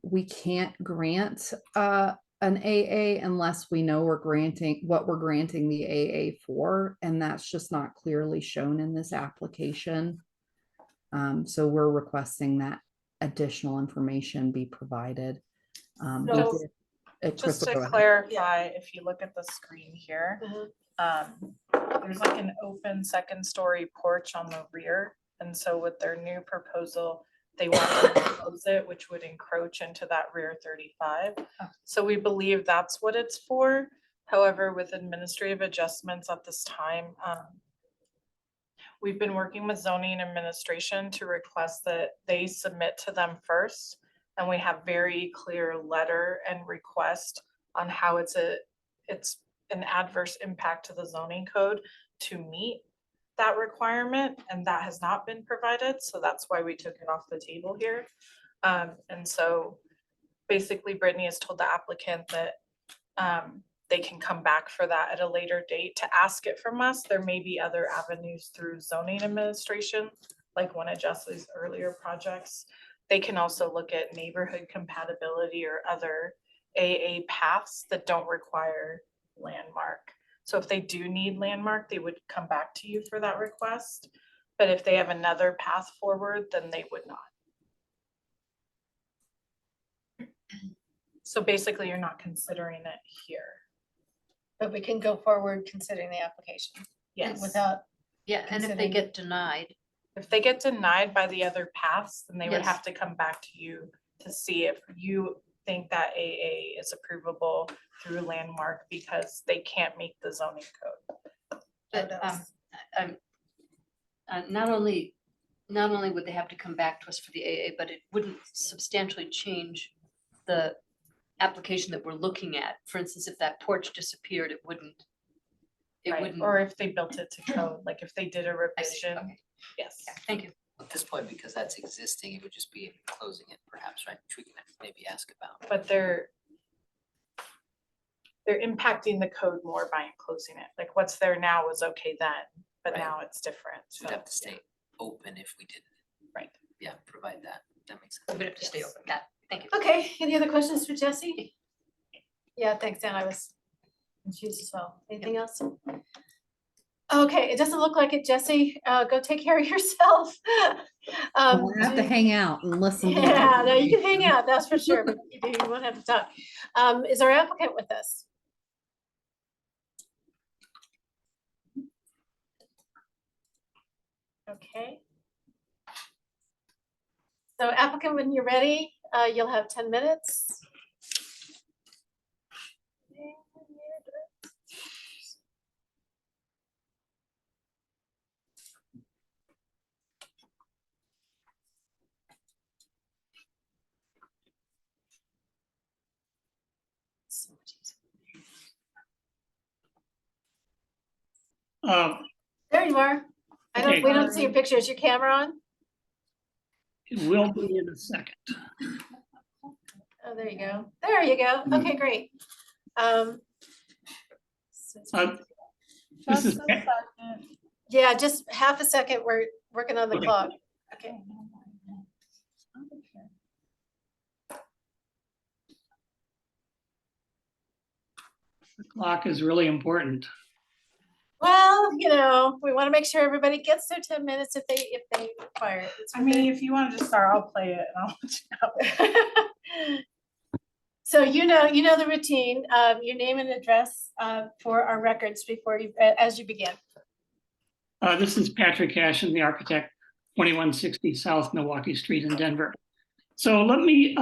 [SPEAKER 10] We can't grant an AA unless we know we're granting what we're granting the AA for, and that's just not clearly shown in this application. So we're requesting that additional information be provided. We
[SPEAKER 8] So,
[SPEAKER 10] did-
[SPEAKER 8] Just
[SPEAKER 10] Crystal,
[SPEAKER 8] to
[SPEAKER 10] go ahead.
[SPEAKER 8] clarify, if you look at the screen here, there's like an open second story porch on the rear. And so with their new proposal, they want to close it, which would encroach into that rear 35. So we believe that's what it's for. However, with administrative adjustments at this time, we've been working with zoning administration to request that they submit to them first. And we have very clear letter and request on how it's an adverse impact to the zoning code to meet that requirement, and that has not been provided, so that's why we took it off the table here. And so basically Brittany has told the applicant that they can come back for that at a later date to ask it from us. There may be other avenues through zoning administration, like one of Jesse's earlier projects. They can also look at neighborhood compatibility or other AA paths that don't require landmark. So if they do need landmark, they would come back to you for that request. But if they have another path forward, then they would not. So basically, you're not considering it here.
[SPEAKER 1] But we can go forward considering the application.
[SPEAKER 8] Yes.
[SPEAKER 1] Without,
[SPEAKER 6] Yeah, and if they
[SPEAKER 1] Considering-
[SPEAKER 6] get denied,
[SPEAKER 8] If they get denied by the other paths, then they would
[SPEAKER 6] Yes.
[SPEAKER 8] have to come back to you to see if you think that AA is approvable through landmark because they can't meet the zoning code.
[SPEAKER 6] but not only would they have to come back to us for the AA, but it wouldn't substantially change the application that we're looking at. For instance, if that porch disappeared, it wouldn't. It
[SPEAKER 8] Right,
[SPEAKER 6] wouldn't.
[SPEAKER 8] or if they built it to code, like if they did a
[SPEAKER 6] I see,
[SPEAKER 8] revision,
[SPEAKER 6] okay.
[SPEAKER 8] yes.
[SPEAKER 6] Thank you.
[SPEAKER 2] At this point, because that's existing, it would just be closing it perhaps, right? Which we can maybe ask about.
[SPEAKER 8] But they're impacting the code more by enclosing it. Like what's there now was okay then, but
[SPEAKER 2] Right.
[SPEAKER 8] now it's different.
[SPEAKER 2] So we'd have to stay open if we didn't.
[SPEAKER 8] Right.
[SPEAKER 2] Yeah, provide that. That makes sense.
[SPEAKER 6] We'd have to stay open. Got it. Thank you.
[SPEAKER 1] okay, any other questions for Jesse? Yeah, thanks, Dan, I was confused as well. Anything else? Okay, it doesn't look like it, Jesse. Go take care of yourself.
[SPEAKER 10] We'll have to hang out and listen. to
[SPEAKER 1] Yeah, no, you
[SPEAKER 10] everybody.
[SPEAKER 1] can hang out, that's for sure, but you won't have to talk. Is our applicant with us? Okay. So applicant, when you're ready, you'll have 10 minutes. There you are.
[SPEAKER 19] Okay.
[SPEAKER 1] We don't see your picture. Is your camera on?
[SPEAKER 19] It will be in a second.
[SPEAKER 1] Oh, there you go. There you go. Okay, great.
[SPEAKER 19] This is,
[SPEAKER 1] Yeah, just half a second. We're working on the
[SPEAKER 19] Okay.
[SPEAKER 1] clock. Okay.
[SPEAKER 19] the clock is really important.
[SPEAKER 1] Well, we want to make sure everybody gets their 10 minutes if they require it. It's
[SPEAKER 8] I mean,
[SPEAKER 1] okay.
[SPEAKER 8] if you want to just start, I'll play it and I'll let you know.
[SPEAKER 1] So you know the routine, your name and address for our records before you, as you begin.
[SPEAKER 19] This is Patrick Cashin, the architect, 2160 South Milwaukee Street in Denver. So let me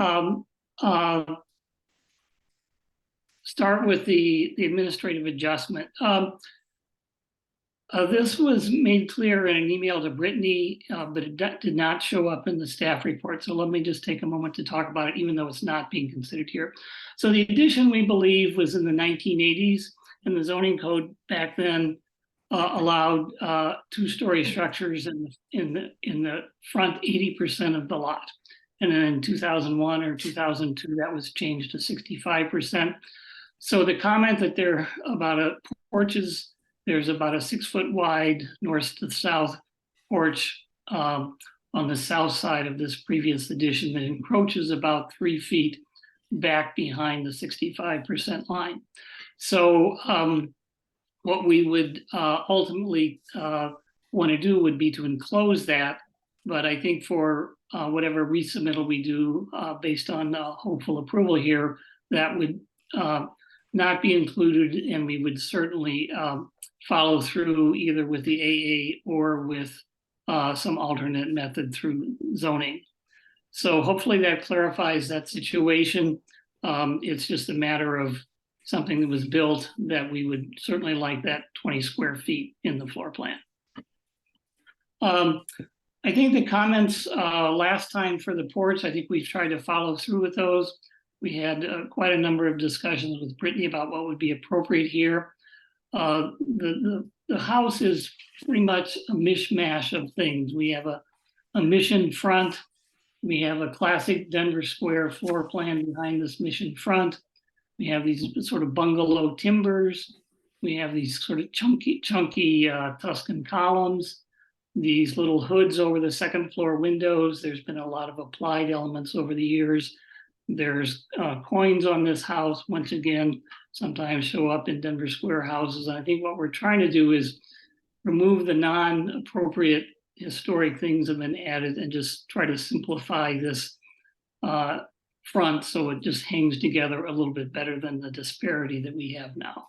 [SPEAKER 19] start with the administrative adjustment. This was made clear in an email to Brittany, but it did not show up in the staff report. So let me just take a moment to talk about it, even though it's not being considered here. So the addition, we believe, was in the 1980s, and the zoning code back then allowed two-story structures in the front 80% of the lot. And then in 2001 or 2002, that was changed to 65%. So the comment that there about porches there's about a 6-foot wide north to south porch on the south side of this previous addition that encroaches about 3 feet back behind the 65% line. So what we would ultimately want to do would be to enclose that. But I think for whatever resubmittal we do based on hopeful approval here, that would not be included, and we would certainly follow through either with the AA or with some alternate method through zoning. So hopefully that clarifies that situation. It's just a matter of something that was built that we would certainly like that 20 square feet in the floor plan. I think the comments last time for the porch, I think we've tried to follow through with those. We had quite a number of discussions with Brittany about what would be appropriate here. The house is pretty much a mishmash of things. We have a mission front. We have a classic Denver Square floor plan behind this mission front. We have these sort of bungalow timbers. We have these sort of chunky Tuscan columns, these little hoods over the second floor windows. There's been a lot of applied elements over the years. There's coins on this house, once again, sometimes show up in Denver Square houses. And I think what we're trying to do is remove the non-appropriate historic things and then add it and just try to simplify this front so it just hangs together a little bit better than the disparity that we have now.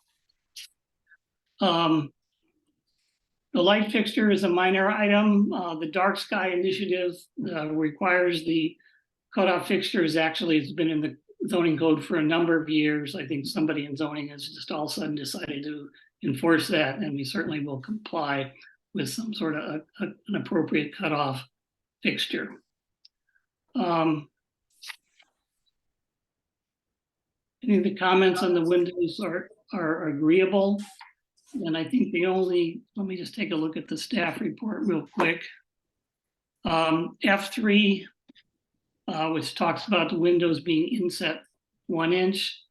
[SPEAKER 19] The light fixture is a minor item. The dark sky initiative requires the cutoff fixtures. Actually, it's been in the zoning code for a number of years. I think somebody in zoning has just all of a sudden decided to enforce that, and we certainly will comply with some sort of an appropriate cutoff fixture. I think the comments on the windows are agreeable. And I think the only, let me just take a look at the staff report real quick. F3, which talks about the windows being inset 1 inch.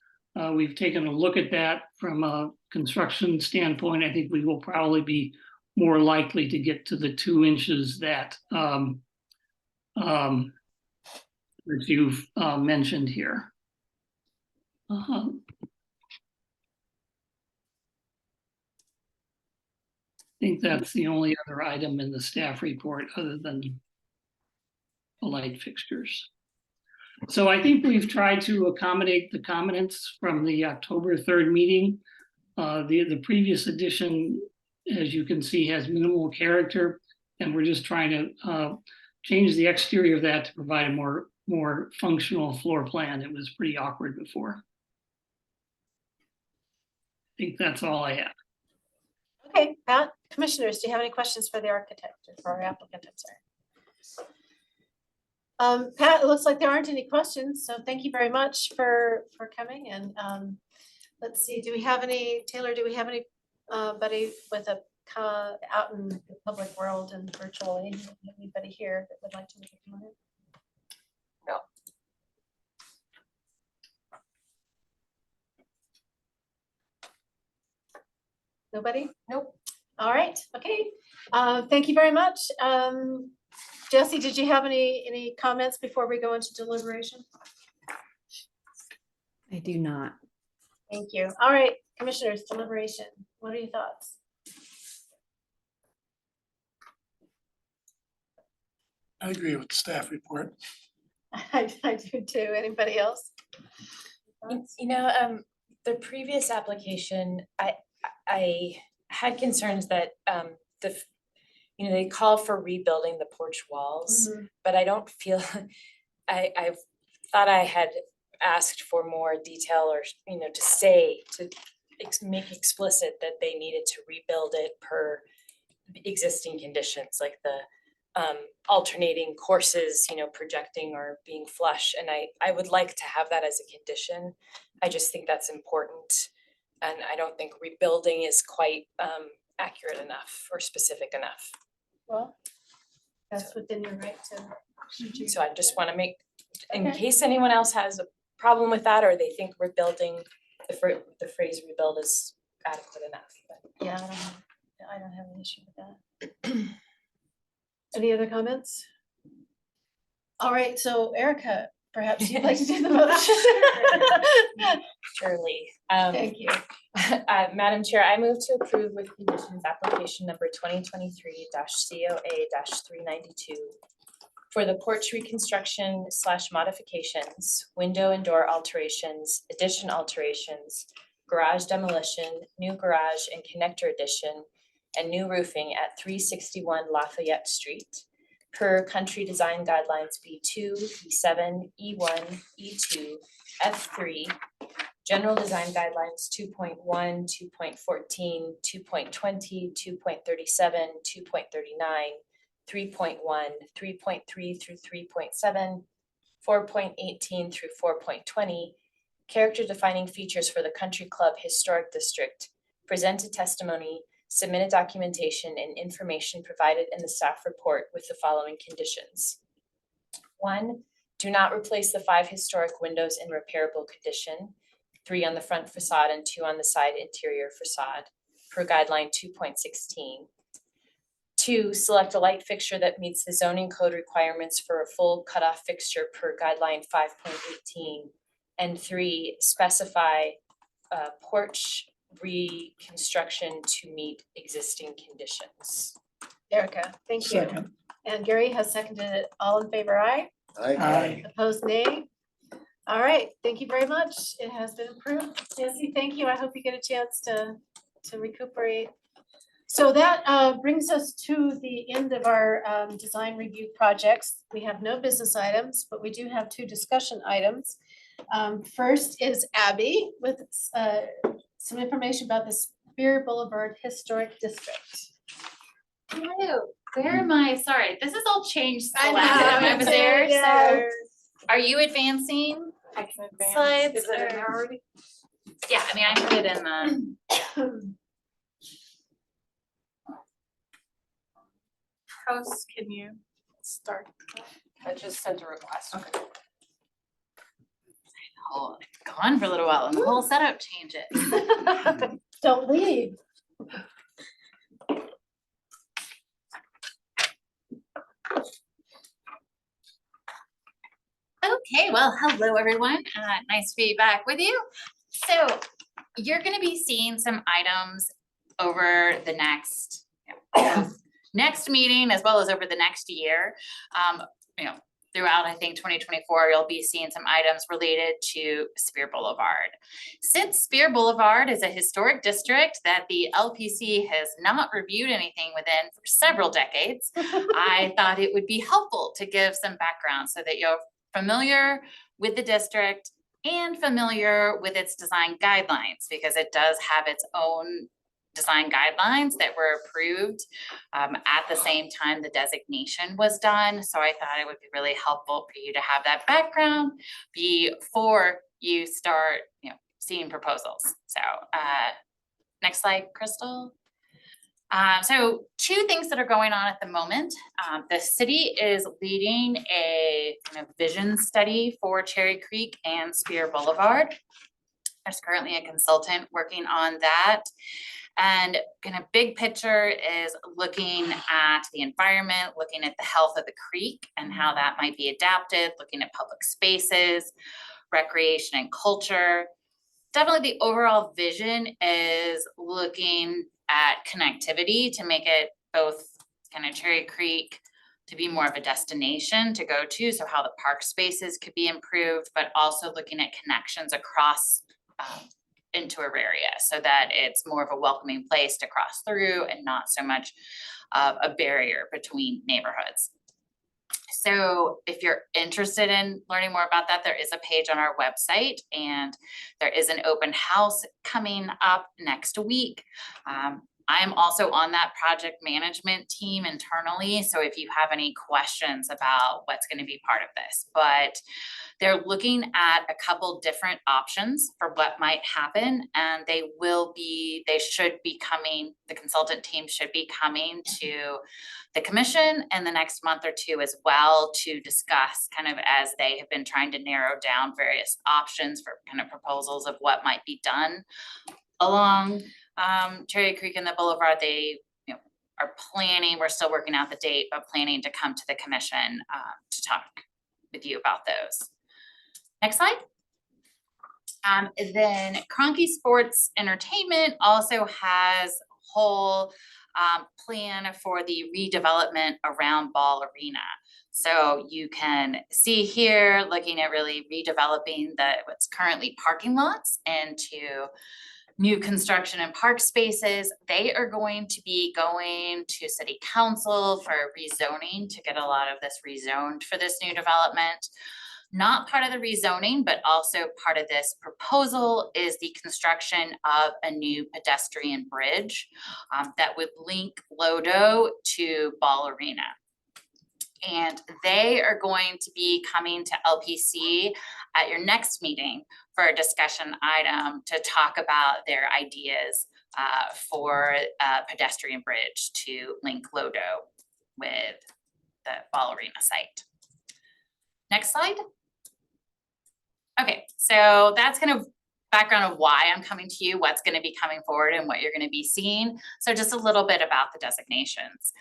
[SPEAKER 19] We've taken a look at that from a construction standpoint. I think we will probably be more likely to get to the 2 inches that you've mentioned here. I think that's the only other item in the staff report other than the light fixtures. So I think we've tried to accommodate the comments from the October 3rd meeting. The previous edition, as you can see, has minimal character, and we're just trying to change the exterior of that to provide a more functional floor plan. It was pretty awkward before. I think that's all I have.
[SPEAKER 1] Okay, Pat, commissioners, do you have any questions for the architect or for our applicant? I'm sorry. Pat, it looks like there aren't any questions, so thank you very much for coming. And let's see, do we have any, Taylor, do we have anybody with a out in the public world and virtually, anybody here that would like to make a comment?
[SPEAKER 17] No.
[SPEAKER 1] Nobody?
[SPEAKER 17] Nope.
[SPEAKER 1] All right, okay. Thank you very much. Jesse, did you have any comments before we go into deliberation?
[SPEAKER 10] I do not.
[SPEAKER 1] Thank you. All right, commissioners, deliberation. What are your thoughts?
[SPEAKER 4] I agree with the staff report.
[SPEAKER 1] I do too. Anybody else?
[SPEAKER 7] You know, the previous application, I had concerns that they call for rebuilding the porch walls, but I don't feel, I thought I had asked for more detail or, to make explicit that they needed to rebuild it per existing conditions, like the alternating courses, projecting or being flush. And I would like to have that as a condition. I just think that's important. And I don't think rebuilding is quite accurate enough or specific enough.
[SPEAKER 1] Well, that's within your right to.
[SPEAKER 7] So I just want to make, in
[SPEAKER 1] Okay.
[SPEAKER 7] case anyone else has a problem with that, or they think rebuilding, the phrase rebuild is adequate enough, but
[SPEAKER 1] Yeah, I don't have an issue with that. Any other comments? All right, so Erica, perhaps you'd like to do the motion?
[SPEAKER 7] surely.
[SPEAKER 1] Thank you.
[SPEAKER 7] Madam Chair, I move to approve with conditions application number 2023 COA 392 for the porch reconstruction / modifications, window and door alterations, addition alterations, garage demolition, new garage and connector addition, and new roofing at 361 Lafayette Street per Country Design Guidelines B2, B7, E1, E2, F3, General Design Guidelines 2.1, 2.14, 2.20, 2.37, 2.39, 3.1, 3.3 through 3.7, 4.18 through 4.20, character defining features for the Country Club Historic District, presented testimony, submitted documentation and information provided in the staff report with the following conditions. 1, do not replace the 5 historic windows in repairable condition, 3 on the front facade and 2 on the side interior facade, per guideline 2.16. 2, select a light fixture that meets the zoning code requirements for a full cutoff fixture per guideline 5.18. And 3, specify porch reconstruction to meet existing conditions.
[SPEAKER 1] Erica, thank you.
[SPEAKER 4] Second.
[SPEAKER 1] And Gary has seconded it. All in favor, aye?
[SPEAKER 4] Aye.
[SPEAKER 1] Opposed, nay? All right, thank you very much. It has been approved. Nancy, thank you. I hope you get a chance to recuperate. So that brings us to the end of our design review projects. We have no business items, but we do have 2 discussion items. First is Abby with some information about the Spear Boulevard Historic District.
[SPEAKER 20] Hello, where am I? Sorry, this is all changed
[SPEAKER 1] I
[SPEAKER 20] the
[SPEAKER 1] know,
[SPEAKER 20] last time I was there,
[SPEAKER 1] yeah.
[SPEAKER 20] so are you advancing
[SPEAKER 8] I can advance.
[SPEAKER 20] slides?
[SPEAKER 8] Is it in
[SPEAKER 20] or-
[SPEAKER 8] there already?
[SPEAKER 20] Yeah, I mean, I put it in the,
[SPEAKER 8] Host, can you start?
[SPEAKER 17] I just sent a request.
[SPEAKER 8] Okay.
[SPEAKER 20] oh, gone for a little while and the whole setup changes.
[SPEAKER 1] Don't leave.
[SPEAKER 20] Okay, well, hello, everyone. Nice to be back with you. So you're gonna be seeing some items over the next, next meeting as well as over the next year. You know, throughout, I think, 2024, you'll be seeing some items related to Spear Boulevard. Since Spear Boulevard is a historic district that the LPC has not reviewed anything within for several decades, I thought it would be helpful to give some background so that you're familiar with the district and familiar with its design guidelines, because it does have its own design guidelines that were approved at the same time the designation was done. So I thought it would be really helpful for you to have that background before you start, seeing proposals. So next slide, Crystal. So 2 things that are going on at the moment. The city is leading a kind of vision study for Cherry Creek and Spear Boulevard. There's currently a consultant working on that. And kind of big picture is looking at the environment, looking at the health of the creek and how that might be adapted, looking at public spaces, recreation and culture. Definitely the overall vision is looking at connectivity to make it both kind of Cherry Creek to be more of a destination to go to, so how the park spaces could be improved, but also looking at connections across into our area so that it's more of a welcoming place to cross through and not so much of a barrier between neighborhoods. So if you're interested in learning more about that, there is a page on our website and there is an open house coming up next week. I'm also on that project management team internally. So if you have any questions about what's going to be part of this, but they're looking at a couple different options for what might happen, and the consultant team should be coming to the commission in the next month or 2 as well to discuss kind of as they have been trying to narrow down various options for kind of proposals of what might be done along Cherry Creek and the Boulevard, they, you know, are planning, we're still working out the date, but planning to come to the commission to talk with you about those. Next slide. Then Cronky Sports Entertainment also has a whole plan for the redevelopment around Ball Arena. So you can see here, looking at really redeveloping what's currently parking lots into new construction and park spaces. They are going to be going to city council for rezoning to get a lot of this rezoned for this new development. Not part of the rezoning, but also part of this proposal is the construction of a new pedestrian bridge that would link Lodo to Ball Arena. And they are going to be coming to LPC at your next meeting for a discussion item to talk about their ideas for a pedestrian bridge to link Lodo with the Ball Arena site. Next slide. Okay, so that's kind of background of why I'm coming to you, what's going to be coming forward and what you're going to be seeing. So just a little bit about the designations.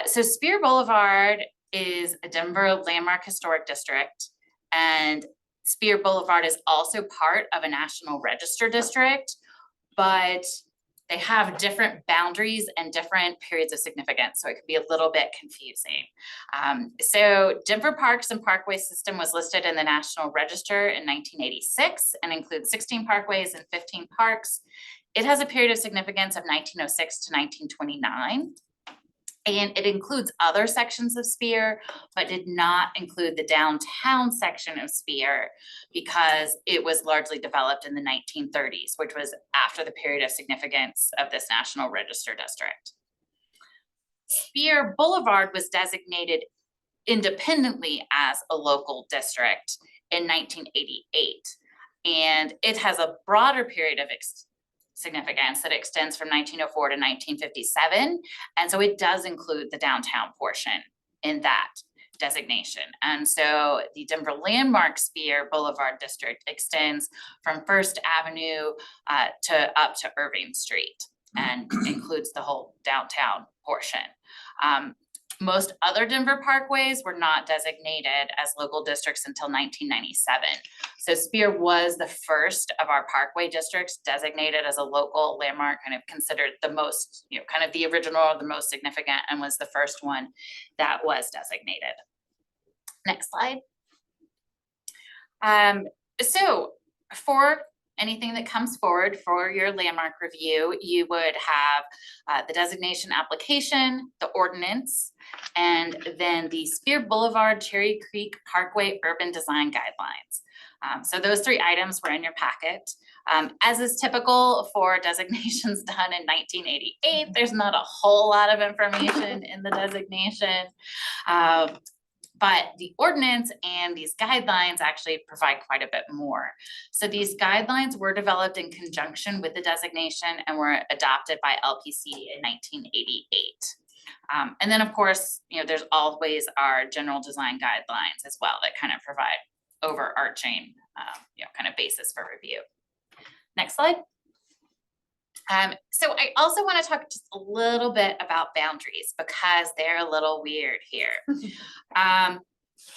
[SPEAKER 20] So Spear Boulevard is a Denver Landmark Historic District, and Spear Boulevard is also part of a National Register district, but they have different boundaries and different periods of significance, so it can be a little bit confusing. So Denver Parks and Parkway System was listed in the National Register in 1986 and includes 16 parkways and 15 parks. It has a period of significance of 1906 to 1929. And it includes other sections of Spear, but did not include the downtown section of Spear because it was largely developed in the 1930s, which was after the period of significance of this National Register district. Spear Boulevard was designated independently as a local district in 1988. And it has a broader period of significance that extends from 1904 to 1957. And so it does include the downtown portion in that designation. And so the Denver Landmark Spear Boulevard District extends from First Avenue to up to Irving Street and includes the whole downtown portion. Most other Denver parkways were not designated as local districts until 1997. So Spear was the first of our parkway districts designated as a local landmark, kind of considered the most, you know, kind of the original, the most significant, and was the first one that was designated. Next slide. So for anything that comes forward for your landmark review, you would have the designation application, the ordinance, and then the Spear Boulevard Cherry Creek Parkway Urban Design Guidelines. So those three items were in your packet. As is typical for designations done in 1988, there's not a whole lot of information in the designation. But the ordinance and these guidelines actually provide quite a bit more. So these guidelines were developed in conjunction with the designation and were adopted by LPC in 1988. And then of course, you know, there's always our general design guidelines as well that kind of provide overarching, you know, kind of basis for review. Next slide. So I also want to talk just a little bit about boundaries because they're a little weird here.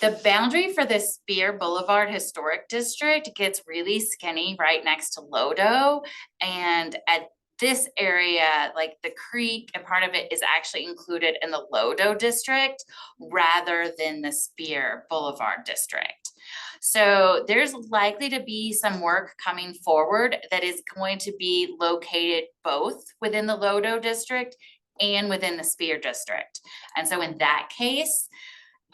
[SPEAKER 20] The boundary for the Spear Boulevard Historic District gets really skinny right next to Lodo. And at this area, like the creek and part of it is actually included in the Lodo district rather than the Spear Boulevard district. So there's likely to be some work coming forward that is going to be located both within the Lodo district and within the Spear district. And so in that case,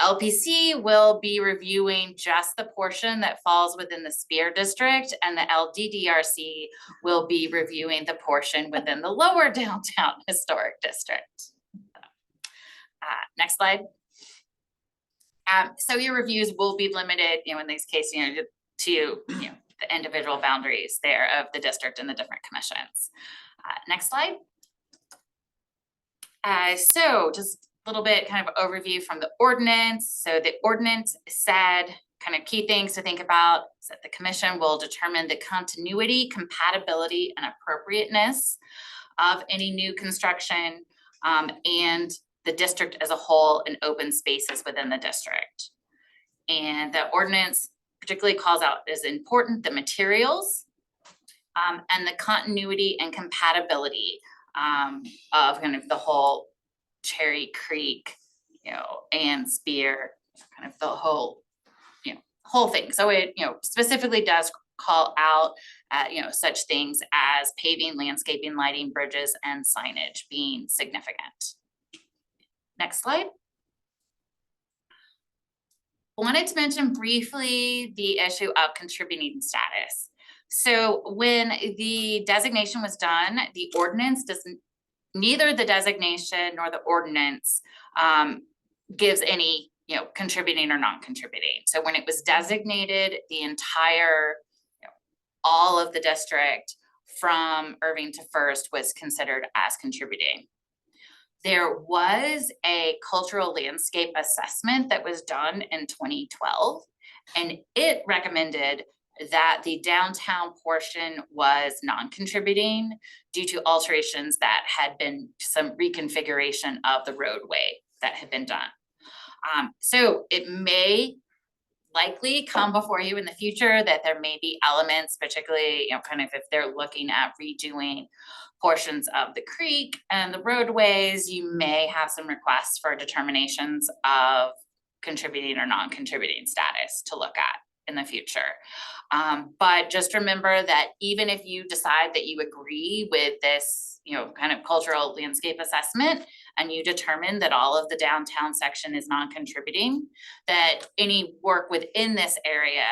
[SPEAKER 20] LPC will be reviewing just the portion that falls within the Spear district, and the LDDRC will be reviewing the portion within the lower downtown historic district. Next slide. So your reviews will be limited, you know, in this case, you know, to the individual boundaries there of the district and the different commissions. Next slide. So just a little bit kind of overview from the ordinance. So the ordinance said kind of key things to think about is that the commission will determine the continuity, compatibility, and appropriateness of any new construction, and the district as a whole and open spaces within the district. And the ordinance particularly calls out as important the materials, and the continuity and compatibility, of kind of the whole Cherry Creek, and Spear, kind of the whole, whole thing. So it, specifically does call out, such things as paving, landscaping, lighting, bridges, and signage being significant. Next slide. Wanted to mention briefly the issue of contributing status. So when the designation was done, the ordinance doesn't, neither the designation nor the ordinance gives any, contributing or non-contributing. So when it was designated, the entire, all of the district from Irving to First was considered as contributing. There was a cultural landscape assessment that was done in 2012, and it recommended that the downtown portion was non-contributing due to alterations that had been some reconfiguration of the roadway that had been done. So it may likely come before you in the future that there may be elements, particularly, kind of if they're looking at redoing portions of the creek and the roadways, you may have some requests for determinations of contributing or non-contributing status to look at in the future. But just remember that even if you decide that you agree with this, kind of cultural landscape assessment, and you determine that all of the downtown section is non-contributing, that any work within this area,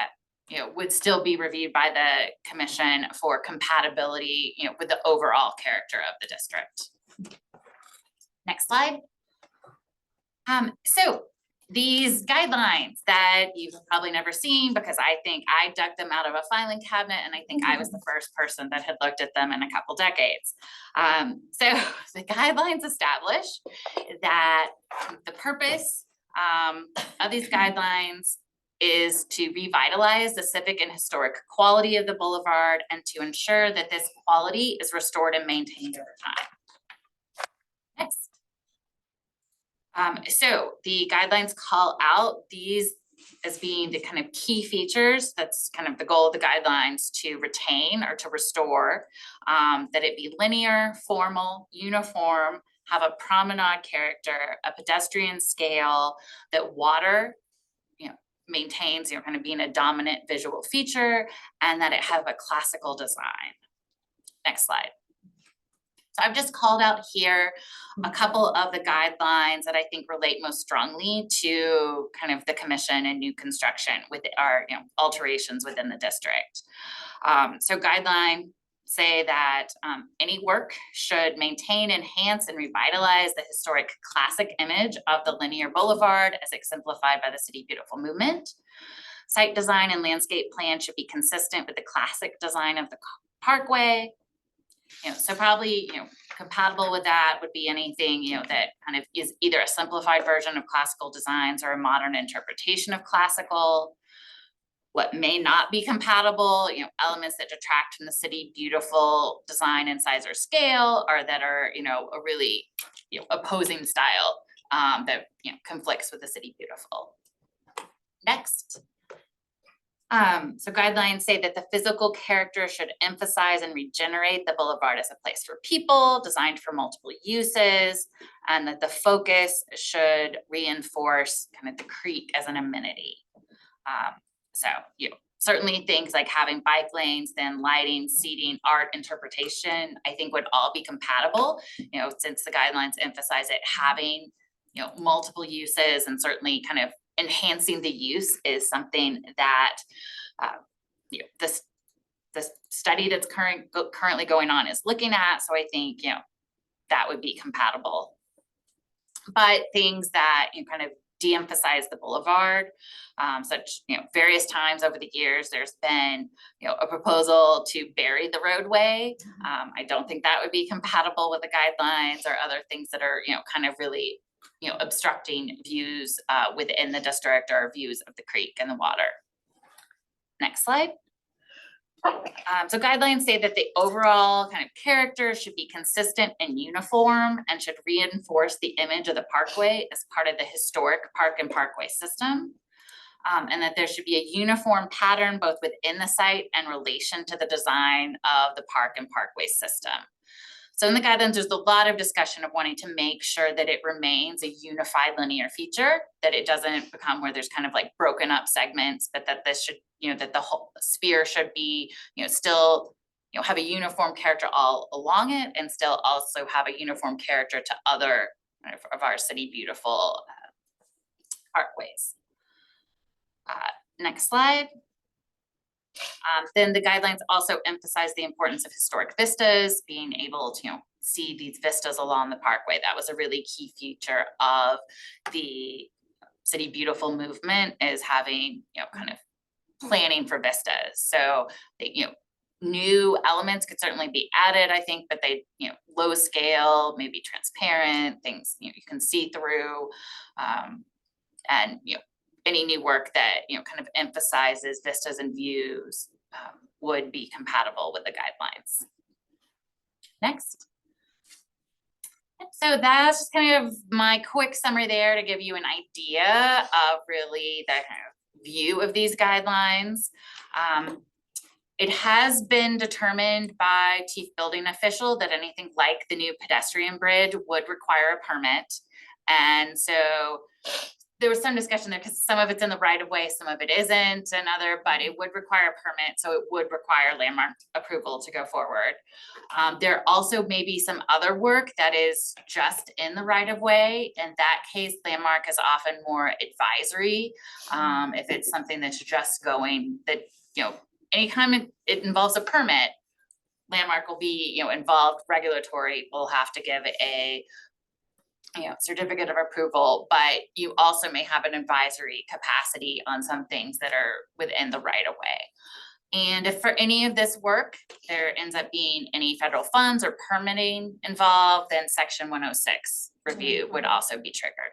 [SPEAKER 20] would still be reviewed by the commission for compatibility, with the overall character of the district. Next slide. So these guidelines that you've probably never seen, because I think I dug them out of a filing cabinet, and I think I was the first person that had looked at them in a couple decades. So the guidelines establish that the purpose of these guidelines is to revitalize the civic and historic quality of the boulevard and to ensure that this quality is restored and maintained over time. Next. So the guidelines call out these as being the kind of key features. That's kind of the goal of the guidelines, to retain or to restore, that it be linear, formal, uniform, have a promenade character, a pedestrian scale, that water, maintains, kind of being a dominant visual feature, and that it have a classical design. Next slide. So I've just called out here a couple of the guidelines that I think relate most strongly to kind of the commission and new construction with our, alterations within the district. So guideline say that any work should maintain, enhance, and revitalize the historic classic image of the linear boulevard as exemplified by the City Beautiful movement. Site design and landscape plan should be consistent with the classic design of the parkway. So probably, compatible with that would be anything, that kind of is either a simplified version of classical designs or a modern interpretation of classical. What may not be compatible, elements that detract from the City Beautiful design and size or scale, or that are, a really, opposing style that, conflicts with the City Beautiful. Next. So guidelines say that the physical character should emphasize and regenerate the boulevard as a place for people, designed for multiple uses, and that the focus should reinforce kind of the creek as an amenity. So, certainly things like having bike lanes, then lighting, seating, art, interpretation, I think would all be compatible, since the guidelines emphasize it having, multiple uses, and certainly kind of enhancing the use is something that, the study that's currently going on is looking at. So I think, that would be compatible. But things that kind of de-emphasize the boulevard, such, various times over the years, there's been, a proposal to bury the roadway. I don't think that would be compatible with the guidelines, or other things that are, kind of really, obstructing views within the district, or views of the creek and the water. Next slide. So guidelines say that the overall kind of character should be consistent and uniform and should reinforce the image of the parkway as part of the historic park and parkway system. And that there should be a uniform pattern both within the site and relation to the design of the park and parkway system. So in the guidelines, there's a lot of discussion of wanting to make sure that it remains a unified linear feature, that it doesn't become where there's kind of like broken up segments, but that this should, that the whole sphere should be, still, have a uniform character all along it and still also have a uniform character to other of our city beautiful parkways. Next slide. Then the guidelines also emphasize the importance of historic vistas, being able to see these vistas along the parkway. That was a really key feature of the City Beautiful movement, is having kind of planning for vistas. So new elements could certainly be added, I think, but they low scale, maybe transparent things you can see through, and any new work that kind of emphasizes vistas and views would be compatible with the guidelines. Next. So that's just kind of my quick summary there to give you an idea of really the kind of view of these guidelines. It has been determined by chief building official that anything like the new pedestrian bridge would require a permit. And so there was some discussion there because some of it's in the right of way, some of it isn't, but it would require a permit, so it would require landmark approval to go forward. There also may be some other work that is just in the right of way. In that case, landmark is often more advisory. If it's something that's just going, that anytime it involves a permit, landmark will be involved. Regulatory will have to give a certificate of approval, but you also may have an advisory capacity on some things that are within the right of way. And if for any of this work, there ends up being any federal funds or permitting involved, then Section 106 review would also be triggered.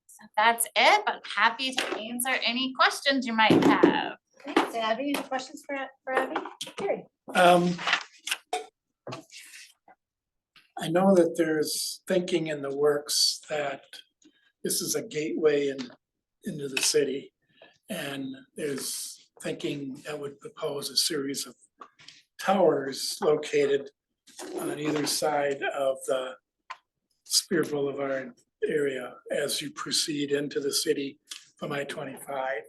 [SPEAKER 20] So that's it, but happy to answer any questions you might have.
[SPEAKER 1] Thanks, Abby. Any questions for Abby? Carrie.
[SPEAKER 4] I know that there's thinking in the works that this is a gateway into the city. And there's thinking that would propose a series of towers located on either side of the Spear Boulevard area as you proceed into the city from I-25.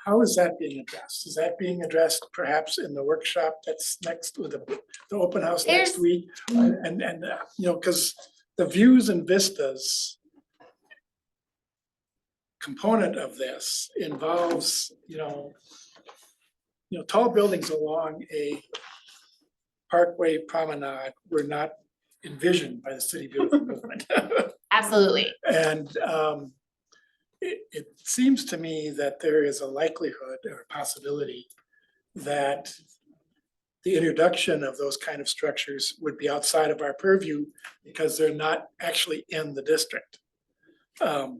[SPEAKER 4] How is that being addressed? Is that being addressed perhaps in the workshop that's next with the open house next week? And because the views and vistas component of this involves, tall buildings along a parkway promenade were not envisioned by the City Beautiful movement.
[SPEAKER 20] Absolutely.
[SPEAKER 4] And it seems to me that there is a likelihood or possibility that the introduction of those kind of structures would be outside of our purview because they're not actually in the district. So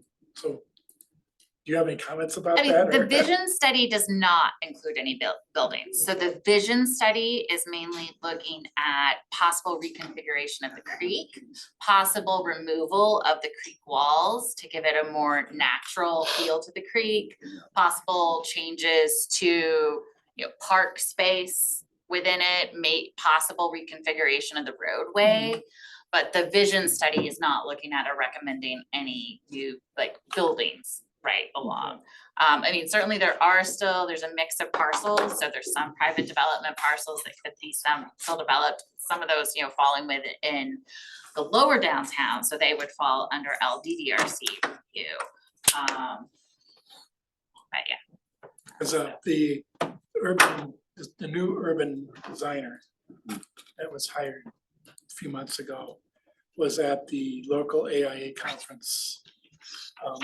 [SPEAKER 4] do you have any comments about that?
[SPEAKER 20] The vision study does not include any buildings. So the vision study is mainly looking at possible reconfiguration of the creek, possible removal of the creek walls to give it a more natural feel to the creek, possible changes to park space within it, possible reconfiguration of the roadway. But the vision study is not looking at or recommending any new buildings right along. Certainly there's a mix of parcels. So there's some private development parcels that could be still developed. Some of those, falling within the lower downtown. So they would fall under LDDRC review. But yeah.
[SPEAKER 4] Because the new urban designer that was hired a few months ago was at the local AIA conference on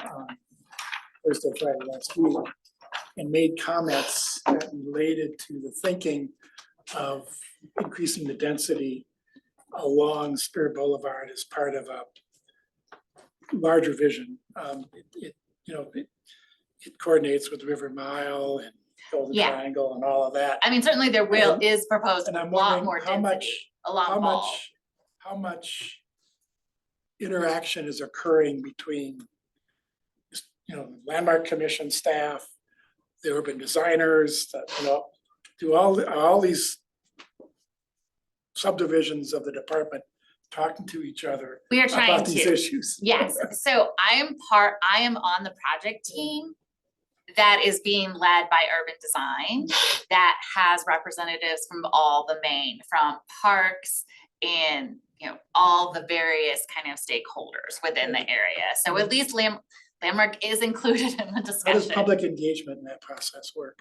[SPEAKER 4] Thursday, Friday last week, and made comments that related to the thinking of increasing the density along Spear Boulevard as part of a larger vision. it coordinates with River Mile and Golden
[SPEAKER 20] Yeah.
[SPEAKER 4] Triangle and all of that.
[SPEAKER 20] I mean, certainly there is proposed
[SPEAKER 4] And
[SPEAKER 20] a
[SPEAKER 4] I'm
[SPEAKER 20] lot
[SPEAKER 4] wondering
[SPEAKER 20] more
[SPEAKER 4] how much,
[SPEAKER 20] density
[SPEAKER 4] how
[SPEAKER 20] along Ball.
[SPEAKER 4] much, how much interaction is occurring between, Landmark Commission staff, the urban designers, do all these subdivisions of the department talking to each other
[SPEAKER 20] We are trying
[SPEAKER 4] about these
[SPEAKER 20] to.
[SPEAKER 4] issues.
[SPEAKER 20] Yes, so I am on the project team that is being led by urban design that has representatives from all the from parks and, all the various kind of stakeholders within the area. So at least Landmark is included in the
[SPEAKER 4] How does
[SPEAKER 20] discussion.
[SPEAKER 4] public engagement in that process work?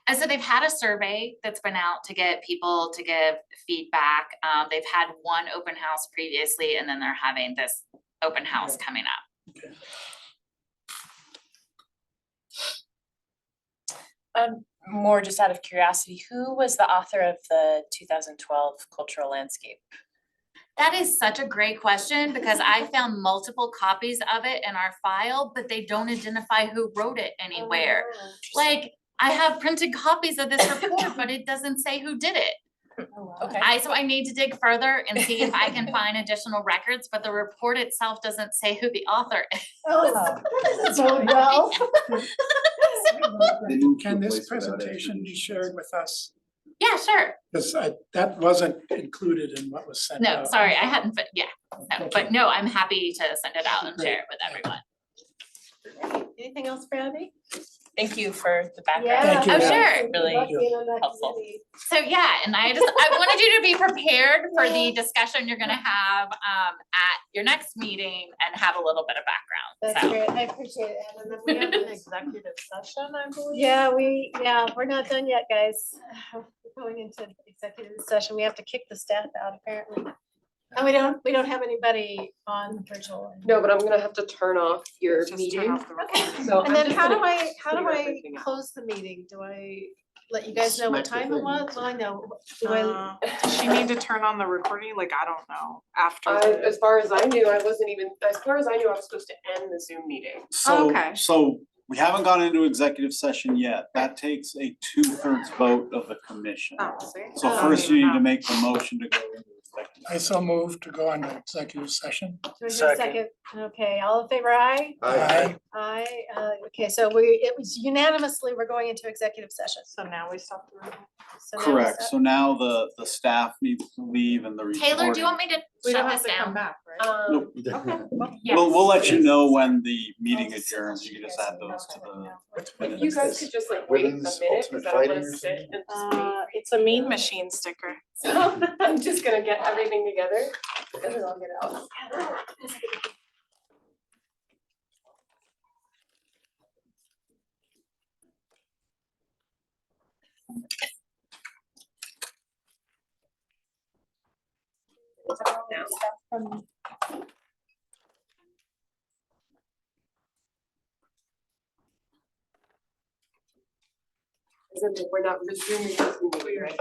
[SPEAKER 20] And so they've had a survey that's been out to get people to give feedback. They've had one open house previously, and then they're having this open house coming up.
[SPEAKER 7] More just out of curiosity, who was the author of the 2012 cultural landscape?
[SPEAKER 20] That is such a great question because I found multiple copies of it in our file, but they don't identify who wrote it anywhere. Like, I have printed copies of this report, but it doesn't say who did it.
[SPEAKER 7] Okay.
[SPEAKER 20] So I need to dig further and see if I can find additional records, but the report itself doesn't say who the author is.
[SPEAKER 1] So well.
[SPEAKER 4] Can this presentation be shared with us?
[SPEAKER 20] Yeah, sure.
[SPEAKER 4] Because that wasn't included in what was sent
[SPEAKER 20] No,
[SPEAKER 4] out.
[SPEAKER 20] sorry, I hadn't, but yeah, no, but no, I'm happy to send it out and share it with everyone.
[SPEAKER 1] Anything else, Brandy?
[SPEAKER 7] Thank you for the background.
[SPEAKER 1] Yeah.
[SPEAKER 4] Thank you.
[SPEAKER 20] Oh, sure.
[SPEAKER 7] Really helpful.
[SPEAKER 20] So yeah, and I wanted you to be prepared for the discussion you're gonna have at your next meeting and have a little bit of background.
[SPEAKER 1] That's
[SPEAKER 20] So
[SPEAKER 1] great, I appreciate it, and then
[SPEAKER 8] We
[SPEAKER 1] we
[SPEAKER 8] have
[SPEAKER 1] have
[SPEAKER 8] an executive session, I believe.
[SPEAKER 1] Yeah, we're not done yet, guys. We're going into executive session, we have to kick the staff out apparently. And we don't have anybody on virtual.
[SPEAKER 14] No, but I'm gonna have to turn off your
[SPEAKER 8] Just turn
[SPEAKER 14] meeting.
[SPEAKER 8] off the recording.
[SPEAKER 14] So
[SPEAKER 1] And
[SPEAKER 14] I'm
[SPEAKER 1] then
[SPEAKER 14] just
[SPEAKER 1] how do
[SPEAKER 14] gonna
[SPEAKER 1] I
[SPEAKER 14] clear everything out.
[SPEAKER 1] close the meeting? Do I let you guys know what time it was? Well, I know. Do I?
[SPEAKER 8] Does she need to turn on the recording? Like, I don't know, after.
[SPEAKER 14] As far as I knew, I wasn't even, as far as I knew, I was supposed to end the Zoom meeting.
[SPEAKER 13] So,
[SPEAKER 8] okay.
[SPEAKER 13] so we haven't gone into executive session yet. That takes a 2/3 vote of the commission.
[SPEAKER 8] Oh, see?
[SPEAKER 13] So
[SPEAKER 8] I don't
[SPEAKER 13] first
[SPEAKER 8] even
[SPEAKER 13] you need
[SPEAKER 8] know.
[SPEAKER 13] to make the motion to go into executive.
[SPEAKER 4] I so moved to go into executive session.
[SPEAKER 1] Do I hear a second? Okay, all in favor, aye?
[SPEAKER 5] Aye.
[SPEAKER 1] Aye, okay, so it was unanimously, we're going into executive session.
[SPEAKER 8] So now we stop the recording.
[SPEAKER 1] So now
[SPEAKER 13] Correct.
[SPEAKER 1] it's
[SPEAKER 13] So now the staff needs to leave and the recording.
[SPEAKER 20] Taylor, do you want me to
[SPEAKER 8] We don't
[SPEAKER 20] shut
[SPEAKER 8] have
[SPEAKER 20] this
[SPEAKER 8] to come
[SPEAKER 20] down?
[SPEAKER 8] back, right?
[SPEAKER 13] Nope.
[SPEAKER 20] Yes.
[SPEAKER 13] We'll let you know when the meeting adjourns. You can just add those to the
[SPEAKER 14] If you guys could just like wait a minute,
[SPEAKER 5] Women's
[SPEAKER 14] cause
[SPEAKER 5] Ultimate
[SPEAKER 14] I don't wanna
[SPEAKER 5] Fighting or
[SPEAKER 14] sit and just wait.
[SPEAKER 8] It's a Mean Machine sticker.
[SPEAKER 14] So I'm just gonna get everything together and then I'll get out. As in, we're not resuming this meeting, right?